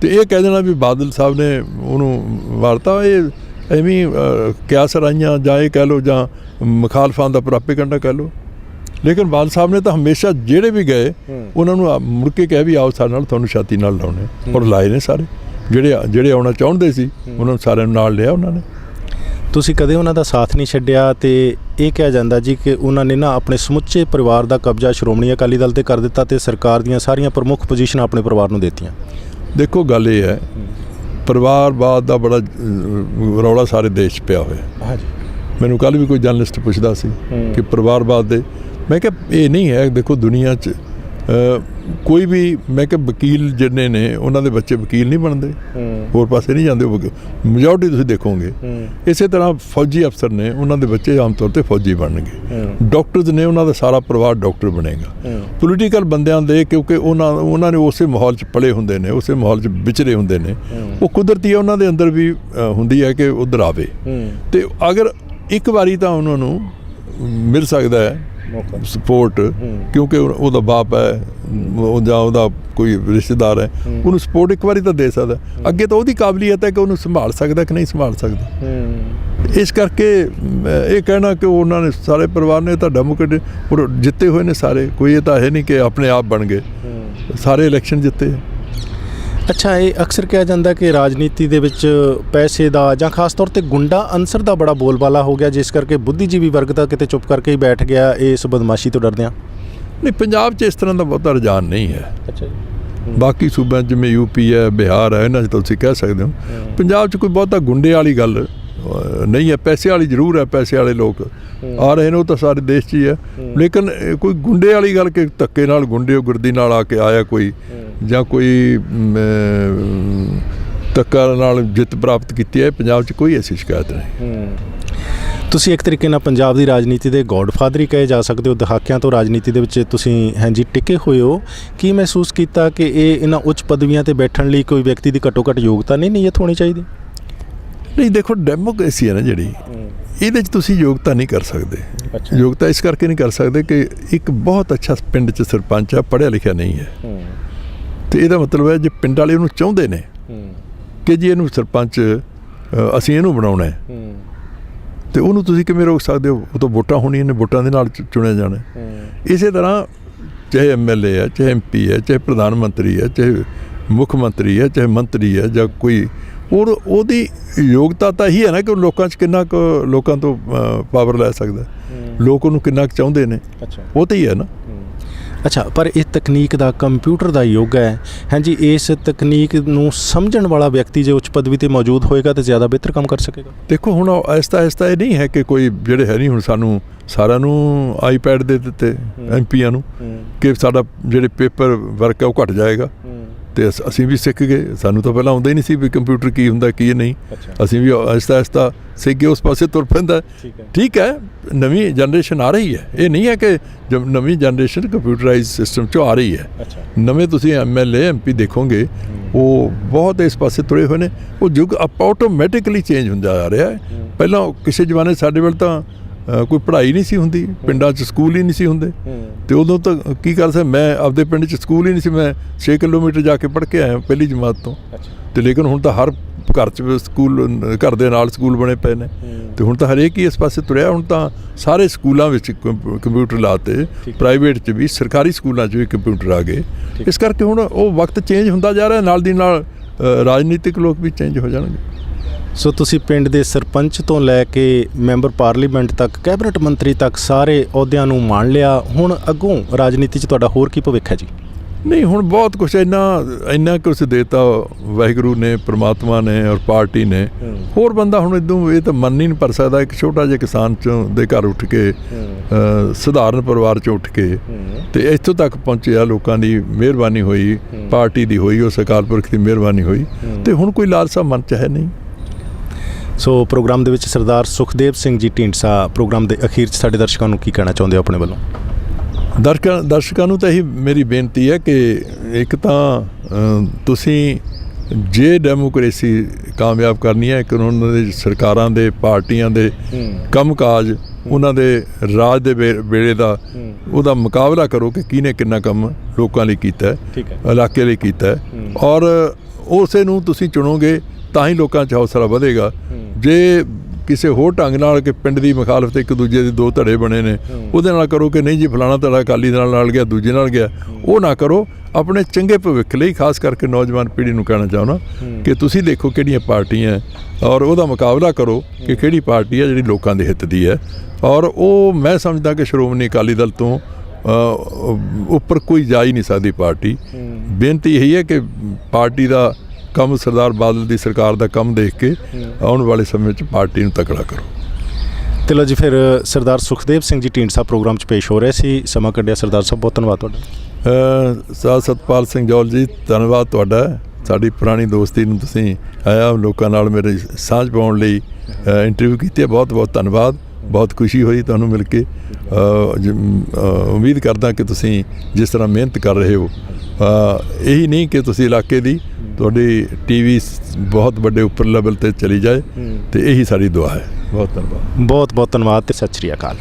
ਤੇ ਇਹ ਕਹਿ ਦੇਣਾ ਵੀ ਬਾਦਲ ਸਾਹਿਬ ਨੇ ਉਹਨੂੰ ਵਾਰਤਾ, ਇਹ ਐਵੇਂ ਕਿਆਸ ਰਾਈਆਂ ਜਾਂ ਇਹ ਕਹਿ ਲਓ ਜਾਂ ਮੁਖਾਲਫਾਂ ਦਾ ਪ੍ਰਾਪੇਗੰਡਾ ਕਹਿ ਲਓ। ਲੇਕਿਨ ਬਾਦਲ ਸਾਹਿਬ ਨੇ ਤਾਂ ਹਮੇਸ਼ਾ ਜਿਹੜੇ ਵੀ ਗਏ ਉਹਨਾਂ ਨੂੰ ਮੁੜ ਕੇ ਕਹਿ ਵੀ ਆਓ ਸਾਡੇ ਨਾਲ, ਤੁਹਾਨੂੰ ਛਾਤੀ ਨਾਲ ਲਾਉਣੇ, ਔਰ ਲਾਏ ਨੇ ਸਾਰੇ। ਜਿਹੜੇ ਆਉਣਾ ਚਾਹੁੰਦੇ ਸੀ ਉਹਨਾਂ ਨੂੰ ਸਾਰਿਆਂ ਨੂੰ ਨਾਲ ਲਿਆ ਉਹਨਾਂ ਨੇ। ਤੁਸੀਂ ਕਦੇ ਉਹਨਾਂ ਦਾ ਸਾਥ ਨਹੀਂ ਛੱਡਿਆ ਤੇ ਇਹ ਕਿਹਾ ਜਾਂਦਾ ਜੀ ਕਿ ਉਹਨਾਂ ਨੇ ਨਾ ਆਪਣੇ ਸਮੁੱਚੇ ਪਰਿਵਾਰ ਦਾ ਕਬਜ਼ਾ ਸ਼੍ਰੋਮਣੀ ਅਕਾਲੀ ਦਲ 'ਤੇ ਕਰ ਦਿੱਤਾ ਤੇ ਸਰਕਾਰ ਦੀਆਂ ਸਾਰੀਆਂ ਪ੍ਰਮੁੱਖ ਪੋਜੀਸ਼ਨਾਂ ਆਪਣੇ ਪਰਿਵਾਰ ਨੂੰ ਦਿੱਤੀਆਂ। ਦੇਖੋ, ਗੱਲ ਇਹ ਹੈ, ਪਰਿਵਾਰਵਾਦ ਦਾ ਬੜਾ ਰੌਲਾ ਸਾਰੇ ਦੇਸ਼ 'ਚ ਪਿਆ ਹੋਇਆ। ਹਾਂਜੀ, ਮੈਨੂੰ ਕੱਲ੍ਹ ਵੀ ਕੋਈ ਜਰਨਲਿਸਟ ਪੁੱਛਦਾ ਸੀ ਕਿ ਪਰਿਵਾਰਵਾਦ ਦੇ, ਮੈਂ ਕਿਹਾ ਇਹ ਨਹੀਂ ਹੈ। ਦੇਖੋ, ਦੁਨੀਆ 'ਚ ਕੋਈ ਵੀ, ਮੈਂ ਕਿਹਾ ਵਕੀਲ ਜਿੰਨੇ ਨੇ ਉਹਨਾਂ ਦੇ ਬੱਚੇ ਵਕੀਲ ਨਹੀਂ ਬਣਦੇ, ਹੋਰ ਪਾਸੇ ਨਹੀਂ ਜਾਂਦੇ। ਮੈਜੋਰਟੀ ਤੁਸੀਂ ਦੇਖੋਗੇ। ਇਸੇ ਤਰ੍ਹਾਂ ਫੌਜੀ ਅਫਸਰ ਨੇ, ਉਹਨਾਂ ਦੇ ਬੱਚੇ ਆਮ ਤੌਰ 'ਤੇ ਫੌਜੀ ਬਣਨਗੇ। ਡਾਕਟਰਸ ਨੇ, ਉਹਨਾਂ ਦਾ ਸਾਰਾ ਪਰਿਵਾਰ ਡਾਕਟਰ ਬਣੇਗਾ। ਪੋਲੀਟੀਕਲ ਬੰਦਿਆਂ ਦੇ, ਕਿਉਂਕਿ ਉਹਨਾਂ ਨੇ ਉਸੇ ਮਾਹੌਲ 'ਚ ਪਲੇ ਹੁੰਦੇ ਨੇ, ਉਸੇ ਮਾਹੌਲ 'ਚ ਵਿਚਰੇ ਹੁੰਦੇ ਨੇ, ਉਹ ਕੁਦਰਤੀ ਉਹਨਾਂ ਦੇ ਅੰਦਰ ਵੀ ਹੁੰਦੀ ਹੈ ਕਿ ਉੱਧਰ ਆਵੇ। ਤੇ ਅਗਰ ਇੱਕ ਵਾਰੀ ਤਾਂ ਉਹਨਾਂ ਨੂੰ ਮਿਲ ਸਕਦਾ ਹੈ ਸਪੋਰਟ, ਕਿਉਂਕਿ ਉਹਦਾ ਬਾਪ ਹੈ ਜਾਂ ਉਹਦਾ ਕੋਈ ਰਿਸ਼ਤੇਦਾਰ ਹੈ, ਉਹਨੂੰ ਸਪੋਰਟ ਇੱਕ ਵਾਰੀ ਤਾਂ ਦੇ ਸਕਦਾ। ਅੱਗੇ ਤਾਂ ਉਹਦੀ ਕਾਬਲੀਅਤ ਹੈ ਕਿ ਉਹਨੂੰ ਸੰਭਾਲ ਸਕਦਾ ਕਿ ਨਹੀਂ ਸੰਭਾਲ ਸਕਦਾ। ਇਸ ਕਰਕੇ ਇਹ ਕਹਿਣਾ ਕਿ ਉਹਨਾਂ ਨੇ ਸਾਰੇ ਪਰਿਵਾਰ ਨੇ ਤੁਹਾਡਾ ਮੁਕਟ ਜਿੱਤੇ ਹੋਏ ਨੇ ਸਾਰੇ, ਕੋਈ ਇਹ ਤਾਂ ਹੈ ਨਹੀਂ ਕਿ ਆਪਣੇ ਆਪ ਬਣ ਗਏ, ਸਾਰੇ ਇਲੈਕਸ਼ਨ ਜਿੱਤੇ। ਅੱਛਾ, ਇਹ ਅਕਸਰ ਕਿਹਾ ਜਾਂਦਾ ਕਿ ਰਾਜਨੀਤੀ ਦੇ ਵਿੱਚ ਪੈਸੇ ਦਾ ਜਾਂ ਖਾਸ ਤੌਰ 'ਤੇ ਗੁੰਡਾ ਅਨਸਰ ਦਾ ਬੜਾ ਬੋਲਬਾਲਾ ਹੋ ਗਿਆ, ਜਿਸ ਕਰਕੇ ਬੁੱਧੀਜੀਵੀ ਵਰਗ ਤਾਂ ਕਿਤੇ ਚੁੱਪ ਕਰਕੇ ਹੀ ਬੈਠ ਗਿਆ ਇਸ ਬਦਮਾਸ਼ੀ ਤੋਂ ਡਰਦਿਆਂ। ਨਹੀਂ, ਪੰਜਾਬ 'ਚ ਇਸ ਤਰ੍ਹਾਂ ਦਾ ਬਹੁਤਾ ਰੁਝਾਨ ਨਹੀਂ ਹੈ। ਅੱਛਾ ਜੀ। ਬਾਕੀ ਸੂਬਿਆਂ ਜਿਵੇਂ UP ਹੈ, ਬਿਹਾਰ ਹੈ, ਇਹਨਾਂ 'ਚ ਤੁਸੀਂ ਕਹਿ ਸਕਦੇ ਹੋ। ਪੰਜਾਬ 'ਚ ਕੋਈ ਬਹੁਤਾ ਗੁੰਡੇ ਵਾਲੀ ਗੱਲ ਨਹੀਂ ਹੈ। ਪੈਸੇ ਵਾਲੀ ਜ਼ਰੂਰ ਹੈ, ਪੈਸੇ ਵਾਲੇ ਲੋਕ ਆ ਰਹੇ ਨੇ, ਉਹ ਤਾਂ ਸਾਰੇ ਦੇਸ਼ 'ਚ ਹੀ ਹੈ। ਲੇਕਿਨ ਕੋਈ ਗੁੰਡੇ ਵਾਲੀ ਗੱਲ ਕਿ ਧੱਕੇ ਨਾਲ ਗੁੰਡੇਗਰਦੀ ਨਾਲ ਆ ਕੇ ਆਇਆ ਕੋਈ, ਜਾਂ ਕੋਈ ਧੱਕਾ ਨਾਲ ਜਿੱਤ ਪ੍ਰਾਪਤ ਕੀਤੀ ਹੈ, ਪੰਜਾਬ 'ਚ ਕੋਈ ਐਸੀ ਸ਼ਿਕਾਇਤ ਨਹੀਂ। ਤੁਸੀਂ ਇੱਕ ਤਰੀਕੇ ਨਾਲ ਪੰਜਾਬ ਦੀ ਰਾਜਨੀਤੀ ਦੇ ਗੋਡਫਾਦਰ ਹੀ ਕਹੇ ਜਾ ਸਕਦੇ ਹੋ। ਦਹਾਕਿਆਂ ਤੋਂ ਰਾਜਨੀਤੀ ਦੇ ਵਿੱਚ ਤੁਸੀਂ ਹਾਂਜੀ ਟਿਕੇ ਹੋਏ ਹੋ। ਕੀ ਮਹਿਸੂਸ ਕੀਤਾ ਕਿ ਇਹਨਾਂ ਉੱਚ ਪਦਵੀਆਂ 'ਤੇ ਬੈਠਣ ਲਈ ਕੋਈ ਵਿਅਕਤੀ ਦੀ ਘੱਟੋ ਘੱਟ ਯੋਗਤਾ ਨਹੀਂ ਨਿਯਤ ਹੋਣੀ ਚਾਹੀਦੀ? ਨਹੀਂ, ਦੇਖੋ, ਡੈਮੋਕ੍ਰੇਸੀ ਹੈ ਨਾ ਜਿਹੜੀ, ਇਹਦੇ 'ਚ ਤੁਸੀਂ ਯੋਗਤਾ ਨਹੀਂ ਕਰ ਸਕਦੇ। ਯੋਗਤਾ ਇਸ ਕਰਕੇ ਨਹੀਂ ਕਰ ਸਕਦੇ ਕਿ ਇੱਕ ਬਹੁਤ ਅੱਛਾ ਪਿੰਡ 'ਚ ਸਰਪੰਚ ਆ, ਪੜ੍ਹਿਆ ਲਿਖਿਆ ਨਹੀਂ ਹੈ। ਤੇ ਇਹਦਾ ਮਤਲਬ ਹੈ ਜੇ ਪਿੰਡ ਵਾਲੇ ਉਹਨੂੰ ਚਾਹੁੰਦੇ ਨੇ ਕਿ ਜੀ ਇਹਨੂੰ ਸਰਪੰਚ ਅਸੀਂ ਇਹਨੂੰ ਬਣਾਉਣਾ ਹੈ, ਤੇ ਉਹਨੂੰ ਤੁਸੀਂ ਕਿਵੇਂ ਰੋਕ ਸਕਦੇ ਹੋ? ਉਹ ਤਾਂ ਵੋਟਾਂ ਹੋਣੀਆਂ ਨੇ, ਵੋਟਾਂ ਦੇ ਨਾਲ ਚੁਣਿਆ ਜਾਣਾ। ਇਸੇ ਤਰ੍ਹਾਂ ਚਾਹੇ MLA ਹੈ, ਚਾਹੇ MP ਹੈ, ਚਾਹੇ ਪ੍ਰਧਾਨ ਮੰਤਰੀ ਹੈ, ਚਾਹੇ ਮੁੱਖ ਮੰਤਰੀ ਹੈ ਚਾਹੇ ਮੰਤਰੀ ਹੈ ਜਾਂ ਕੋਈ ਉਹਦੀ ਯੋਗਤਾ ਤਾਂ ਇਹੀ ਹੈ ਨਾ ਕਿ ਉਹ ਲੋਕਾਂ 'ਚ ਕਿੰਨਾ ਕੁ ਲੋਕਾਂ ਤੋਂ ਪਾਵਰ ਲੈ ਸਕਦਾ, ਲੋਕ ਉਹਨੂੰ ਕਿੰਨਾ ਕੁ ਚਾਹੁੰਦੇ ਨੇ, ਉਹ ਤਾਂ ਹੀ ਹੈ ਨਾ। ਅੱਛਾ, ਪਰ ਇਹ ਤਕਨੀਕ ਦਾ ਕੰਪਿਊਟਰ ਦਾ ਯੁੱਗ ਹੈ। ਹਾਂਜੀ, ਇਸ ਤਕਨੀਕ ਨੂੰ ਸਮਝਣ ਵਾਲਾ ਵਿਅਕਤੀ ਜੇ ਉੱਚ ਪਦਵੀ ਤੇ ਮੌਜੂਦ ਹੋਏਗਾ ਤਾਂ ਜ਼ਿਆਦਾ ਬਿਹਤਰ ਕੰਮ ਕਰ ਸਕੇਗਾ। ਦੇਖੋ ਹੁਣ ਆਹਿਸਤਾ ਇਹ ਨਹੀਂ ਹੈ ਕਿ ਕੋਈ ਜਿਹੜੇ ਹੈ ਨਹੀਂ, ਹੁਣ ਸਾਨੂੰ ਸਾਰਿਆਂ ਨੂੰ ਆਈਪੈਡ ਦੇ ਦਿੱਤੇ ਐਮਪੀਆਂ ਨੂੰ ਕਿ ਸਾਡਾ ਜਿਹੜੇ ਪੇਪਰ ਵਰਕ ਹੈ ਉਹ ਘਟ ਜਾਏਗਾ, ਤੇ ਅਸੀਂ ਵੀ ਸਿੱਖ ਗਏ। ਸਾਨੂੰ ਤਾਂ ਪਹਿਲਾਂ ਆਉਂਦਾ ਹੀ ਨਹੀਂ ਸੀ ਵੀ ਕੰਪਿਊਟਰ ਕੀ ਹੁੰਦਾ ਕੀ ਨਹੀਂ। ਅਸੀਂ ਵੀ ਆਹਿਸਤਾ ਸਿੱਖ ਕੇ ਉਸ ਪਾਸੇ ਤੁਰ ਪੈਂਦਾ। ਠੀਕ ਹੈ, ਨਵੀਂ ਜਨਰੇਸ਼ਨ ਆ ਰਹੀ ਹੈ, ਇਹ ਨਹੀਂ ਹੈ ਕਿ ਨਵੀਂ ਜਨਰੇਸ਼ਨ ਕੰਪਿਊਟਰਾਈਜ਼ ਸਿਸਟਮ 'ਚੋਂ ਆ ਰਹੀ ਹੈ। ਨਵੇਂ ਤੁਸੀਂ MLA MP ਦੇਖੋਗੇ ਉਹ ਬਹੁਤ ਇਸ ਪਾਸੇ ਤੁਰੇ ਹੋਏ ਨੇ। ਉਹ ਯੁੱਗ ਆਟੋਮੈਟਿਕਲੀ ਚੇਂਜ ਹੁੰਦਾ ਜਾ ਰਿਹਾ ਹੈ। ਪਹਿਲਾਂ ਕਿਸੇ ਜ਼ਮਾਨੇ ਸਾਡੇ ਵੇਲੇ ਤਾਂ ਕੋਈ ਪੜ੍ਹਾਈ ਨਹੀਂ ਸੀ ਹੁੰਦੀ, ਪਿੰਡਾਂ 'ਚ ਸਕੂਲ ਹੀ ਨਹੀਂ ਸੀ ਹੁੰਦੇ, ਤੇ ਉਦੋਂ ਤਾਂ ਕੀ ਕਰ ਸਕਦਾ, ਮੈਂ ਆਪਦੇ ਪਿੰਡ 'ਚ ਸਕੂਲ ਹੀ ਨਹੀਂ ਸੀ, ਮੈਂ 6 ਕਿਲੋਮੀਟਰ ਜਾ ਕੇ ਪੜ੍ਹ ਕੇ ਆਇਆ ਪਹਿਲੀ ਜਮਾਤ ਤੋਂ। ਤੇ ਲੇਕਿਨ ਹੁਣ ਤਾਂ ਹਰ ਘਰ 'ਚ ਸਕੂਲ, ਘਰ ਦੇ ਨਾਲ ਸਕੂਲ ਬਣੇ ਪਏ ਨੇ, ਤੇ ਹੁਣ ਤਾਂ ਹਰੇਕ ਹੀ ਇਸ ਪਾਸੇ ਤੁਰਿਆ। ਹੁਣ ਤਾਂ ਸਾਰੇ ਸਕੂਲਾਂ ਵਿੱਚ ਕੰਪਿਊਟਰ ਲਾਤੇ, ਪ੍ਰਾਈਵੇਟ 'ਚ ਵੀ, ਸਰਕਾਰੀ ਸਕੂਲਾਂ 'ਚ ਵੀ ਕੰਪਿਊਟਰ ਆ ਗਏ। ਇਸ ਕਰਕੇ ਹੁਣ ਉਹ ਵਕਤ ਚੇਂਜ ਹੁੰਦਾ ਜਾ ਰਿਹਾ, ਨਾਲ ਦੀ ਨਾਲ ਰਾਜਨੀਤਿਕ ਲੋਕ ਵੀ ਚੇਂਜ ਹੋ ਜਾਣਗੇ। ਸੋ ਤੁਸੀਂ ਪਿੰਡ ਦੇ ਸਰਪੰਚ ਤੋਂ ਲੈ ਕੇ ਮੈਂਬਰ ਪਾਰਲੀਮੈਂਟ ਤੱਕ, ਕੈਬਨਿਟ ਮੰਤਰੀ ਤੱਕ ਸਾਰੇ ਅਹੁਦਿਆਂ ਨੂੰ ਮਾਣ ਲਿਆ। ਹੁਣ ਅੱਗੋਂ ਰਾਜਨੀਤੀ 'ਚ ਤੁਹਾਡਾ ਹੋਰ ਕੀ ਭਵਿੱਖ ਹੈ ਜੀ? ਨਹੀਂ, ਹੁਣ ਬਹੁਤ ਕੁਛ ਇੰਨਾ ਕੁਛ ਦੇਤਾ ਵਾਹਿਗੁਰੂ ਨੇ, ਪ੍ਰਮਾਤਮਾ ਨੇ ਔਰ ਪਾਰਟੀ ਨੇ। ਹੋਰ ਬੰਦਾ ਹੁਣ ਇਦੋਂ ਇਹ ਤਾਂ ਮੰਨ ਹੀ ਨਹੀਂ ਪਰ ਸਕਦਾ। ਇੱਕ ਛੋਟਾ ਜਿਹਾ ਕਿਸਾਨ ਚੋਂ ਦੇ ਘਰ ਉੱਠ ਕੇ, ਸਧਾਰਨ ਪਰਿਵਾਰ 'ਚੋਂ ਉੱਠ ਕੇ ਤੇ ਇੱਥੋਂ ਤੱਕ ਪਹੁੰਚਿਆ, ਲੋਕਾਂ ਦੀ ਮਿਹਰਬਾਨੀ ਹੋਈ, ਪਾਰਟੀ ਦੀ ਹੋਈ, ਉਸ ਅਕਾਲ ਪੁਰਖ ਦੀ ਮਿਹਰਬਾਨੀ ਹੋਈ, ਤੇ ਹੁਣ ਕੋਈ ਲਾਲਸਾ ਮਨ 'ਚ ਹੈ ਨਹੀਂ। ਸੋ ਪ੍ਰੋਗਰਾਮ ਦੇ ਵਿੱਚ ਸਰਦਾਰ ਸੁਖਦੇਵ ਸਿੰਘ ਜੀ ਢੀਂਡਸਾ, ਪ੍ਰੋਗਰਾਮ ਦੇ ਅਖੀਰ 'ਚ ਸਾਡੇ ਦਰਸ਼ਕਾਂ ਨੂੰ ਕੀ ਕਹਿਣਾ ਚਾਹੁੰਦੇ ਹੋ ਆਪਣੇ ਵੱਲੋਂ? ਦਰਸ਼ਕਾਂ ਨੂੰ ਤਾਂ ਇਹੀ ਮੇਰੀ ਬੇਨਤੀ ਹੈ ਕਿ ਇੱਕ ਤਾਂ ਤੁਸੀਂ ਜੇ ਡੈਮੋਕ੍ਰੇਸੀ ਕਾਮਯਾਬ ਕਰਨੀ ਹੈ, ਇੱਕ ਉਹਨਾਂ ਦੇ ਸਰਕਾਰਾਂ ਦੇ, ਪਾਰਟੀਆਂ ਦੇ ਕੰਮਕਾਜ, ਉਹਨਾਂ ਦੇ ਰਾਜ ਦੇ ਵੇਲੇ ਦਾ ਉਹਦਾ ਮੁਕਾਬਲਾ ਕਰੋ ਕਿ ਕਿਹਨੇ ਕਿੰਨਾ ਕੰਮ ਲੋਕਾਂ ਲਈ ਕੀਤਾ ਹੈ, ਇਲਾਕੇ ਲਈ ਕੀਤਾ ਹੈ, ਔਰ ਉਸੇ ਨੂੰ ਤੁਸੀਂ ਚੁਣੋਗੇ ਤਾਂ ਹੀ ਲੋਕਾਂ 'ਚ ਹੌਸਲਾ ਵਧੇਗਾ। ਜੇ ਕਿਸੇ ਹੋਰ ਢੰਗ ਨਾਲ ਕਿ ਪਿੰਡ ਦੀ ਮੁਖਾਲਫਤ, ਇੱਕ ਦੂਜੇ ਦੇ ਦੋ ਧੜੇ ਬਣੇ ਨੇ, ਉਹਦੇ ਨਾਲ ਕਰੋ ਕਿ ਨਹੀਂ ਜੀ ਫਲਾਣਾ ਧੜਾ ਅਕਾਲੀ ਦਲ ਨਾਲ ਗਿਆ, ਦੂਜੇ ਨਾਲ ਗਿਆ, ਉਹ ਨਾ ਕਰੋ। ਆਪਣੇ ਚੰਗੇ ਭਵਿੱਖ ਲਈ ਖਾਸ ਕਰਕੇ ਨੌਜਵਾਨ ਪੀੜ੍ਹੀ ਨੂੰ ਕਹਿਣਾ ਚਾਹੁੰਦਾ ਕਿ ਤੁਸੀਂ ਦੇਖੋ ਕਿਹੜੀਆਂ ਪਾਰਟੀਆਂ ਔਰ ਉਹਦਾ ਮੁਕਾਬਲਾ ਕਰੋ ਕਿ ਕਿਹੜੀ ਪਾਰਟੀ ਹੈ ਜਿਹੜੀ ਲੋਕਾਂ ਦੇ ਹਿੱਤ ਦੀ ਹੈ। ਔਰ ਉਹ ਮੈਂ ਸਮਝਦਾ ਕਿ ਸ਼੍ਰੋਮਣੀ ਅਕਾਲੀ ਦਲ ਤੋਂ ਉੱਪਰ ਕੋਈ ਜਾ ਹੀ ਨਹੀਂ ਸਕਦੀ ਪਾਰਟੀ। ਬੇਨਤੀ ਇਹੀ ਹੈ ਕਿ ਪਾਰਟੀ ਦਾ ਕੰਮ, ਸਰਦਾਰ ਬਾਦਲ ਦੀ ਸਰਕਾਰ ਦਾ ਕੰਮ ਦੇਖ ਕੇ ਆਉਣ ਵਾਲੇ ਸਮੇਂ 'ਚ ਪਾਰਟੀ ਨੂੰ ਤਕੜਾ ਕਰੋ। ਤੇ ਲਓ ਜੀ, ਫਿਰ ਸਰਦਾਰ ਸੁਖਦੇਵ ਸਿੰਘ ਜੀ ਢੀਂਡਸਾ ਪ੍ਰੋਗਰਾਮ 'ਚ ਪੇਸ਼ ਹੋ ਰਹੇ ਸੀ। ਸਮਾਂ ਕੱਢਿਆ ਸਰਦਾਰ ਸਾਹਿਬ, ਬਹੁਤ ਧੰਨਵਾਦ ਤੁਹਾਡਾ। ਸਰਦਾਰ ਸਤਪਾਲ ਸਿੰਘ ਜੌਲ ਜੀ, ਧੰਨਵਾਦ ਤੁਹਾਡਾ। ਸਾਡੀ ਪੁਰਾਣੀ ਦੋਸਤੀ ਨੂੰ ਤੁਸੀਂ ਆਇਆ ਲੋਕਾਂ ਨਾਲ ਮੇਰੇ ਸਾਂਝ ਪਾਉਣ ਲਈ ਇੰਟਰਵਿਊ ਕੀਤੀ ਹੈ, ਬਹੁਤ ਬਹੁਤ ਧੰਨਵਾਦ। ਬਹੁਤ ਖੁਸ਼ੀ ਹੋਈ ਤੁਹਾਨੂੰ ਮਿਲ ਕੇ। ਉਮੀਦ ਕਰਦਾ ਕਿ ਤੁਸੀਂ ਜਿਸ ਤਰ੍ਹਾਂ ਮਿਹਨਤ ਕਰ ਰਹੇ ਹੋ, ਇਹੀ ਨਹੀਂ ਕਿ ਤੁਸੀਂ ਇਲਾਕੇ ਦੀ, ਤੁਹਾਡੀ TV ਬਹੁਤ ਵੱਡੇ ਉੱਪਰ ਲੈਵਲ 'ਤੇ ਚਲੀ ਜਾਏ, ਤੇ ਇਹੀ ਸਾਡੀ ਦੁਆ ਹੈ। ਬਹੁਤ ਧੰਨਵਾਦ। ਬਹੁਤ ਬਹੁਤ ਧੰਨਵਾਦ ਤੇ ਸਤਿ ਸ਼੍ਰੀ ਅਕਾਲ।